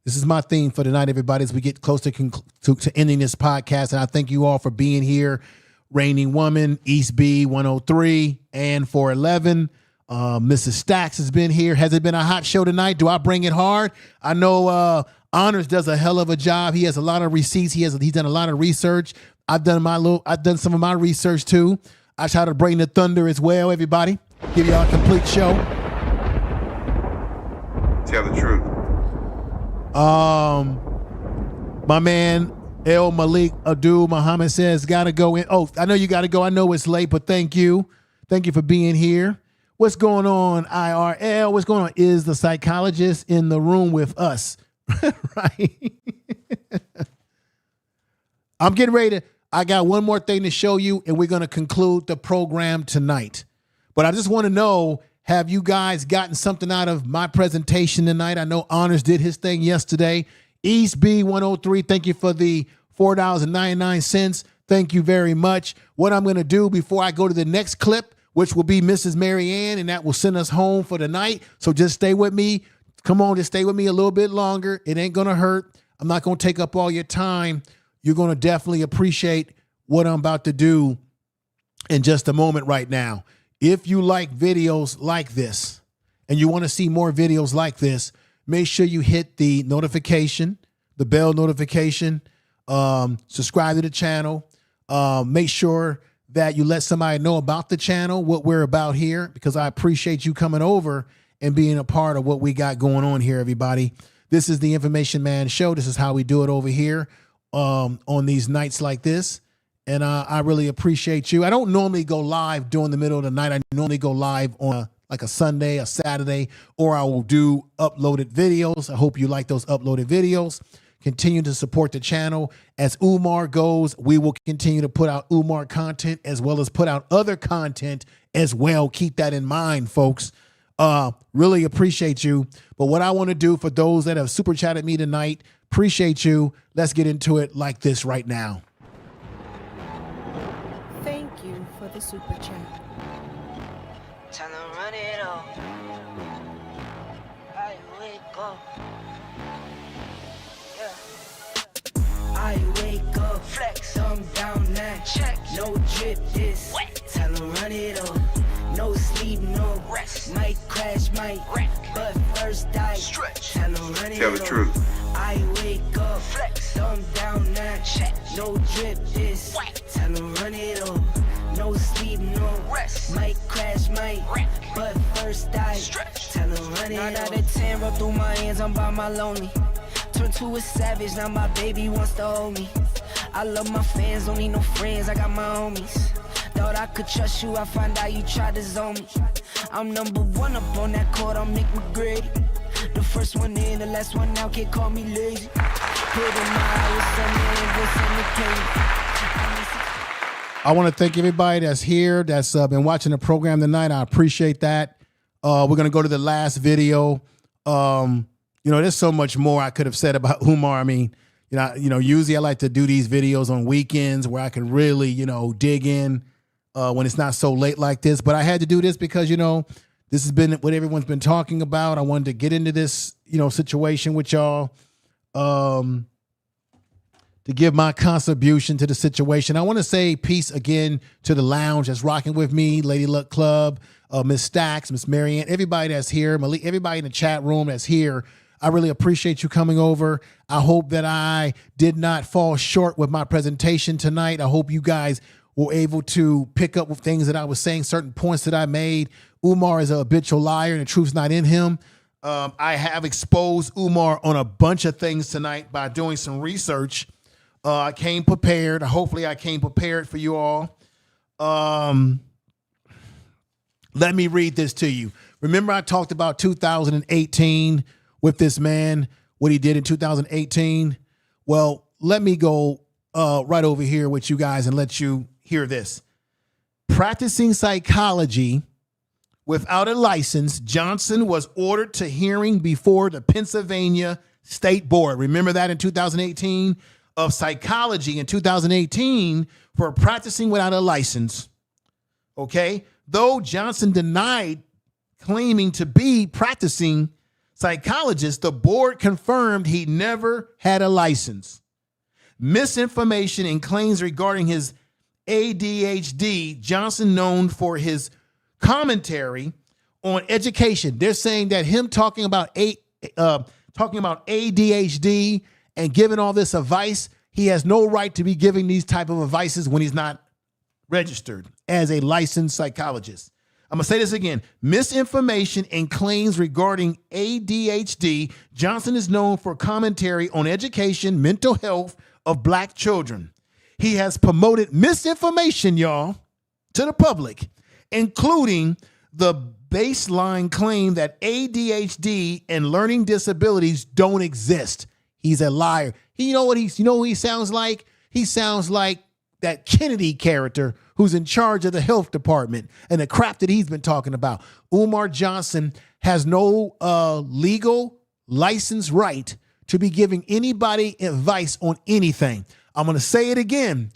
This is my theme for tonight, everybody, as we get close to ending this podcast. And I thank you all for being here. Reigning Woman, East B 103 and 411. Mrs. Stacks has been here. Has it been a hot show tonight? Do I bring it hard? I know Honors does a hell of a job. He has a lot of receipts. He's done a lot of research. I've done some of my research too. I try to bring the thunder as well, everybody. Give y'all a complete show. Tell the truth. My man El Malik Abdul Muhammad says, gotta go in. Oh, I know you gotta go. I know it's late, but thank you. Thank you for being here. What's going on, IRL? What's going on? Is the psychologist in the room with us? Right? I'm getting ready to, I got one more thing to show you, and we're going to conclude the program tonight. But I just want to know, have you guys gotten something out of my presentation tonight? I know Honors did his thing yesterday. East B 103, thank you for the $4.99. Thank you very much. What I'm going to do before I go to the next clip, which will be Mrs. Marianne, and that will send us home for the night. So just stay with me. Come on, just stay with me a little bit longer. It ain't going to hurt. I'm not going to take up all your time. You're going to definitely appreciate what I'm about to do in just a moment right now. If you like videos like this and you want to see more videos like this, make sure you hit the notification, the bell notification, subscribe to the channel. Make sure that you let somebody know about the channel, what we're about here, because I appreciate you coming over and being a part of what we got going on here, everybody. This is the Information Man Show. This is how we do it over here on these nights like this. And I really appreciate you. I don't normally go live during the middle of the night. I normally go live on like a Sunday, a Saturday, or I will do uploaded videos. I hope you like those uploaded videos. Continue to support the channel. As Umar goes, we will continue to put out Umar content as well as put out other content as well. Keep that in mind, folks. Really appreciate you. But what I want to do for those that have super chatted me tonight, appreciate you. Let's get into it like this right now. Thank you for the super chat. Time to run it all. I wake up. Yeah. I wake up. Flex. Thumb down now. Check. No drip this. Wet. Time to run it all. No sleep, no rest. Might crash, might wreck. But first I stretch. Time to run it all. Tell the truth. I wake up. Flex. Thumb down now. Check. No drip this. Wet. Time to run it all. No sleep, no rest. Might crash, might wreck. But first I stretch. Tell them run it. 9 out of 10 roll through my hands. I'm by my lonely. Turned to a savage. Now my baby wants to hold me. I love my fans. Don't need no friends. I got my homies. Thought I could trust you. I find out you tried to zone me. I'm number 1 up on that court. I'm Nick McGrady. The first one in, the last one out. Can't call me lazy. Put in my hours. I want to thank everybody that's here, that's been watching the program tonight. I appreciate that. We're going to go to the last video. There's so much more I could have said about Umar. I mean, usually I like to do these videos on weekends where I can really, dig in when it's not so late like this. But I had to do this because, this has been what everyone's been talking about. I wanted to get into this, situation with y'all. To give my contribution to the situation. I want to say peace again to the lounge that's rocking with me, Lady Luck Club, Miss Stacks, Miss Marianne, everybody that's here, Malik, everybody in the chat room that's here. I really appreciate you coming over. I hope that I did not fall short with my presentation tonight. I hope you guys were able to pick up with things that I was saying, certain points that I made. Umar is a habitual liar and the truth's not in him. I have exposed Umar on a bunch of things tonight by doing some research. I came prepared. Hopefully I came prepared for you all. Let me read this to you. Remember I talked about 2018 with this man, what he did in 2018? Well, let me go right over here with you guys and let you hear this. Practicing psychology without a license, Johnson was ordered to hearing before the Pennsylvania State Board. Remember that in 2018? Of psychology in 2018 for practicing without a license. Okay? Though Johnson denied claiming to be practicing psychologist, the board confirmed he never had a license. Misinformation and claims regarding his ADHD, Johnson known for his commentary on education. They're saying that him talking about ADHD and giving all this advice, he has no right to be giving these type of advices when he's not registered as a licensed psychologist. I'm going to say this again. Misinformation and claims regarding ADHD. Johnson is known for commentary on education, mental health of black children. He has promoted misinformation, y'all, to the public, including the baseline claim that ADHD and learning disabilities don't exist. He's a liar. You know what he sounds like? He sounds like that Kennedy character who's in charge of the health department and the crap that he's been talking about. Umar Johnson has no legal license right to be giving anybody advice on anything. I'm going to say it again.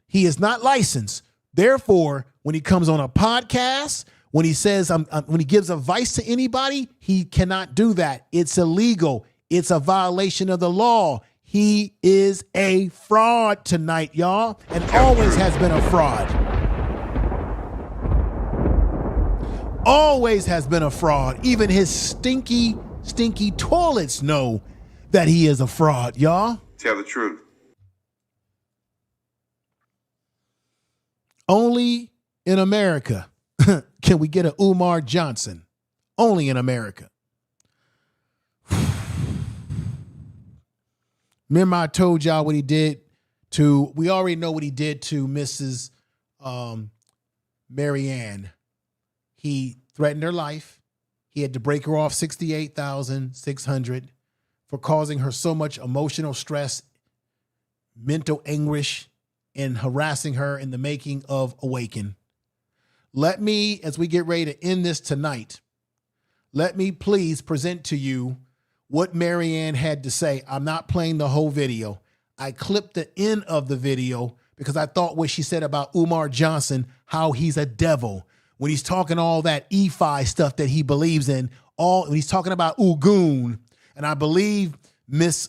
He is not licensed. Therefore, when he comes on a podcast, when he says, when he gives advice to anybody, he cannot do that. It's illegal. It's a violation of the law. He is a fraud tonight, y'all, and always has been a fraud. Always has been a fraud. Even his stinky toilets know that he is a fraud, y'all. Tell the truth. Only in America can we get a Umar Johnson. Only in America. Remember I told y'all what he did to, we already know what he did to Mrs. Marianne. He threatened her life. He had to break her off $68,600 for causing her so much emotional stress, mental anguish, and harassing her in the making of Awaken. Let me, as we get ready to end this tonight, let me please present to you what Marianne had to say. I'm not playing the whole video. I clipped the end of the video because I thought what she said about Umar Johnson, how he's a devil. When he's talking all that EFI stuff that he believes in, when he's talking about Ogun, and I believe Miss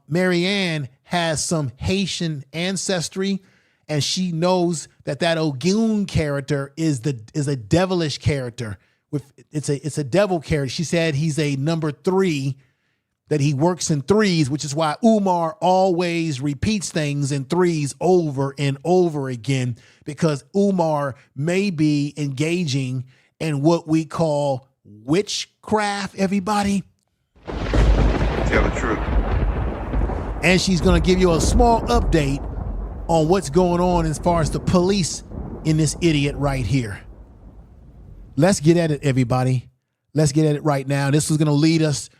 Marianne has some Haitian ancestry, and she knows that Ogun character is a devilish character. It's a devil character. She said he's a number 3, that he works in 3s, which is why Umar always repeats things in 3s over and over again, because Umar may be engaging in what we call witchcraft, everybody. Tell the truth. And she's going to give you a small update on what's going on as far as the police in this idiot right here. Let's get at it, everybody. Let's get at it right now. This is going to lead us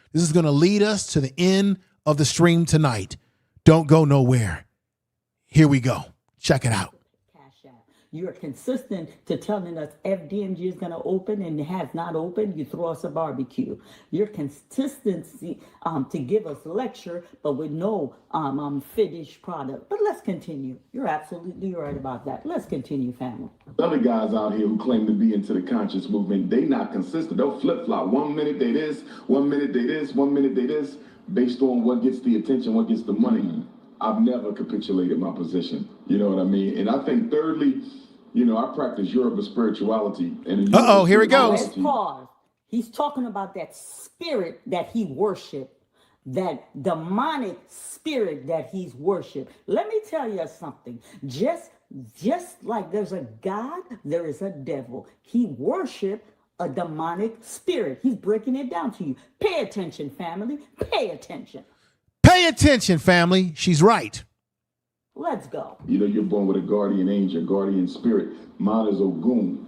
to the end of the stream tonight. Don't go nowhere. Here we go. Check it out. You're consistent to telling us FDMG is going to open and it has not opened. You throw us a barbecue. Your consistency to give us a lecture, but with no finished product. But let's continue. You're absolutely right about that. Let's continue, family. Other guys out here who claim to be into the conscious movement, they not consistent. They'll flip-flop. 1 minute they this, 1 minute they this, 1 minute they this, based on what gets the attention, what gets the money. Mm-hmm. I've never capitulated my position. You know what I mean? And I think thirdly, I practice Yoruba spirituality. And here it goes. Pause. He's talking about that spirit that he worshiped, that demonic spirit that he's worshiped. Let me tell you something. Just like there's a God, there is a devil. He worshiped a demonic spirit. He's breaking it down to you. Pay attention, family. Pay attention. Pay attention, family. She's right. Let's go. You know, you're born with a guardian angel, guardian spirit. Mine is Ogun.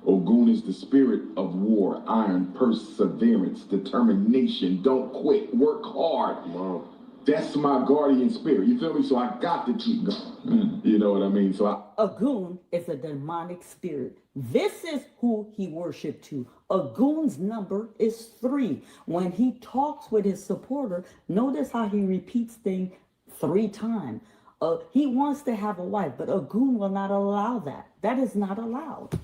Ogun is the spirit of war, iron, perseverance, determination. Don't quit. Work hard. Wow. That's my guardian spirit. You feel me? So I got to keep going. You know what I mean? Ogun is a demonic spirit. This is who he worshiped to. Ogun's number is 3. When he talks with his supporter, notice how he repeats things 3 times. He wants to have a wife, but Ogun will not allow that. That is not allowed.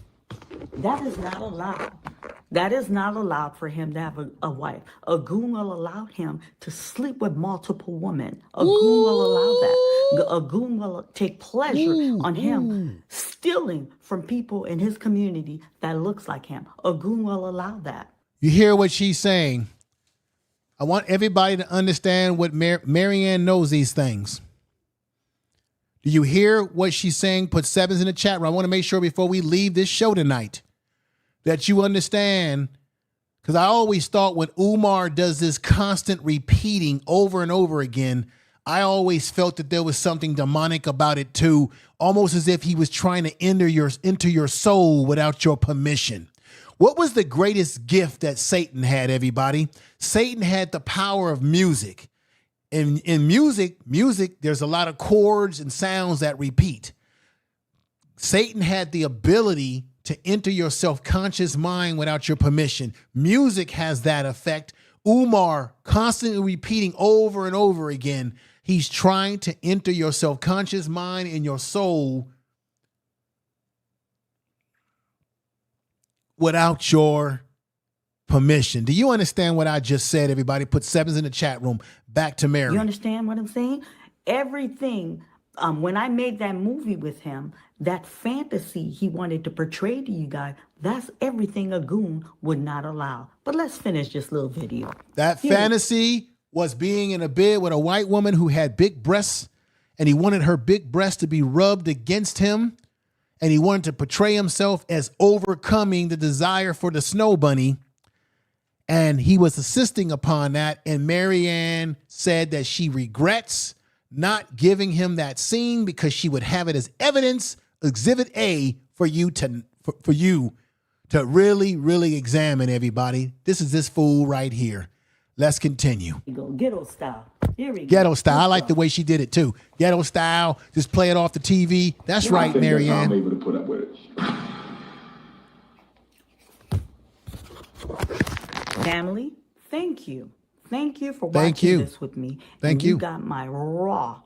That is not allowed. That is not allowed for him to have a wife. Ogun will allow him to sleep with multiple women. Ogun will allow that. Ogun will take pleasure on him stealing from people in his community that looks like him. Ogun will allow that. You hear what she's saying? I want everybody to understand what Marianne knows these things. Do you hear what she's saying? Put 7s in the chat room. I want to make sure before we leave this show tonight that you understand, because I always thought when Umar does this constant repeating over and over again, I always felt that there was something demonic about it too, almost as if he was trying to enter your soul without your permission. What was the greatest gift that Satan had, everybody? Satan had the power of music. In music, there's a lot of chords and sounds that repeat. Satan had the ability to enter your self-conscious mind without your permission. Music has that effect. Umar constantly repeating over and over again. He's trying to enter your self-conscious mind and your soul without your permission. Do you understand what I just said, everybody? Put 7s in the chat room. Back to Mary. You understand what I'm saying? Everything, when I made that movie with him, that fantasy he wanted to portray to you guys, that's everything Ogun would not allow. But let's finish this little video. That fantasy was being in a bed with a white woman who had big breasts, and he wanted her big breasts to be rubbed against him, and he wanted to portray himself as overcoming the desire for the snow bunny. And he was assisting upon that. And Marianne said that she regrets not giving him that scene because she would have it as evidence, exhibit A, for you to really, really examine, everybody. This is this fool right here. Let's continue. Ghetto style. Here we go. Ghetto style. I like the way she did it too. Ghetto style. Just play it off the TV. That's right, Marianne. I'm able to put up with it. Family, thank you. Thank you for watching this with me. Thank you. You got my raw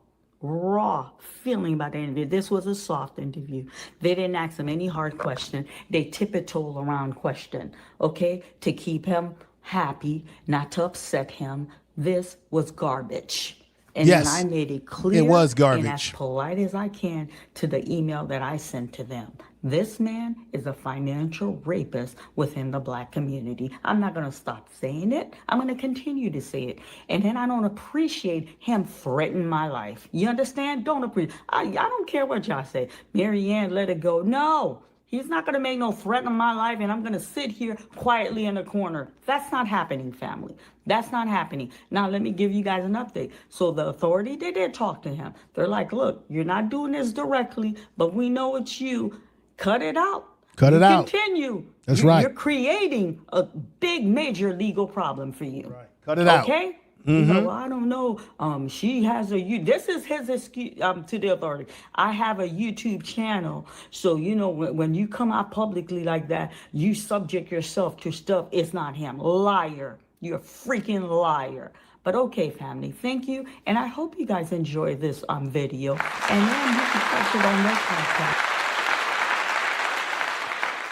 feeling about the interview. This was a soft interview. They didn't ask him any hard question. They tiptoe around question, okay? To keep him happy, not to upset him. This was garbage. And yes, then I made it clear. It was garbage. And as polite as I can to the email that I sent to them. This man is a financial rapist within the Black community. I'm not going to stop saying it. I'm going to continue to say it. And then I don't appreciate him threatening my life. You understand? Don't appreciate. I don't care what y'all say. Marianne, let it go. No. He's not going to make no threat in my life, and I'm going to sit here quietly in the corner. That's not happening, family. That's not happening. Now, let me give you guys an update. So the authority, they did talk to him. They're like, look, you're not doing this directly, but we know it's you. Cut it out. Cut it out. Continue. That's right. You're creating a big, major legal problem for you. Right. Cut it out. Okay? Mm-hmm. Well, I don't know. She has this is his excuse to the authority. I have a YouTube channel, so you know when you come out publicly like that, you subject yourself to stuff. It's not him. Liar. You're a freaking liar. But okay, family, thank you, and I hope you guys enjoy this video. And then you can catch it on next podcast.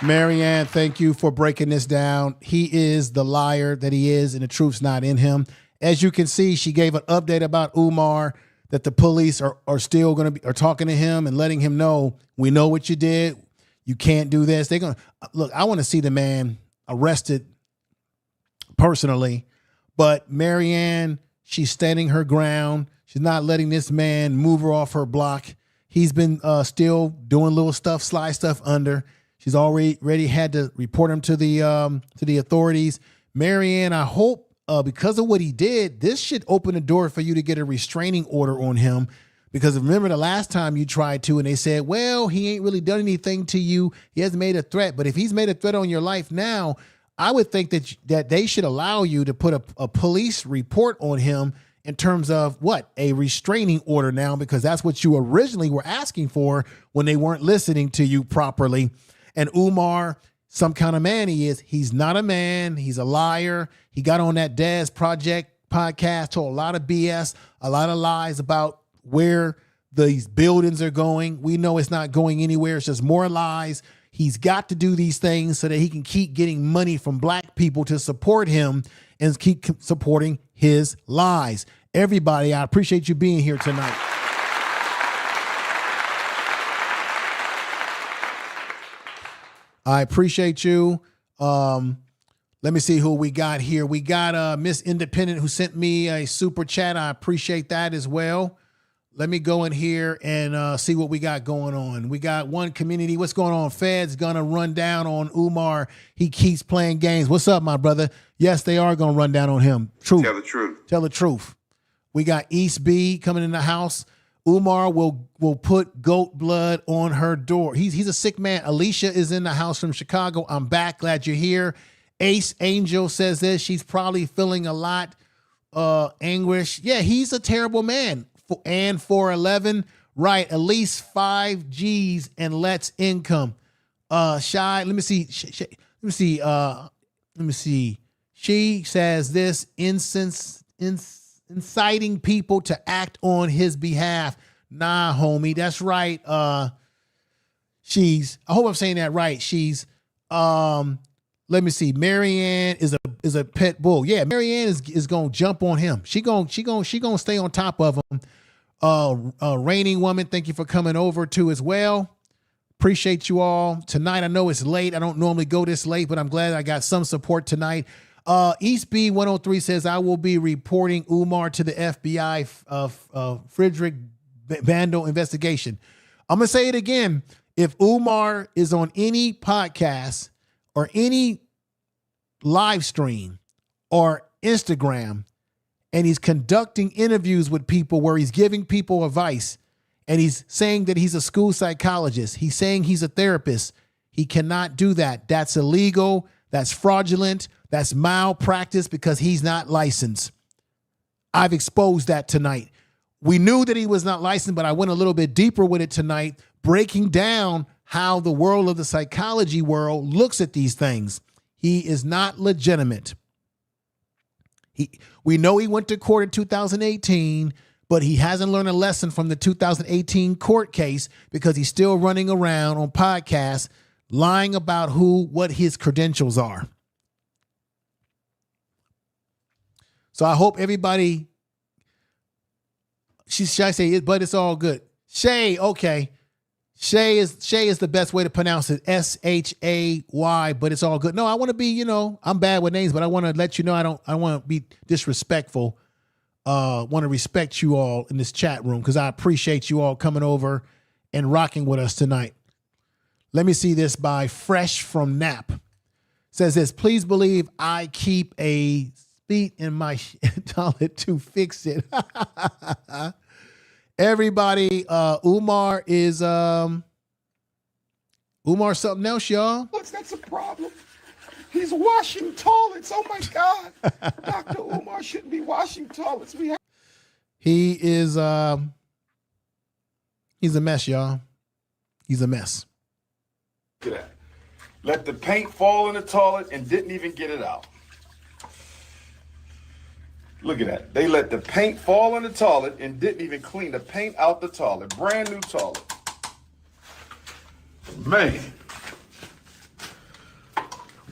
Marianne, thank you for breaking this down. He is the liar that he is, and the truth's not in him. As you can see, she gave an update about Umar, that the police are still going to be talking to him and letting him know, we know what you did. You can't do this. They're going to look. I want to see the man arrested personally. But Marianne, she's standing her ground. She's not letting this man move her off her block. He's been still doing little stuff, sly stuff under. She's already had to report him to the authorities. Marianne, I hope because of what he did, this should open the door for you to get a restraining order on him. Because remember the last time you tried to, and they said, well, he ain't really done anything to you. He hasn't made a threat. But if he's made a threat on your life now, I would think that they should allow you to put a police report on him in terms of what? A restraining order now, because that's what you originally were asking for when they weren't listening to you properly. And Umar, some kind of man he is. He's not a man. He's a liar. He got on that Dez Project podcast, told a lot of BS, a lot of lies about where these buildings are going. We know it's not going anywhere. It's just more lies. He's got to do these things so that he can keep getting money from black people to support him and keep supporting his lies. Everybody, I appreciate you being here tonight. I appreciate you. Let me see who we got here. We got Miss Independent who sent me a super chat. I appreciate that as well. Let me go in here and see what we got going on. We got one community. What's going on? Fed's gonna run down on Umar. He keeps playing games. What's up, my brother? Yes, they are gonna run down on him. Truth. Tell the truth. Tell the truth. We got East B coming in the house. Umar will put goat blood on her door. He's a sick man. Alicia is in the house from Chicago. I'm back. Glad you're here. Ace Angel says this. She's probably feeling a lot anguish. Yeah, he's a terrible man. And 411, right? At least 5 G's and let's income. Shy. Let me see. Let me see. She says this: inciting people to act on his behalf. Nah, homie, that's right. I hope I'm saying that right. She's let me see. Marianne is a pit bull. Yeah, Marianne is gonna jump on him. She gonna stay on top of him. Reigning Woman, thank you for coming over too as well. Appreciate you all tonight. I know it's late. I don't normally go this late, but I'm glad I got some support tonight. East B 103 says I will be reporting Umar to the FBI Frederick Vandal investigation. I'm gonna say it again. If Umar is on any podcast or any live stream or Instagram and he's conducting interviews with people where he's giving people advice and he's saying that he's a school psychologist, he's saying he's a therapist, he cannot do that. That's illegal. That's fraudulent. That's malpractice because he's not licensed. I've exposed that tonight. We knew that he was not licensed, but I went a little bit deeper with it tonight, breaking down how the world of the psychology world looks at these things. He is not legitimate. We know he went to court in 2018, but he hasn't learned a lesson from the 2018 court case because he's still running around on podcasts lying about what his credentials are. So I hope everybody, should I say it, but it's all good. Shay, okay. Shay is the best way to pronounce it. Shay, but it's all good. No, I want to be, I'm bad with names, but I want to let you know I want to be disrespectful. Want to respect you all in this chat room because I appreciate you all coming over and rocking with us tonight. Let me see this by Fresh from Nap. Says this: please believe I keep a speed in my toilet to fix it. Everybody, Umar is Umar something else, y'all. That's a problem. He's washing toilets. Oh my God. Dr. Umar shouldn't be washing toilets. He is he's a mess, y'all. He's a mess. Look at that. Let the paint fall in the toilet and didn't even get it out. Look at that. They let the paint fall in the toilet and didn't even clean the paint out the toilet. Brand new toilet. Man.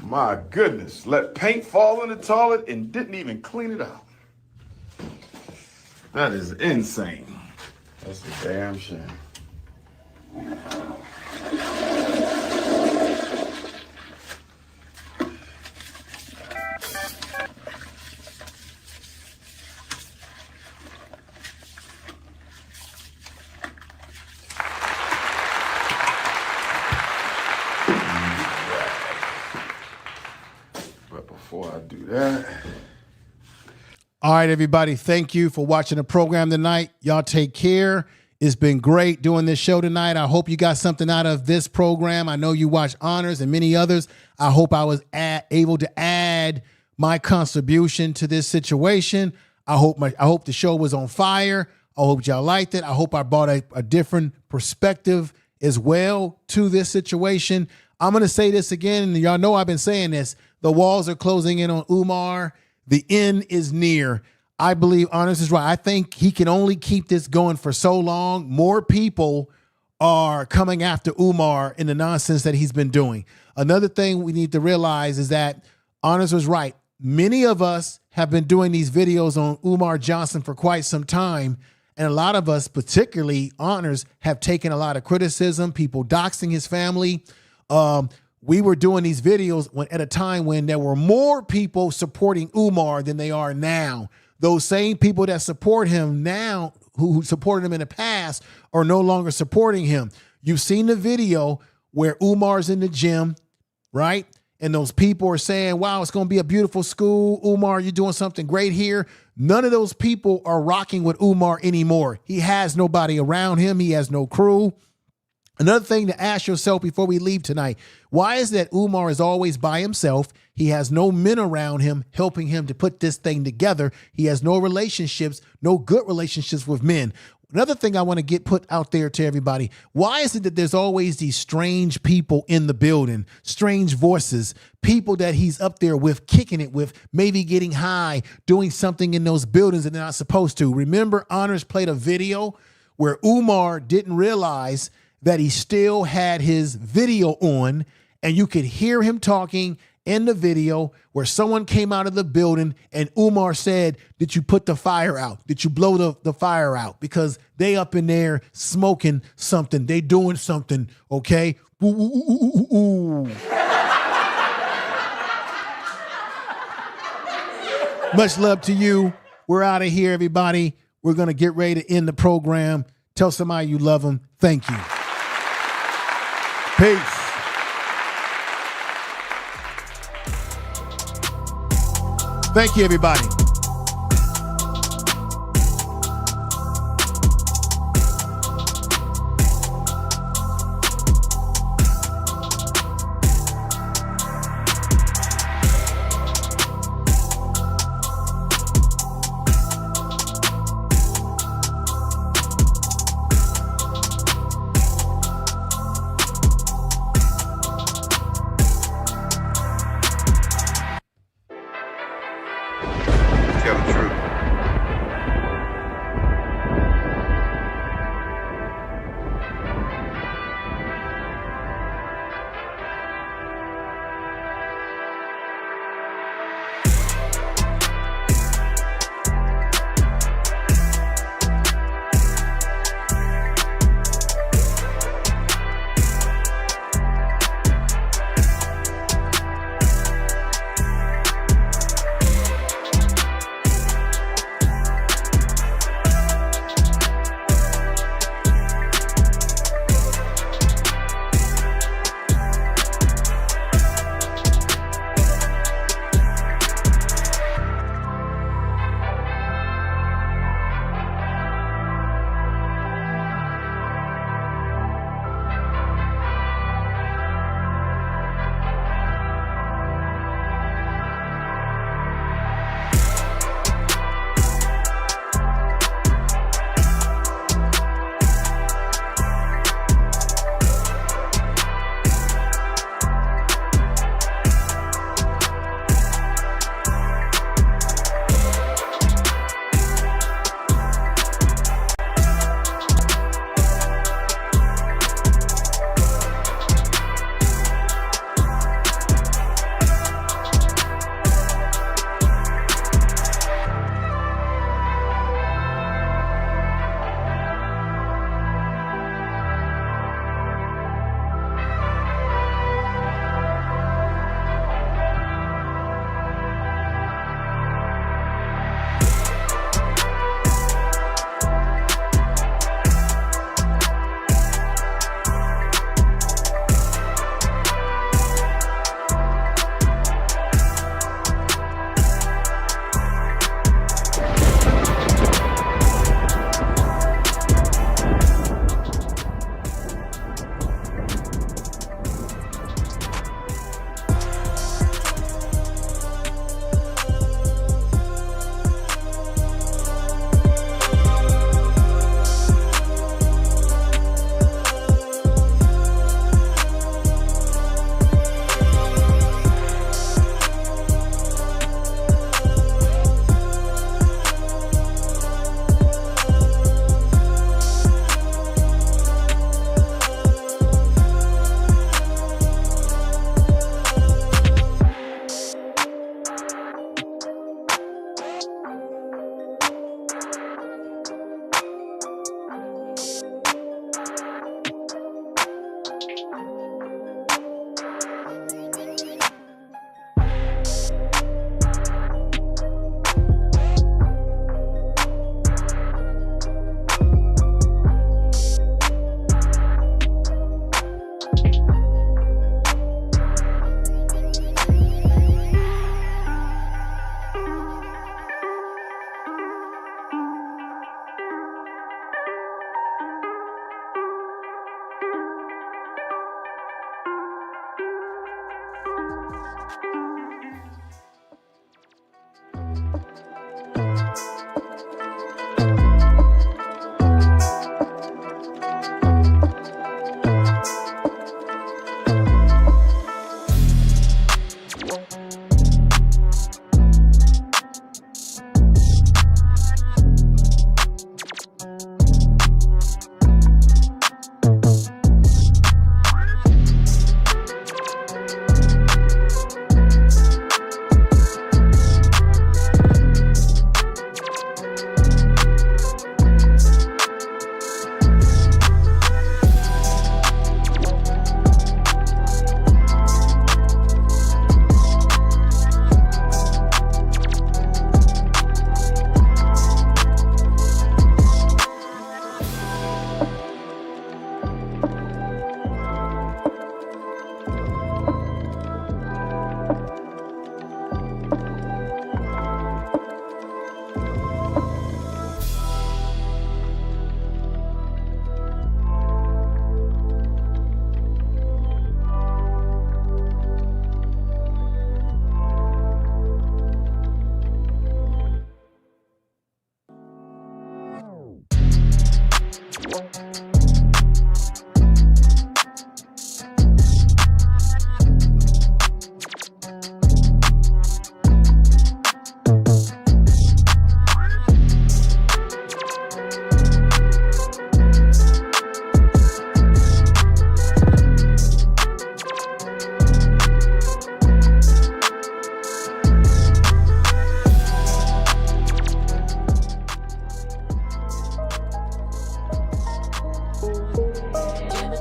My goodness. Let paint fall in the toilet and didn't even clean it out. That is insane. That's a damn shame. do that. All right, everybody. Thank you for watching the program tonight. Y'all take care. It's been great doing this show tonight. I hope you got something out of this program. I know you watch Honors and many others. I hope I was able to add my contribution to this situation. I hope the show was on fire. I hope y'all liked it. I hope I brought a different perspective as well to this situation. I'm going to say this again, and y'all know I've been saying this. The walls are closing in on Umar. The end is near. I believe Honors is right. I think he can only keep this going for so long. More people are coming after Umar in the nonsense that he's been doing. Another thing we need to realize is that Honors was right. Many of us have been doing these videos on Umar Johnson for quite some time. And a lot of us, particularly Honors, have taken a lot of criticism, people doxing his family. We were doing these videos at a time when there were more people supporting Umar than they are now. Those same people that support him now, who supported him in the past, are no longer supporting him. You've seen the video where Umar's in the gym, right? And those people are saying, wow, it's going to be a beautiful school. Umar, you're doing something great here. None of those people are rocking with Umar anymore. He has nobody around him. He has no crew. Another thing to ask yourself before we leave tonight, why is that Umar is always by himself? He has no men around him helping him to put this thing together. He has no relationships, no good relationships with men. Another thing I want to get put out there to everybody, why is it that there's always these strange people in the building, strange voices, people that he's up there with, kicking it with, maybe getting high, doing something in those buildings that they're not supposed to? Remember, Honors played a video where Umar didn't realize that he still had his video on, and you could hear him talking in the video where someone came out of the building and Umar said, did you put the fire out? Did you blow the fire out? Because they up in there smoking something. They doing something, okay? Ooh, ooh, ooh, ooh. Much love to you. We're out of here, everybody. We're going to get ready to end the program. Tell somebody you love them. Thank you. Peace. Thank you, everybody.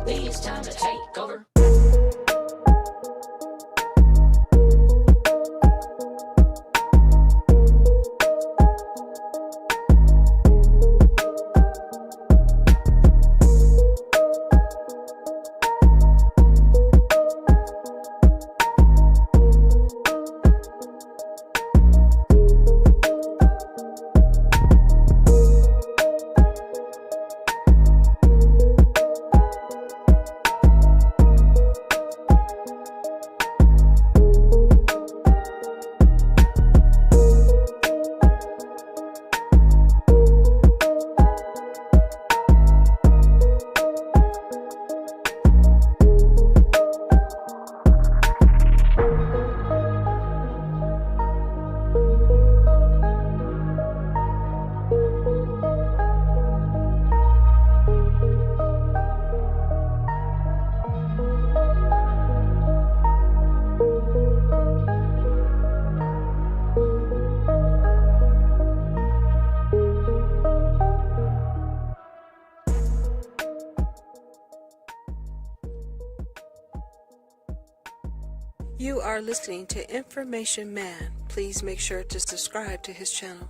It's time to take over. You are listening to Information Man. Please make sure to subscribe to his channel.